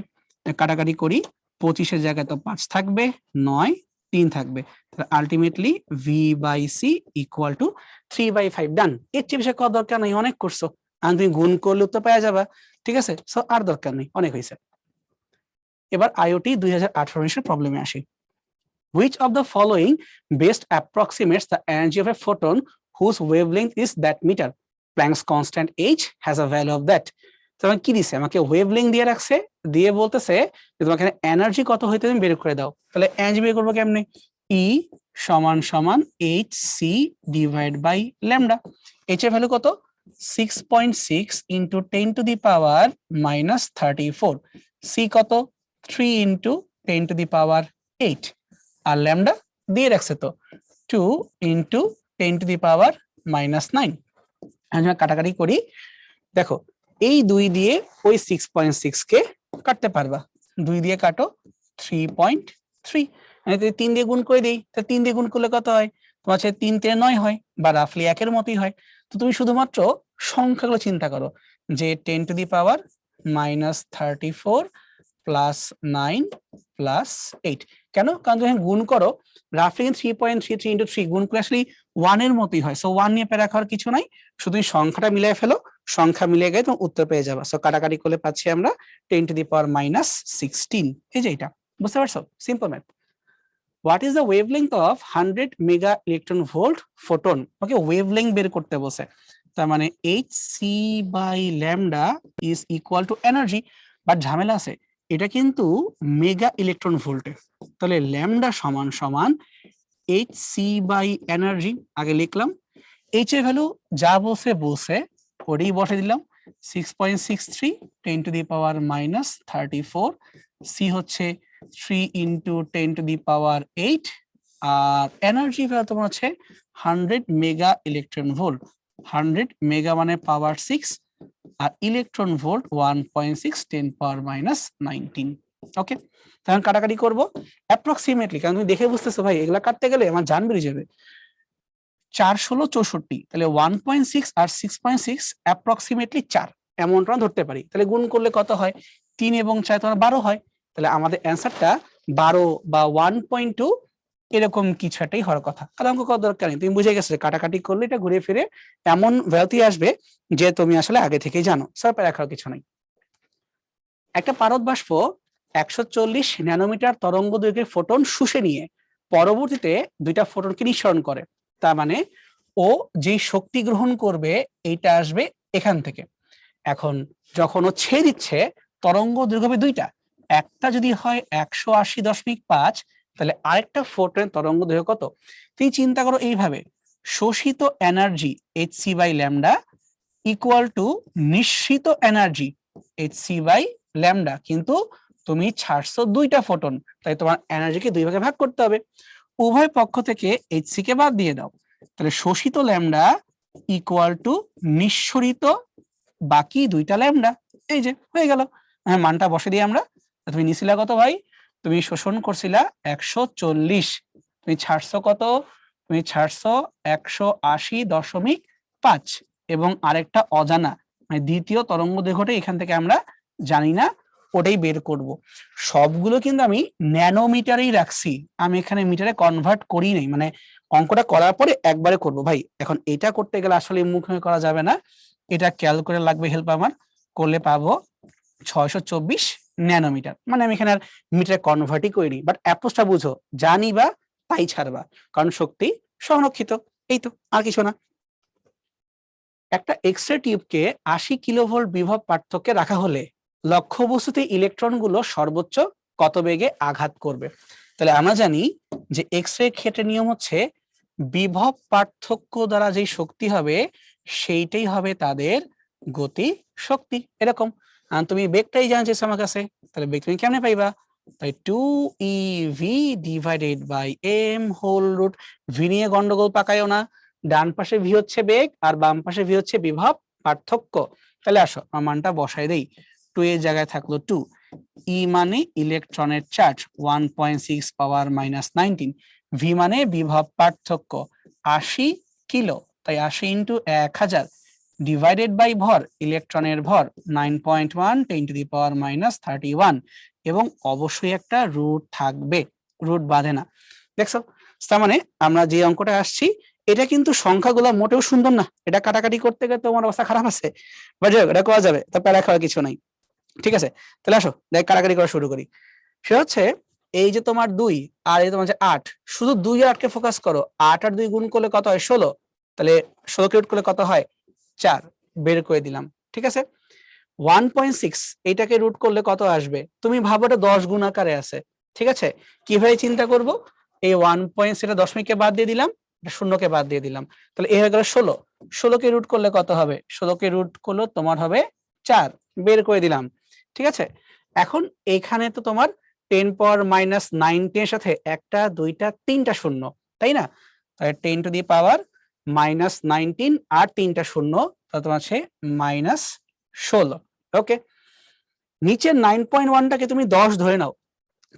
কাটাকাটি করি, 25-এর জায়গায় তো 5 থাকবে, 9 3 থাকবে, তাহলে ultimately V by C equal to 3/5। ডান, এর চেয়ে বেশি কত দরকার নেই, অনেক করছো, আর তুমি গুণ করলে তো পাওয়া যাবা, ঠিক আছে, সো আর দরকার নেই, অনেক হয়েছে। এবার আইওটি 2018 প্রবলেমে আসি। Which of the following best approximates the energy of a photon whose wavelength is that meter? Planck's constant h has a value of that. তো আমাকে কি দিছে? আমাকে ওয়েভলেংথ দিয়ে রাখছে, দিয়ে বলতেছে যে তোমাকে এনার্জি কত হইতে তুমি বের করে দাও। তাহলে এনার্জি বের করবো কেমনে? E সমান সমান H C divide by lambda. H এর ভ্যালু কত? 6.6 ইন্টু 10⁻⁻34। সি কত? 3 ইন্টু 10⁻8। আর ল্যামডা দিয়ে রাখছে তো 2 ইন্টু 10⁻⁻9। আমি কাটাকাটি করি, দেখো এই 2 দিয়ে ওই 6.6 কে কাটতে পারবা, 2 দিয়ে কাটো 3.3, আমি 3 দিয়ে গুণ করে দিই, তা 3 দিয়ে গুণ করলে কত হয়? তোমার 3 × 3 = 9 হয়, বা রাফলি একের মতোই হয়। তো তুমি শুধুমাত্র সংখ্যাগুলো চিন্তা করো যে 10⁻⁻34 প্লাস 9 প্লাস 8। কেন? কারণ যখন গুণ করো রাফলি 3.33 ইন্টু 3 গুণ করে আসলে 1 এর মতোই হয়, সো 1 নিয়ে প্যারা খাওয়ার কিছু নাই, শুধু সংখ্যাটা মিলাই ফেলো, সংখ্যা মিলে গেলে তুমি উত্তর পেয়ে যাবা। সো কাটাকাটি করলে পাচ্ছি আমরা 10⁻⁻16, এই যে এটা, বুঝতে পারছো? Simple math. What is the wavelength of 100 mega electron volt photon? Okay, wavelength বের করতে বসে, তার মানে H C by lambda is equal to energy, but ঝামেলা আছে, এটা কিন্তু মেগা ইলেকট্রন ভোল্টে, তাহলে ল্যামডা সমান সমান এইচ সি বাই এনার্জি। আগে লিখলাম এইচ এর ভ্যালু যা বসে ওটাই বসে দিলাম, 6.63 10⁻⁻34, সি হচ্ছে 3 ইন্টু 10⁻8, আর এনার্জি ভ্যালু তোমার হচ্ছে 100 মেগা ইলেকট্রন ভোল্ট। 100 মেগা মানে পাওয়ার 6, আর ইলেকট্রন ভোল্ট 1.6 10⁻⁻19। ওকে, তখন কাটাকাটি করবো অ্যাপ্রক্সিমেটলি, কারণ তুমি দেখে বুঝতেছো ভাই এগুলা কাটতে গেলে আমার জান বেরিয়ে যাবে। 4 × 16 = 64, তাহলে 1.6 আর 6.6 অ্যাপ্রক্সিমেটলি 4 এমনটা ধরতে পারি। তাহলে গুণ করলে কত হয়? 3 এবং 4 তোমার 12 হয়। তাহলে আমাদের অ্যান্সারটা 12 বা 1.2 এরকম কিছু একটাই হওয়ার কথা। আর অঙ্ক কত দরকার নেই, তুমি বুঝে গেছো কাটাকাটি করলে এটা ঘুরে ফিরে এমন ভ্যালুতে আসবে যে তুমি আসলে আগে থেকেই জানো, সারপ্রাইজ রাখার কিছু নাই। একটা পারদ বাষ্প 140 ন্যানোমিটার তরঙ্গ দৈর্ঘ্যের ফোটন শুষে নিয়ে পরবর্তীতে 2টা ফোটনকে নিঃসরণ করে, তার মানে ও যে শক্তি গ্রহণ করবে এইটা আসবে এখান থেকে। এখন যখন ও ছেড়ে দিচ্ছে তরঙ্গ দৈর্ঘ্য হবে 2টা, একটা যদি হয় 180.5, তাহলে আরেকটা ফোটনের তরঙ্গ দৈর্ঘ্য কত? তুমি চিন্তা করো এইভাবে, শোষিত energy H C by lambda equal to নিঃসৃত energy H C by lambda, কিন্তু তুমি ছাড়ছো 2টা ফোটন, তাই তোমার এনার্জিকে 2 ভাগে ভাগ করতে হবে। উভয় পক্ষ থেকে এইচসি কে বাদ দিয়ে দাও, তাহলে শোষিত ল্যামডা ইকুয়াল টু নিঃসরিত বাকি 2টা ল্যামডা, এই যে হয়ে গেল। মানটা বসে দিই আমরা। তুমি নিছিলা কত ভাই? তুমি শোষণ করছিলা 140, তুমি ছাড়ছো কত? তুমি ছাড়ছো 180.5, এবং আরেকটা অজানা মানে দ্বিতীয় তরঙ্গ দৈর্ঘ্যটা এখান থেকে আমরা জানি না, ওটাই বের করব। সবগুলো কিন্তু আমি ন্যানোমিটারেই রাখছি, আমি এখানে মিটারে কনভার্ট করি নাই, মানে অঙ্কটা করার পরে একবারে করবো ভাই। এখন এটা করতে গেলে আসলে মুখে করা যাবে না, এটা ক্যালকুলেটর লাগবে হেল্প আমার, করলে পাবো 624 ন্যানোমিটার। মানে আমি এখানে আর মিটারে কনভার্টই করিনি, বাট অ্যাপ্রোচটা বুঝো, জানি বা তাই ছাড়বা, কারণ শক্তি সংরক্ষিত, এই তো, আর কিছু না। একটা এক্স রে টিউবকে 80 কিলোভোল্ট বিভব পার্থক্যে রাখা হলে লক্ষ্যবস্তুতে ইলেকট্রনগুলো সর্বোচ্চ কত বেগে আঘাত করবে? তাহলে আমরা জানি যে এক্স রে ক্ষেত্রে নিয়ম হচ্ছে বিভব পার্থক্য দ্বারা যে শক্তি হবে সেইটাই হবে তাদের গতি শক্তি। এরকম তুমি বেগটাই জানছিস আমার কাছে, তাহলে বেগ তুমি কেমনে পাইবা? তাই 2ev divided by m whole root. V নিয়ে গন্ডগোল পাকায়ও না, ডান পাশে ভি হচ্ছে বেগ আর বাম পাশে ভি হচ্ছে বিভব পার্থক্য। তাহলে আসো আমার মানটা বসাই দেই, 2 এর জায়গায় থাকলো 2, ই মানে ইলেকট্রনের চার্জ 1.6 পাওয়ার মাইনাস 19, ভি মানে বিভব পার্থক্য 80 কিলো, তাই 80 ইন্টু 1000 ডিভাইডেড বাই ভর, ইলেকট্রনের ভর 9.1 10 টু দি পাওয়ার মাইনাস 31, এবং অবশ্যই একটা রুট থাকবে, রুট বাঁধে না। দেখছো, তার মানে আমরা যে অঙ্কটা আসছি এটা কিন্তু সংখ্যাগুলো মোটেও সুন্দর না, এটা কাটাকাটি করতে গেলে তোমার অবস্থা খারাপ আছে, বাট এটা করা যাবে, তার প্যারা খাওয়ার কিছু নাই। ঠিক আছে, তাহলে আসো দেখ কাটাকাটি করা শুরু করি। সেটা হচ্ছে এই যে তোমার 2 আর এই তোমার যে 8, শুধু 2 আর 8কে ফোকাস করো, 8 আর 2 গুণ করলে কত হয় 16, তাহলে 16 কে রুট করলে কত হয় 4, বের করে দিলাম। ঠিক আছে, 1.6 এইটাকে রুট করলে কত আসবে? তুমি ভাবো এটা 10 গুণ আকারে আছে। ঠিক আছে, কিভাবে চিন্তা করব? এই 1 সেটা দশমিককে বাদ দিয়ে দিলাম, শূন্যকে বাদ দিয়ে দিলাম, তাহলে এ হয়ে গেল 16। 16 কে রুট করলে কত হবে? 16 কে রুট করলে তোমার হবে 4, বের করে দিলাম। ঠিক আছে, এখন এখানে তো তোমার 10 পাওয়ার মাইনাস 19 এর সাথে একটা দুইটা তিনটা শূন্য, তাই না? তাহলে 10 টু দি পাওয়ার মাইনাস 19 আর তিনটা শূন্য, তাহলে তোমার আছে মাইনাস 16। ওকে, নিচের 9.1টাকে তুমি 10 ধরে নাও,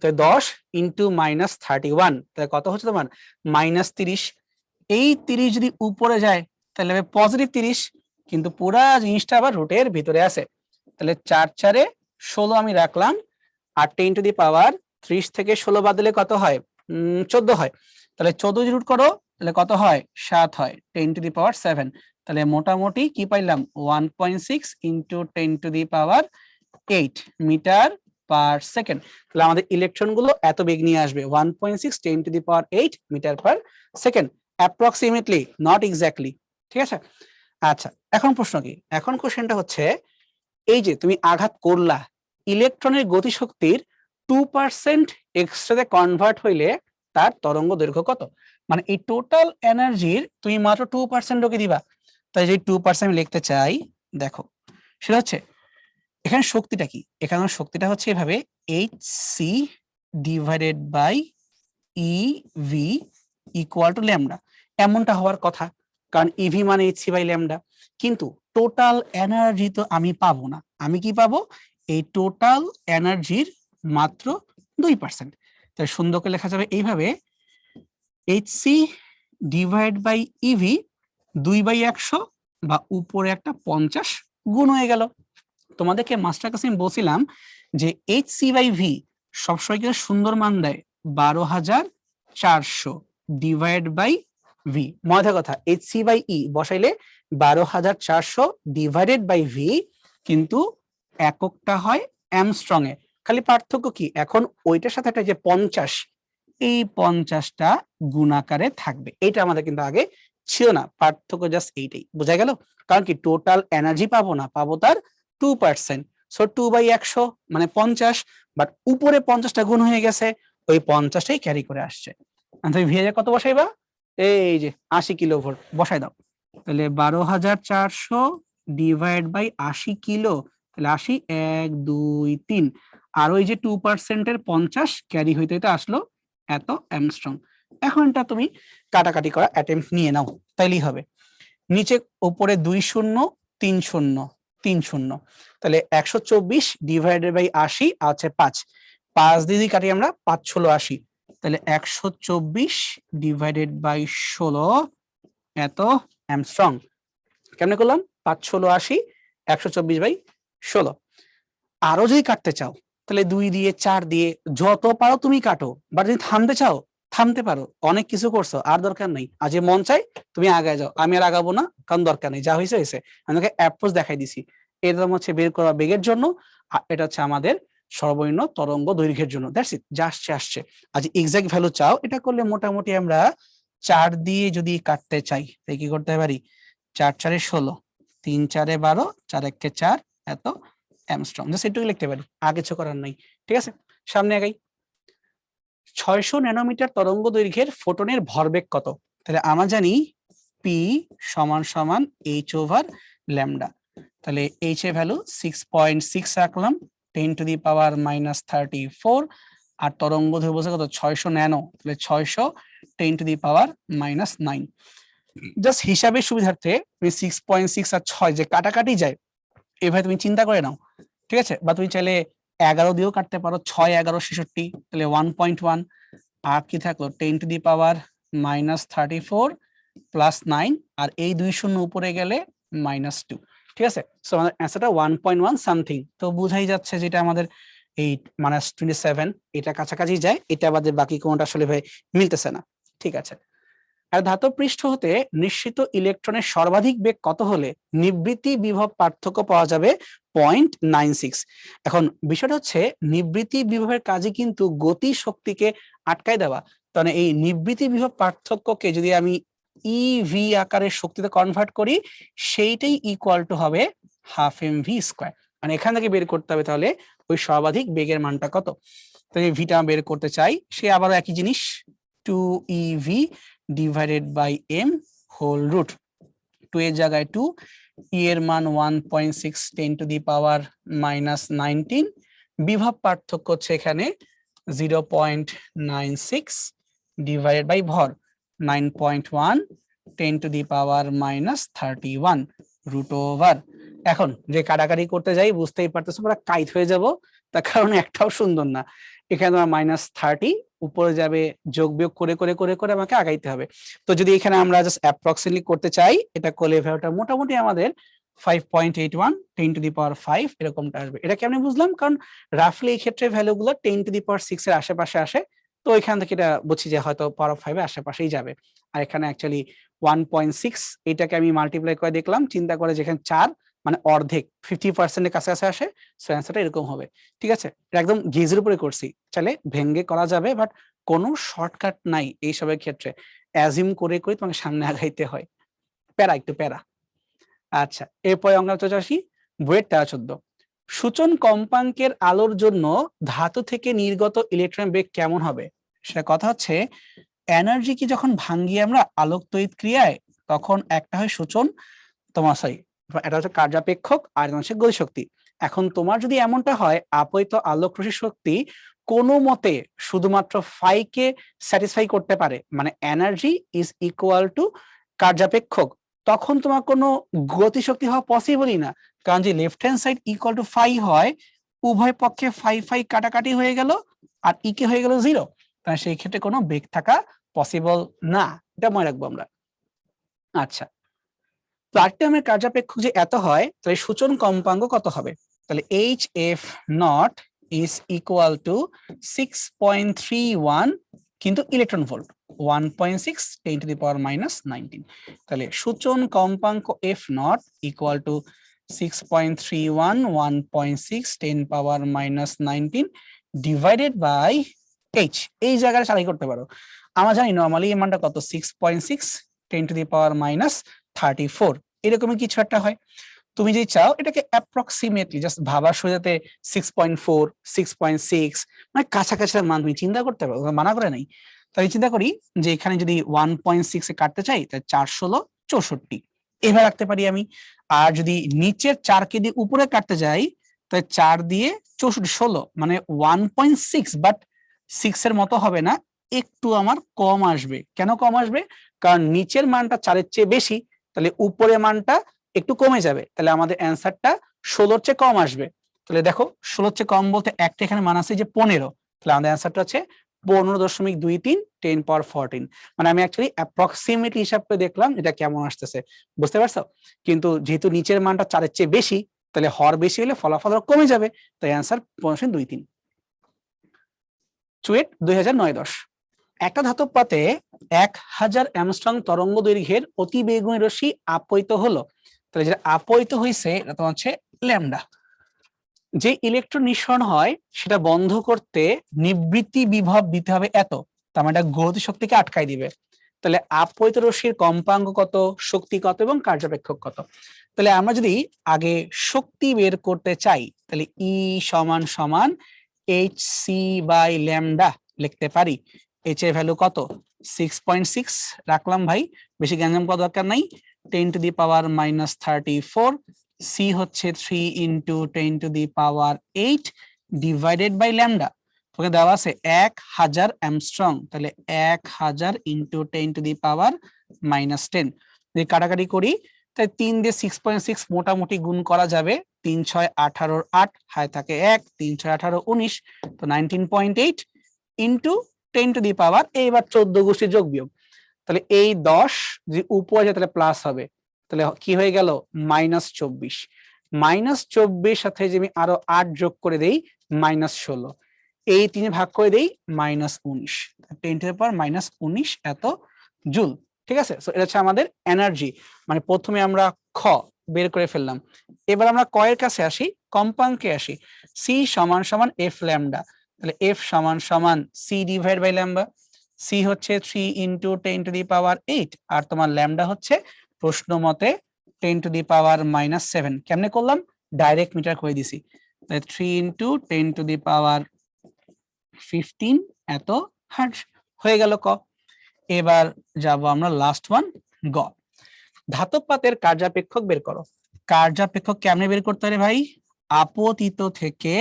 তাহলে 10 ইন্টু মাইনাস 31, তাহলে কত হচ্ছে তোমার মাইনাস 30। এই 30 যদি উপরে যায় তাহলে হবে পজিটিভ 30, কিন্তু পুরা জিনিসটা আবার রুটের ভিতরে আছে। তাহলে 4 4 16 আমি রাখলাম, আর 10 টু দি পাওয়ার 30 থেকে 16 বাদ দিলে কত হয়? 14 হয়। তাহলে 14 যদি রুট করো তাহলে কত হয়? 7 হয়, 10 টু দি পাওয়ার 7। তাহলে মোটামুটি কি পাইলাম? 1.6 into 10 to the power 8 metre per second. তাহলে আমাদের ইলেকট্রন গুলো এত বেগ নিয়ে আসবে, 1.6 10 to the power 8 metre per second, approximately, not exactly. ঠিক আছে, আচ্ছা এখন প্রশ্ন কি? এখন কোশ্চেনটা হচ্ছে এই যে তুমি আঘাত করলা, ইলেকট্রনের গতিশক্তির 2% এক্সট্রাতে কনভার্ট হইলে তার তরঙ্গ দৈর্ঘ্য কত? মানে এই টোটাল এনার্জির তুমি মাত্র 2% ওকে দিবা। তাই যে 2% আমি লিখতে চাই, দেখো সেটা হচ্ছে এখানে শক্তিটা কি? এখানে শক্তিটা হচ্ছে এভাবে hc divided by ev equal to lambda, এমনটা হওয়ার কথা, কারণ ev মানে hc বাই ল্যামডা। কিন্তু টোটাল এনার্জি তো আমি পাবো না, আমি কি পাবো? এই টোটাল এনার্জির মাত্র 2%। তাই সুন্দর করে লেখা যাবে এইভাবে, hc ডিভাইড বাই ev 2/100 বা উপরে একটা 50 গুণ হয়ে গেল। তোমাদেরকে মাস্টার কাছে আমি বলছিলাম যে hc বাই v সবসময় কিন্তু সুন্দর মান দেয় 12,400 ডিভাইড বাই v। মজার কথা, hc বাই e বসাইলে 12,400 ডিভাইডেড বাই v, কিন্তু এককটা হয় অ্যামস্ট্রং এ। খালি পার্থক্য কি, এখন ওইটার সাথে একটা যে 50, এই 50টা গুণাকারে থাকবে, এটা আমাদের কিন্তু আগে ছিল না, পার্থক্য জাস্ট এইটাই, বোঝা গেল? কারণ কি টোটাল এনার্জি পাবো না, পাবো তার 2%, সো 2/100 মানে 50, বাট উপরে 50টা গুণ হয়ে গেছে, ওই 50টাই ক্যারি করে আসছে। তুমি ভিএ কত বসাইবা? এই যে 80 কিলোভোল্ট বসাই দাও, তাহলে 12,400 ডিভাইড বাই 80 কিলো, তাহলে 80 1 2 3, আর ওই যে 2%-এর 50 ক্যারি হইতে হইতে আসলো এত অ্যামস্ট্রং। এখন এটা তুমি কাটাকাটি করা অ্যাটেম্প্ট নিয়ে নাও, তাইলেই হবে। নিচে উপরে 2 শূন্য 3 শূন্য 3 শূন্য, তাহলে 124 ডিভাইডেড বাই 80 আছে 5, 5 দিয়ে কাটি আমরা, 5 16 80, তাহলে 124 ডিভাইডেড বাই 16 এত অ্যামস্ট্রং। কেমনে করলাম? 5 16 80, 124/16। আরো যদি কাটতে চাও তাহলে 2 দিয়ে 4 দিয়ে যত পারো তুমি কাটো, বাট যদি থামতে চাও থামতে পারো, অনেক কিছু করছো, আর দরকার নেই, আজ যে মন চাই তুমি আগায় যাও, আমি আর আগাবো না, কারণ দরকার নেই, যা হয়েছে হয়েছে। আমি তোকে অ্যাপ্রোচ দেখাই দিছি। এটা হচ্ছে বের করা বেগের জন্য, আর এটা হচ্ছে আমাদের সর্বনিম্ন তরঙ্গ দৈর্ঘ্যের জন্য। দ্যাটস ইট, যা আসছে আসছে। আজ এক্সাক্ট ভ্যালু চাও, এটা করলে মোটামুটি আমরা 4 দিয়ে যদি কাটতে চাই তাই কি করতে পারি, 4 4 16, 3 4 12, 4 1 4, এত অ্যামস্ট্রং। জাস্ট এটুকু লিখতে পারি, আর কিছু করার নাই। ঠিক আছে, সামনে আগাই। 600 ন্যানোমিটার তরঙ্গ দৈর্ঘ্যের ফোটনের ভরবেগ কত? তাহলে আমরা জানি পি সমান সমান এইচ ওভার ল্যামডা। তাহলে এইচ এর ভ্যালু 6.6 রাখলাম, 10 টু দি পাওয়ার -34, আর তরঙ্গ দৈর্ঘ্য বলছে কত, 600 ন্যানো, তাহলে 600 10 টু দি পাওয়ার -9। জাস্ট হিসাবের সুবিধার্থে তুমি 6.6 আর 6 যে কাটাকাটি যায়, এভাবে তুমি চিন্তা করে নাও। ঠিক আছে, বা তুমি চাইলে 11 দিয়েও কাটতে পারো, 6 11 66, তাহলে 1.1। আর কি থাকলো, 10 টু দি পাওয়ার -34 প্লাস 9, আর এই 2 শূন্য উপরে গেলে -2। ঠিক আছে, সো আমাদের অ্যান্সারটা 1.1 সামথিং। তো বুঝাই যাচ্ছে যেটা আমাদের এই -27, এটা কাছাকাছি যায়, এটা বাদে বাকি কোনটা আসলে ভাই মিলতেছে না। ঠিক আছে, আর ধাতব পৃষ্ঠ হতে নিঃসৃত ইলেকট্রনের সর্বাধিক বেগ কত হলে নিবৃত্তি বিভব পার্থক্য পাওয়া যাবে 0.96। এখন বিষয়টা হচ্ছে নিবৃত্তি বিভবের কাজে কিন্তু গতি শক্তিকে আটকায় দেওয়া। তাহলে এই নিবৃত্তি বিভব পার্থক্যকে যদি আমি ইভি আকারের শক্তিতে কনভার্ট করি, সেইটাই ইকুয়াল টু হবে হাফ mv স্কয়ার। মানে এখান থেকে বের করতে হবে তাহলে ওই সর্বাধিক বেগের মানটা কত। তো এই ভিটা বের করতে চাই, সে আবারও একই জিনিস, 2ev divided by m whole root. 2 এর জায়গায় 2, e এর মান 1.6 10 টু দি পাওয়ার -19, বিভব পার্থক্য হচ্ছে এখানে 0.96 ডিভাইডেড বাই ভর 9.1 10 to the power -31 root over. এখন যে কাটাকাটি করতে যাই বুঝতেই পারতেছো পুরো কাইট হয়ে যাব, তার কারণে একটাও সুন্দর না। এখানে তোমার -30 উপরে যাবে, যোগ বিয়োগ করে করে করে করে আমাকে আগাইতে হবে। তো যদি এখানে আমরা জাস্ট অ্যাপ্রক্সিমেটলি করতে চাই, এটা করলে ভ্যালুটা মোটামুটি আমাদের 5.81 10 টু দি পাওয়ার 5 এরকমটা আসবে। এটা কেমনে বুঝলাম, কারণ রাফলি এই ক্ষেত্রে ভ্যালুগুলো 10 টু দি পাওয়ার 6 এর আশেপাশে আসে, তো এখান থেকে এটা বুঝছি যে হয়তো পাওয়ার অফ 5 এর আশেপাশেই যাবে। আর এখানে অ্যাকচুয়ালি 1.6, এটাকে আমি মাল্টিপ্লাই করে দেখলাম, চিন্তা করে যেখানে 4 মানে অর্ধেক 50% এর কাছাকাছি আসে, সো অ্যান্সারটা এরকম হবে। ঠিক আছে, এটা একদম গেজের উপরে করছি, চাইলে ভেঙ্গে করা যাবে, বাট কোনো শর্টকাট নাই এইসবের ক্ষেত্রে, অ্যাজিউম করে করে তোমাকে সামনে আগাইতে হয়, প্যারা একটু প্যারা। আচ্ছা, এরপরে আমরা চলে আসি বইয়ের 13-14। সূচন কম্পাঙ্কের আলোর জন্য ধাতু থেকে নির্গত ইলেকট্রন বেগ কেমন হবে? সেটা কথা হচ্ছে এনার্জিকে যখন ভাঙ্গিয়ে আমরা আলোক তড়িৎ ক্রিয়ায়, তখন একটা হয় সূচন, তোমার সরি এটা হচ্ছে কার্যাপেক্ষক, আর হচ্ছে গতিশক্তি। এখন তোমার যদি এমনটা হয় আপতিত আলোক রশ্মি শক্তি কোনো মতে শুধুমাত্র ফাইকে স্যাটিসফাই করতে পারে, মানে এনার্জি ইজ ইকুয়াল টু কার্যাপেক্ষক, তখন তোমার কোনো গতিশক্তি হওয়া পসিবলই না। কারণ যে left hand side equal to phi হয়, উভয় পক্ষে ফাই ফাই কাটাকাটি হয়ে গেল, আর কে হয়ে গেল 0, তাহলে সেই ক্ষেত্রে কোনো বেগ থাকা পসিবল না, এটা মনে রাখবো আমরা। আচ্ছা, প্লাটিনামের কার্যাপেক্ষক যে এত হয়, তাহলে সূচন কম্পাঙ্ক কত হবে? তাহলে H F naught is equal to 6.31 কিন্তু electron volt, 1.6 10 to the power -19। তাহলে সূচন কম্পাঙ্ক F naught equal to 6.31 1.6 10 power -19 divided by H. এই জায়গায় সারাই করতে পারো, আমরা জানি নরমালি এই মানটা কত, 6.6 10 টু দি পাওয়ার -34, এরকমই কিছু একটা হয়। তুমি যদি চাও এটাকে অ্যাপ্রক্সিমেটলি জাস্ট ভাবার সুবিধাতে 6.4 6.6 মানে কাছাকাছি মান তুমি চিন্তা করতে পারো, মানা করে নাই। তাই চিন্তা করি যে এখানে যদি 1.6 এ কাটতে চাই, তাহলে 4 16 64 এভাবে রাখতে পারি আমি। আর যদি নিচের 4 কে দিয়ে উপরে কাটতে যাই, তাহলে 4 দিয়ে 64 16 মানে 1.6, বাট 6 এর মতো হবে না, একটু আমার কম আসবে। কেন কম আসবে? কারণ নিচের মানটা 4 এর চেয়ে বেশি, তাহলে উপরের মানটা একটু কমে যাবে, তাহলে আমাদের অ্যান্সারটা 16-র চেয়ে কম আসবে। তাহলে দেখো 16-র চেয়ে কম বলতে একটা এখানে মান আছে যে 15, তাহলে আমাদের অ্যান্সারটা হচ্ছে 15.23 10 পাওয়ার 14। মানে আমি অ্যাকচুয়ালি অ্যাপ্রক্সিমেটলি হিসাব করে দেখলাম এটা কেমন আসতেছে, বুঝতে পারছো? কিন্তু যেহেতু নিচের মানটা 4 এর চেয়ে বেশি, তাহলে হর বেশি হলে ফলাফল কমে যাবে, তাই অ্যান্সার 15.23। চুয়েট 2009-10। একটা ধাতব পাতে 1000 অ্যামস্ট্রং তরঙ্গ দৈর্ঘ্যের অতি বেগুনি রশ্মি আপতিত হলো, তাহলে যেটা আপতিত হয়েছে এটা তো হচ্ছে ল্যামডা। যে ইলেকট্রন নিঃসরণ হয় সেটা বন্ধ করতে নিবৃত্তি বিভব দিতে হবে এত, তার মানে এটা গতি শক্তিকে আটকাই দিবে। তাহলে আপতিত রশ্মির কম্পাঙ্ক কত, শক্তি কত এবং কার্যাপেক্ষক কত। তাহলে আমরা যদি আগে শক্তি বের করতে চাই তাহলে ই সমান সমান এইচ সি বাই ল্যামডা লিখতে পারি। এইচ এর ভ্যালু কত, 6.6 রাখলাম ভাই, বেশি গ্যাঞ্জাম করা দরকার নাই। 10⁻34, সি হচ্ছে 3 × 10⁸ ডিভাইডেড বাই ল্যামডা। ওকে দেওয়া আছে 1000 অ্যামস্ট্রং, তাহলে 1000 × 10⁻⁻10। যদি কাটাকাটি করি তাই 3 দিয়ে 6.6 মোটামুটি গুণ করা যাবে। 3 6 18 8, হায় থাকে 1, 3 6 18 19, তো 19.8 ইন্টু 10⁻, এইবার 14 গোষ্ঠী যোগ বিয়োগ, তাহলে এই 10 যদি উপরে যায় তাহলে প্লাস হবে, তাহলে কি হয়ে গেল -24। -24 সাথে যে আমি আরো 8 যোগ করে দেই -16, এই 3 ভাগ করে দেই -19, 10⁻⁻19 এত জুল। ঠিক আছে, সো এটা হচ্ছে আমাদের এনার্জি। মানে প্রথমে আমরা খ বের করে ফেললাম। এবার আমরা ক এর কাছে আসি, কম্পাঙ্কে আসি। সি সমান সমান এফ ল্যামডা, তাহলে এফ সমান সমান C divide by lambda. C হচ্ছে 3 × 10⁸, আর তোমার ল্যামডা হচ্ছে প্রশ্ন মতে 10⁻⁻7। কেমনে করলাম, ডাইরেক্ট মিটার করে দিছি। 3 × 10⁻15 এত হার্জ হয়ে গেল ক। এবার যাব আমরা লাস্ট ওয়ান, গ। ধাতব পাতের কার্যাপেক্ষক বের করো। কার্যাপেক্ষক কেমনে বের করতে পারে ভাই, আপতিত থেকে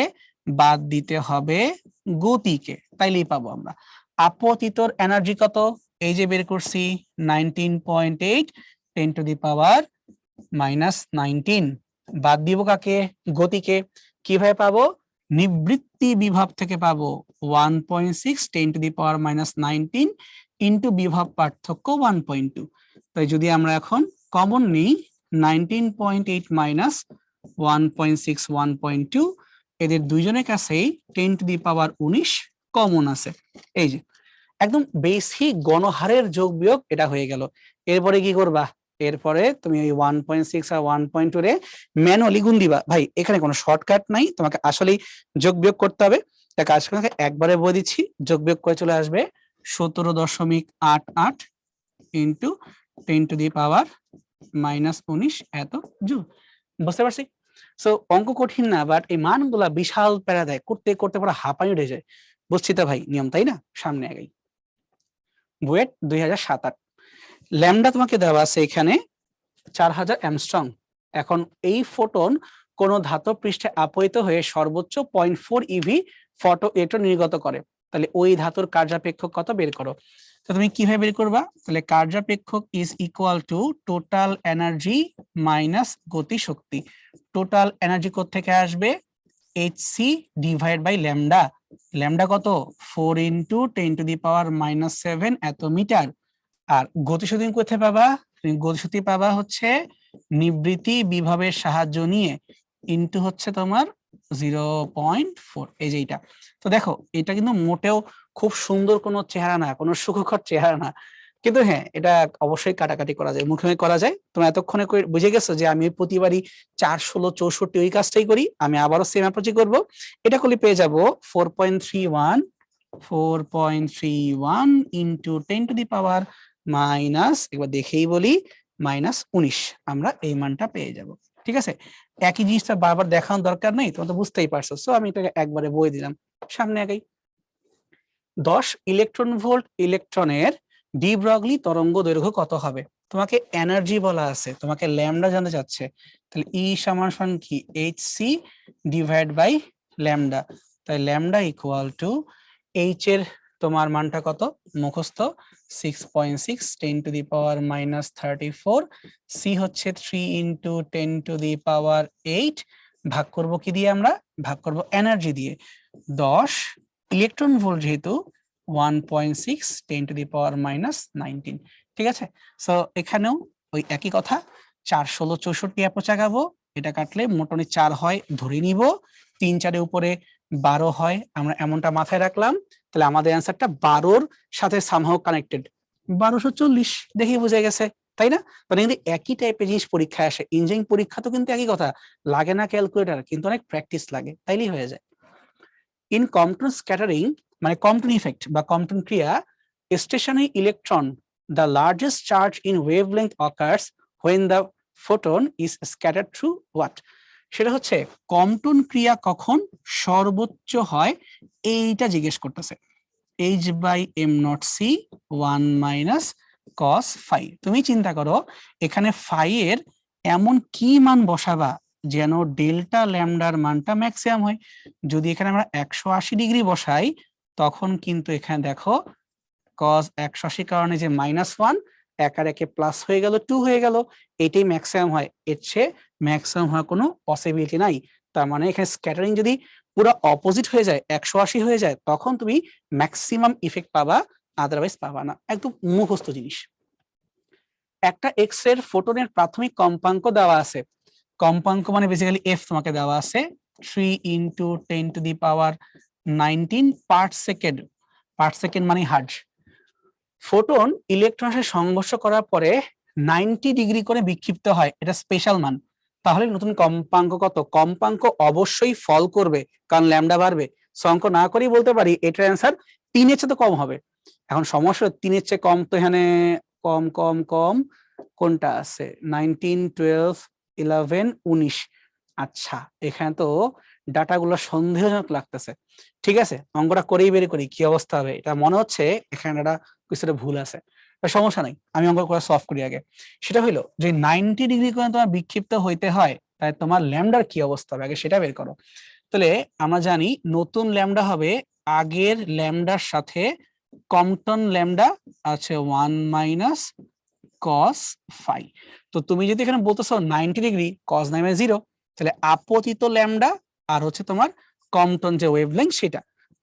বাদ দিতে হবে গতিকে, তাইলেই পাবো আমরা। আপতিতর এনার্জি কত, এই যে বের করছি 19.8 10⁻⁻19, বাদ দিব কাকে, গতিকে। কিভাবে পাবো, নিবৃত্তি বিভব থেকে পাবো 1.6 10⁻⁻19 ইন্টু বিভব পার্থক্য 1.2। তাই যদি আমরা এখন কমন নিই 19.8 মাইনাস 1.6 1.2, এদের দুইজনের কাছেই 10⁻19 কমন আছে। এই যে একদম বেসিক গণহারের যোগ বিয়োগ এটা হয়ে গেল। এরপরে কি করবা, এরপরে তুমি ওই 1.6 আর 1.2 রে ম্যানুয়ালি গুণ দিবা। ভাই এখানে কোনো শর্টকাট নাই, তোমাকে আসলেই যোগ বিয়োগ করতে হবে। তা কাজ করে একবারে বলে দিচ্ছি, যোগ বিয়োগ করে চলে আসবে 17.88 ইন্টু 10⁻⁻19 এত জুল। বুঝতে পারছি? সো অঙ্ক কঠিন না, বাট এই মানগুলা বিশাল প্যারা দেয়, করতে করতে পুরো হাঁপানি উঠে যায়। বুঝছি তো ভাই নিয়ম, তাই না? সামনে আগাই। বুয়েট 2007-8, ল্যামডা তোমাকে দেওয়া আছে এখানে 4000 অ্যামস্ট্রং। এখন এই ফোটন কোন ধাতব পৃষ্ঠে আপতিত হয়ে সর্বোচ্চ 0.4 ইভি ফটো ইলেকট্রন নির্গত করে, তাহলে ওই ধাতুর কার্যাপেক্ষক কত বের করো। তো তুমি কিভাবে বের করবা, তাহলে কার্যাপেক্ষক is equal to total energy minus গতি শক্তি। টোটাল এনার্জি কোথা থেকে আসবে, hc divide by lambda. Lambda কত, 4 × 10⁻⁻7 এত মিটার। আর গতিশক্তি কোথায় পাবা, তুমি গতিশক্তি পাবা হচ্ছে নিবৃত্তি বিভবের সাহায্য নিয়ে, ইনটু হচ্ছে তোমার 0.4, এই যে এটা। তো দেখো এটা কিন্তু মোটেও খুব সুন্দর কোনো চেহারা না, কোনো সুখকর চেহারা না, কিন্তু হ্যাঁ এটা অবশ্যই কাটাকাটি করা যায়, মুখে করা যায়। তোমরা এতক্ষণে বুঝে গেছো যে আমি প্রতিবারই 4 16 64 ওই কাজটাই করি। আমি আবারও সেম অ্যাপ্রোচই করব। এটা করলে পেয়ে যাব 4.31 ইন্টু 10⁻⁻, একবার দেখেই বলি -19, আমরা এই মানটা পেয়ে যাব। ঠিক আছে, একই জিনিসটা বারবার দেখানোর দরকার নেই, তোমরা তো বুঝতেই পারছো। সো আমি এটাকে একবারে বই দিলাম, সামনে আগাই। 10 ইলেকট্রন ভোল্ট ইলেকট্রনের ডি ব্রগলি তরঙ্গ দৈর্ঘ্য কত হবে। তোমাকে এনার্জি বলা আছে, তোমাকে ল্যামডা জানতে চাচ্ছে, তাহলে ই সমান সমান কি, hc ডিভাইড বাই ল্যামডা। তাই ল্যামডা ইকুয়াল টু এইচ এর তোমার মানটা কত মুখস্থ, 6.6 10⁻⁻34, সি হচ্ছে 3 × 10⁸, ভাগ করব কি দিয়ে, আমরা ভাগ করব এনার্জি দিয়ে। 10 ইলেকট্রন ভোল্ট যেহেতু 1.6 10⁻⁻19, ঠিক আছে। সো এখানেও ওই একই কথা, 4 16 64 অ্যাপ্রোচ আগাবো, এটা কাটলে মোটামুটি 4 হয় ধরে নিব, 3 4 উপরে 12 হয়, আমরা এমনটা মাথায় রাখলাম, তাহলে আমাদের অ্যান্সারটা 12-র সাথে সামহাউ কানেক্টেড। 1240 দেখেই বোঝা গেছে, তাই না? মানে কিন্তু একই টাইপের জিনিস পরীক্ষায় আসে, ইঞ্জিনিয়ারিং পরীক্ষা তো কিন্তু একই কথা, লাগে না ক্যালকুলেটর, কিন্তু অনেক প্র্যাকটিস লাগে, তাইলেই হয়ে যায়। ইন কম্পটন স্ক্যাটারিং মানে কম্পটন ইফেক্ট বা কম্পটন ক্রিয়া, stationary electron the largest charge in wavelength occurs when the photon is scattered through what? সেটা হচ্ছে কম্পটন ক্রিয়া কখন সর্বোচ্চ হয়, এইটা জিজ্ঞেস করতেছে। h/m0c 1 minus cos phi। তুমি চিন্তা করো এখানে phi এর এমন কি মান বসাবা যেন ডেল্টা ল্যামডার মানটা ম্যাক্সিমাম হয়। যদি এখানে আমরা 180 ডিগ্রি বসাই, তখন কিন্তু এখানে দেখো cos 180 কারণে যে -1 এক আর একে প্লাস হয়ে গেল, 2 হয়ে গেল, এটাই ম্যাক্সিমাম হয়, এর চেয়ে ম্যাক্সিমাম হওয়ার কোনো পসিবিলিটি নাই। তার মানে এখানে স্ক্যাটারিং যদি পুরো অপোজিট হয়ে যায়, 180 হয়ে যায়, তখন তুমি ম্যাক্সিমাম ইফেক্ট পাবা, আদারওয়াইজ পাবা না। একদম মুখস্থ জিনিস। একটা এক্স রে ফোটনের প্রাথমিক কম্পাঙ্ক দেওয়া আছে, কম্পাঙ্ক মানে বেসিক্যালি এফ তোমাকে দেওয়া আছে 3 × 10⁻19 পার সেকেন্ড, পার সেকেন্ড মানে হার্টজ। ফোটন ইলেকট্রনের সাথে সংঘর্ষ করার পরে 90 ডিগ্রি করে বিক্ষিপ্ত হয়, এটা স্পেশাল মান। তাহলে নতুন কম্পাঙ্ক কত? কম্পাঙ্ক অবশ্যই ফল করবে, কারণ ল্যামডা বাড়বে। অঙ্ক না করেই বলতে পারি এটার অ্যান্সার 3-এর চেয়ে তো কম হবে। এখন সমস্যা 3-এর চেয়ে কম তো এখানে কম কম কম কোনটা আছে? 19, 12, 11, 19। আচ্ছা, এখানে তো ডাটাগুলো সন্দেহজনক লাগতেছে। ঠিক আছে, অঙ্কটা করেই বের করি কি অবস্থা হবে। এটা মনে হচ্ছে এখানে একটা কিছুটা ভুল আছে, সমস্যা নাই, আমি অঙ্ক করে সলভ করি আগে। সেটা হইলো যে 90 ডিগ্রি করে তোমার বিক্ষিপ্ত হইতে হয়, তাই তোমার ল্যামডার কি অবস্থা হবে আগে সেটা বের করো। তাহলে আমরা জানি নতুন ল্যামডা হবে আগের ল্যামডার সাথে কম্পটন ল্যামডা আছে 1 মাইনাস cos phi। তো তুমি যদি এখানে বলতেছো 90 ডিগ্রি cos নামে 0, তাহলে আপতিত ল্যামডা আর হচ্ছে তোমার কম্পটন যে ওয়েভলেংথ সেটা।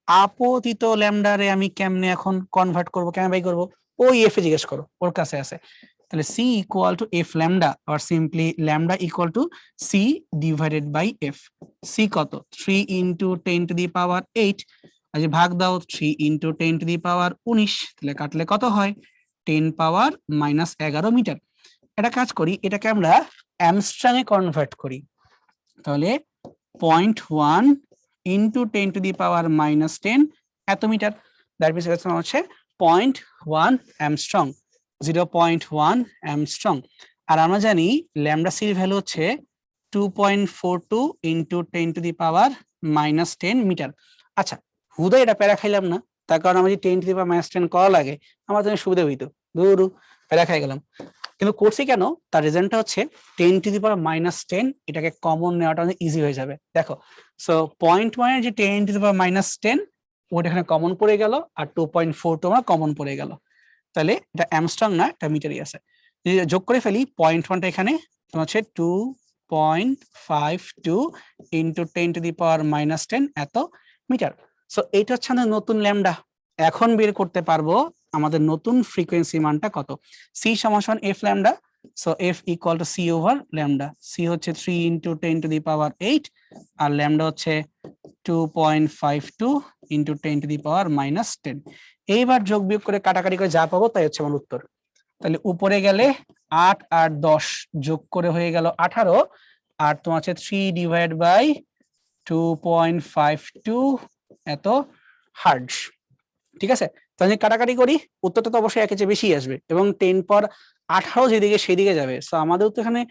আপতিত ল্যামডারে আমি কেমনে এখন কনভার্ট করব, কেমনে বাই করব? ওই এফ এ জিজ্ঞেস করো, ওর কাছে আছে। তাহলে c equal to F lambda or simply lambda equal to c divided by F. c কত? 3 × 10⁸8। আজ ভাগ দাও 3 × 10⁻19, তাহলে কাটলে কত হয়? 10⁻−11 মিটার। এটা কাজ করি, এটাকে আমরা অ্যামস্ট্রং এ কনভার্ট করি। তাহলে 0.1 × 10⁻−10 এত মিটার। দ্যাট মিন্স এটা হচ্ছে 0.1 অ্যামস্ট্রং, 0.1 অ্যামস্ট্রং। আর আমরা জানি ল্যামডা সির ভ্যালু হচ্ছে 2.42 × 10⁻−10 মিটার। আচ্ছা, হুদা এটা প্যারা খাইলাম না, তার কারণ আমার যদি 10⁻−10 করা লাগে আমার জন্য সুবিধা হইতো, দূর প্যারা খাই গেলাম। কিন্তু করছি কেন? তার রিজনটা হচ্ছে 10⁻−10, এটাকে কমন নেওয়াটা অনেক ইজি হয়ে যাবে। দেখো, সো 0.1 যে 10⁻10 ওটা এখানে কমন পড়ে গেল, আর 2.42 আমরা কমন পড়ে গেল। তাহলে এটা অ্যামস্ট্রং না, এটা মিটারই আছে। যদি যোগ করে ফেলি 0.1টা এখানে তোমার হচ্ছে 2.52 × 10⁻−10 এত মিটার। সো এইটা হচ্ছে আমাদের নতুন ল্যামডা। এখন বের করতে পারবো আমাদের নতুন ফ্রিকোয়েন্সি মানটা কত। c সমান F lambda, so F equal to c over lambda. c হচ্ছে 3 × 10⁸8 আর ল্যামডা হচ্ছে 2.52 × 10⁻−10। এইবার যোগ বিয়োগ করে কাটাকাটি করে যা পাবো তাই হচ্ছে আমার উত্তর। তাহলে উপরে গেলে 8 আর 10 যোগ করে হয়ে গেল 18, আর তোমার হচ্ছে 3/2.52 এত হার্টজ। ঠিক আছে, তাহলে কাটাকাটি করি, উত্তরটা তো অবশ্যই একের চেয়ে বেশি আসবে এবং 10⁻18 যেদিকে সেদিকে যাবে। সো আমাদের তো এখানে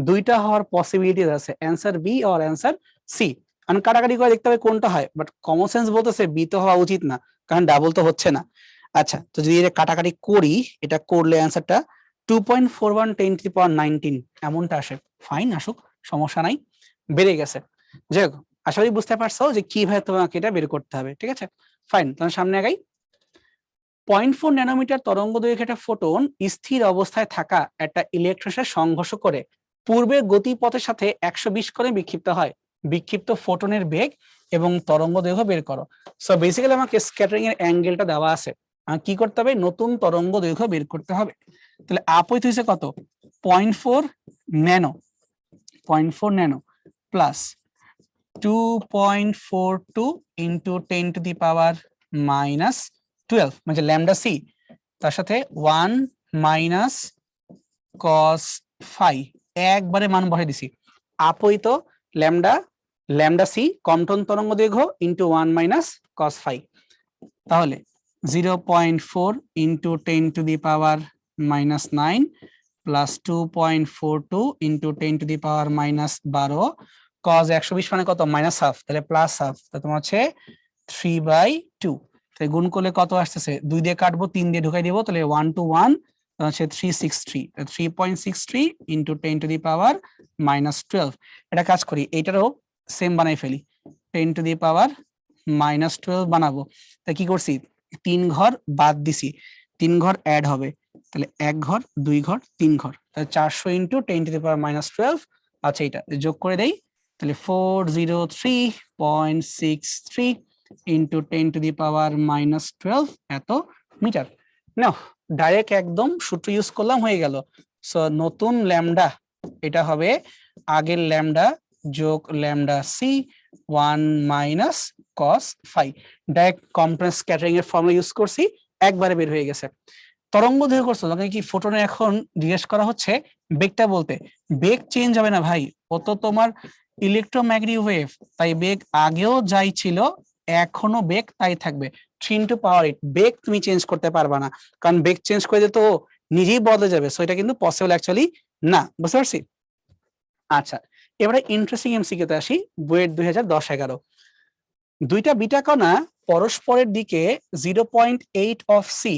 দুইটা হওয়ার পসিবিলিটি আছে, অ্যান্সার বি আর অ্যান্সার সি। কারণ কাটাকাটি করে দেখতে হবে কোনটা হয়, বাট কমন সেন্স বলতেছে বি তো হওয়া উচিত না, কারণ ডাবল তো হচ্ছে না। আচ্ছা, তো যদি এটা কাটাকাটি করি, এটা করলে অ্যান্সারটা 2.41 10⁻19 এমনটা আসে। ফাইন, আসুক, সমস্যা নাই, বেড়ে গেছে। যাই হোক, আশা করি বুঝতে পারছো যে কিভাবে তোমাকে এটা বের করতে হবে। ঠিক আছে, ফাইন, তাহলে সামনে আগাই। 0.4 ন্যানোমিটার তরঙ্গ দৈর্ঘ্যের একটা ফোটন স্থির অবস্থায় থাকা একটা ইলেকট্রনের সাথে সংঘর্ষ করে পূর্বের গতিপথের সাথে 120 করে বিক্ষিপ্ত হয়। বিক্ষিপ্ত ফোটনের বেগ এবং তরঙ্গ দৈর্ঘ্য বের করো। সো বেসিক্যালি আমাকে স্ক্যাটারিং এর অ্যাঙ্গেলটা দেওয়া আছে, কি করতে হবে? নতুন তরঙ্গ দৈর্ঘ্য বের করতে হবে। তাহলে আপৈত হয়েছে কত? 0.4 nano, 0.4 nano plus 2.42 into 10 to the power minus 12 মানে ল্যামডা সি, তার সাথে 1 মাইনাস কস ফাই, একবারে মান বসাই দিছি। আপইত ল্যামডা ল্যামডা সি কম্পন তরঙ্গ দৈর্ঘ্য ইন্টু 1 মাইনাস কস ফাই, তাহলে 0.4 into 10 to the power minus 9 plus 2.42 into 10 to the power minus 12 cos 120 মানে কত মাইনাস হাফ, তাহলে প্লাস হাফ, তাহলে তোমার হচ্ছে 3/2। তাহলে গুণ করলে কত আসতেছে, 2 দিয়ে কাটবো 3 দিয়ে ঢুকাই দিব, তাহলে 1 to 1 হচ্ছে 363, 3.63 into 10 to the power minus 12। এটা কাজ করি, এইটারও সেম বানাই ফেলি, 10 টু দি পাওয়ার মাইনাস 12 বানাবো। তাই কি করছি, 3 ঘর বাদ দিছি, 3 ঘর অ্যাড হবে, তাহলে 1 ঘর 2 ঘর 3 ঘর, তাহলে 400 into 10 to the power minus 12। আচ্ছা এটা যোগ করে দেই, তাহলে 403.63 into 10 to the power minus 12 এত মিটার। নাও ডাইরেক্ট একদম সূত্র ইউজ করলাম, হয়ে গেল। সো নতুন ল্যামডা এটা হবে আগের ল্যামডা যোগ lambda C 1 minus cos phi. Direct compress scattering এর ফর্মুলা ইউজ করছি, একবারে বের হয়ে গেছে। তরঙ্গ দৈর্ঘ্য করছো তখন কি ফোটনে এখন জিজ্ঞেস করা হচ্ছে বেগটা বলতে, বেগ চেঞ্জ হবে না ভাই, ও তো তোমার ইলেকট্রোম্যাগনেটিক ওয়েভ, তাই বেগ আগেও যাই ছিল এখনো বেগ তাই থাকবে। 3 ইন্টু পাওয়ার 8, বেগ তুমি চেঞ্জ করতে পারবা না, কারণ বেগ চেঞ্জ করে দিলে তো নিজেই বদলে যাবে, সো এটা কিন্তু পসিবল অ্যাকচুয়ালি না, বুঝতে পারছি। আচ্ছা এবারে ইন্টারেস্টিং এমসিকিউ তে আসি, বুয়েট 2010-11। দুইটা বিটা কণা পরস্পরের দিকে 0.8 অফ সি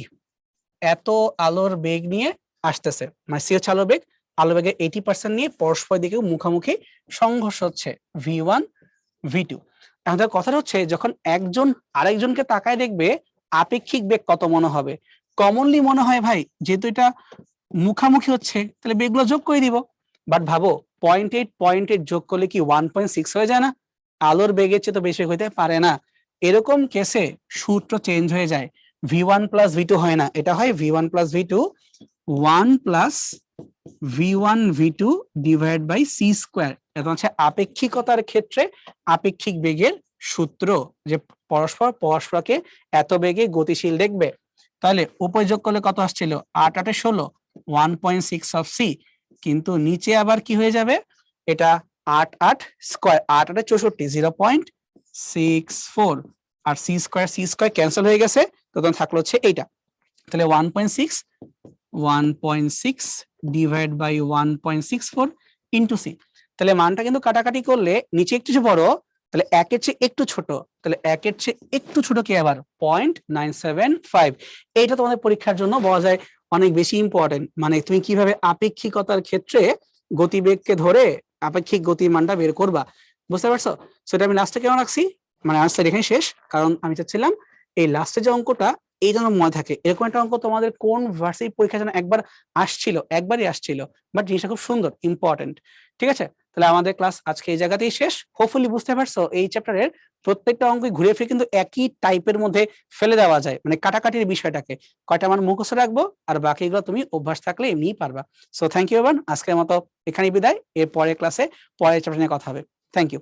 এত আলোর বেগ নিয়ে আসতেছে, মানে সি হচ্ছে আলোর বেগ, আলোর বেগের 80% নিয়ে পরস্পরের দিকে মুখোমুখি সংঘর্ষ হচ্ছে v1 v2। আমাদের কথা হচ্ছে যখন একজন আরেকজনকে তাকায় দেখবে আপেক্ষিক বেগ কত মনে হবে, কমনলি মনে হয় ভাই যেহেতু এটা মুখামুখি হচ্ছে তাহলে বেগগুলো যোগ করে দিব, বাট ভাবো 0.8 যোগ করলে কি 1.6 হয়ে যায় না, আলোর বেগের চেয়ে তো বেশি হইতে পারে না। এরকম কেসে সূত্র চেঞ্জ হয়ে যায়, v1 প্লাস v2 হয় না, এটা হয় v1 plus v2 1 plus v1 v2 divide by C square. এটা হচ্ছে আপেক্ষিকতার ক্ষেত্রে আপেক্ষিক বেগের সূত্র, যে পরস্পর পরস্পরকে এত বেগে গতিশীল দেখবে। তাহলে উপরে যোগ করলে কত আসছিল, 8 8 16 1.6 অফ সি, কিন্তু নিচে আবার কি হয়ে যাবে, এটা 8 8 স্কোয়ার, 8 8 64 0.64, আর সি স্কোয়ার ক্যান্সেল হয়ে গেছে, তখন থাকলো হচ্ছে এইটা, তাহলে 1.6 ডিভাইড বাই 1.64 ইন্টু সি। তাহলে মানটা কিন্তু কাটাকাটি করলে নিচে একটু বড়, তাহলে একের চেয়ে একটু ছোট, তাহলে একের চেয়ে একটু ছোট কি আবার 0.975। এইটা তোমাদের পরীক্ষার জন্য বলা যায় অনেক বেশি ইম্পর্টেন্ট, মানে তুমি কিভাবে আপেক্ষিকতার ক্ষেত্রে গতিবেগকে ধরে আপেক্ষিক গতির মানটা বের করবা, বুঝতে পারছো। সেটা আমি লাস্টে কেন রাখছি, মানে আনসার এখানে শেষ, কারণ আমি চাচ্ছিলাম এই লাস্টে যে অঙ্কটা এই জন্য মনে থাকে, এরকম একটা অঙ্ক তোমাদের কোন ভার্সিটি পরীক্ষার জন্য একবারই আসছিল, বাট জিনিসটা খুব সুন্দর ইম্পর্টেন্ট। ঠিক আছে, তাহলে আমাদের ক্লাস আজকে এই জায়গাতেই শেষ। হোপফুলি বুঝতে পারছো এই চ্যাপ্টারের প্রত্যেকটা অঙ্ক ঘুরে ফিরে কিন্তু একই টাইপের মধ্যে ফেলে দেওয়া যায়, মানে কাটাকাটির বিষয়টাকে কয়টা মান মুখস্থ রাখবো আর বাকিগুলো তুমি অভ্যাস থাকলে এমনিই পারবা। সো থ্যাংক ইউ এভরিওয়ান, আজকের মতো এখানেই বিদায়, এর পরের ক্লাসে পরের চ্যাপ্টার নিয়ে কথা হবে। Thank you.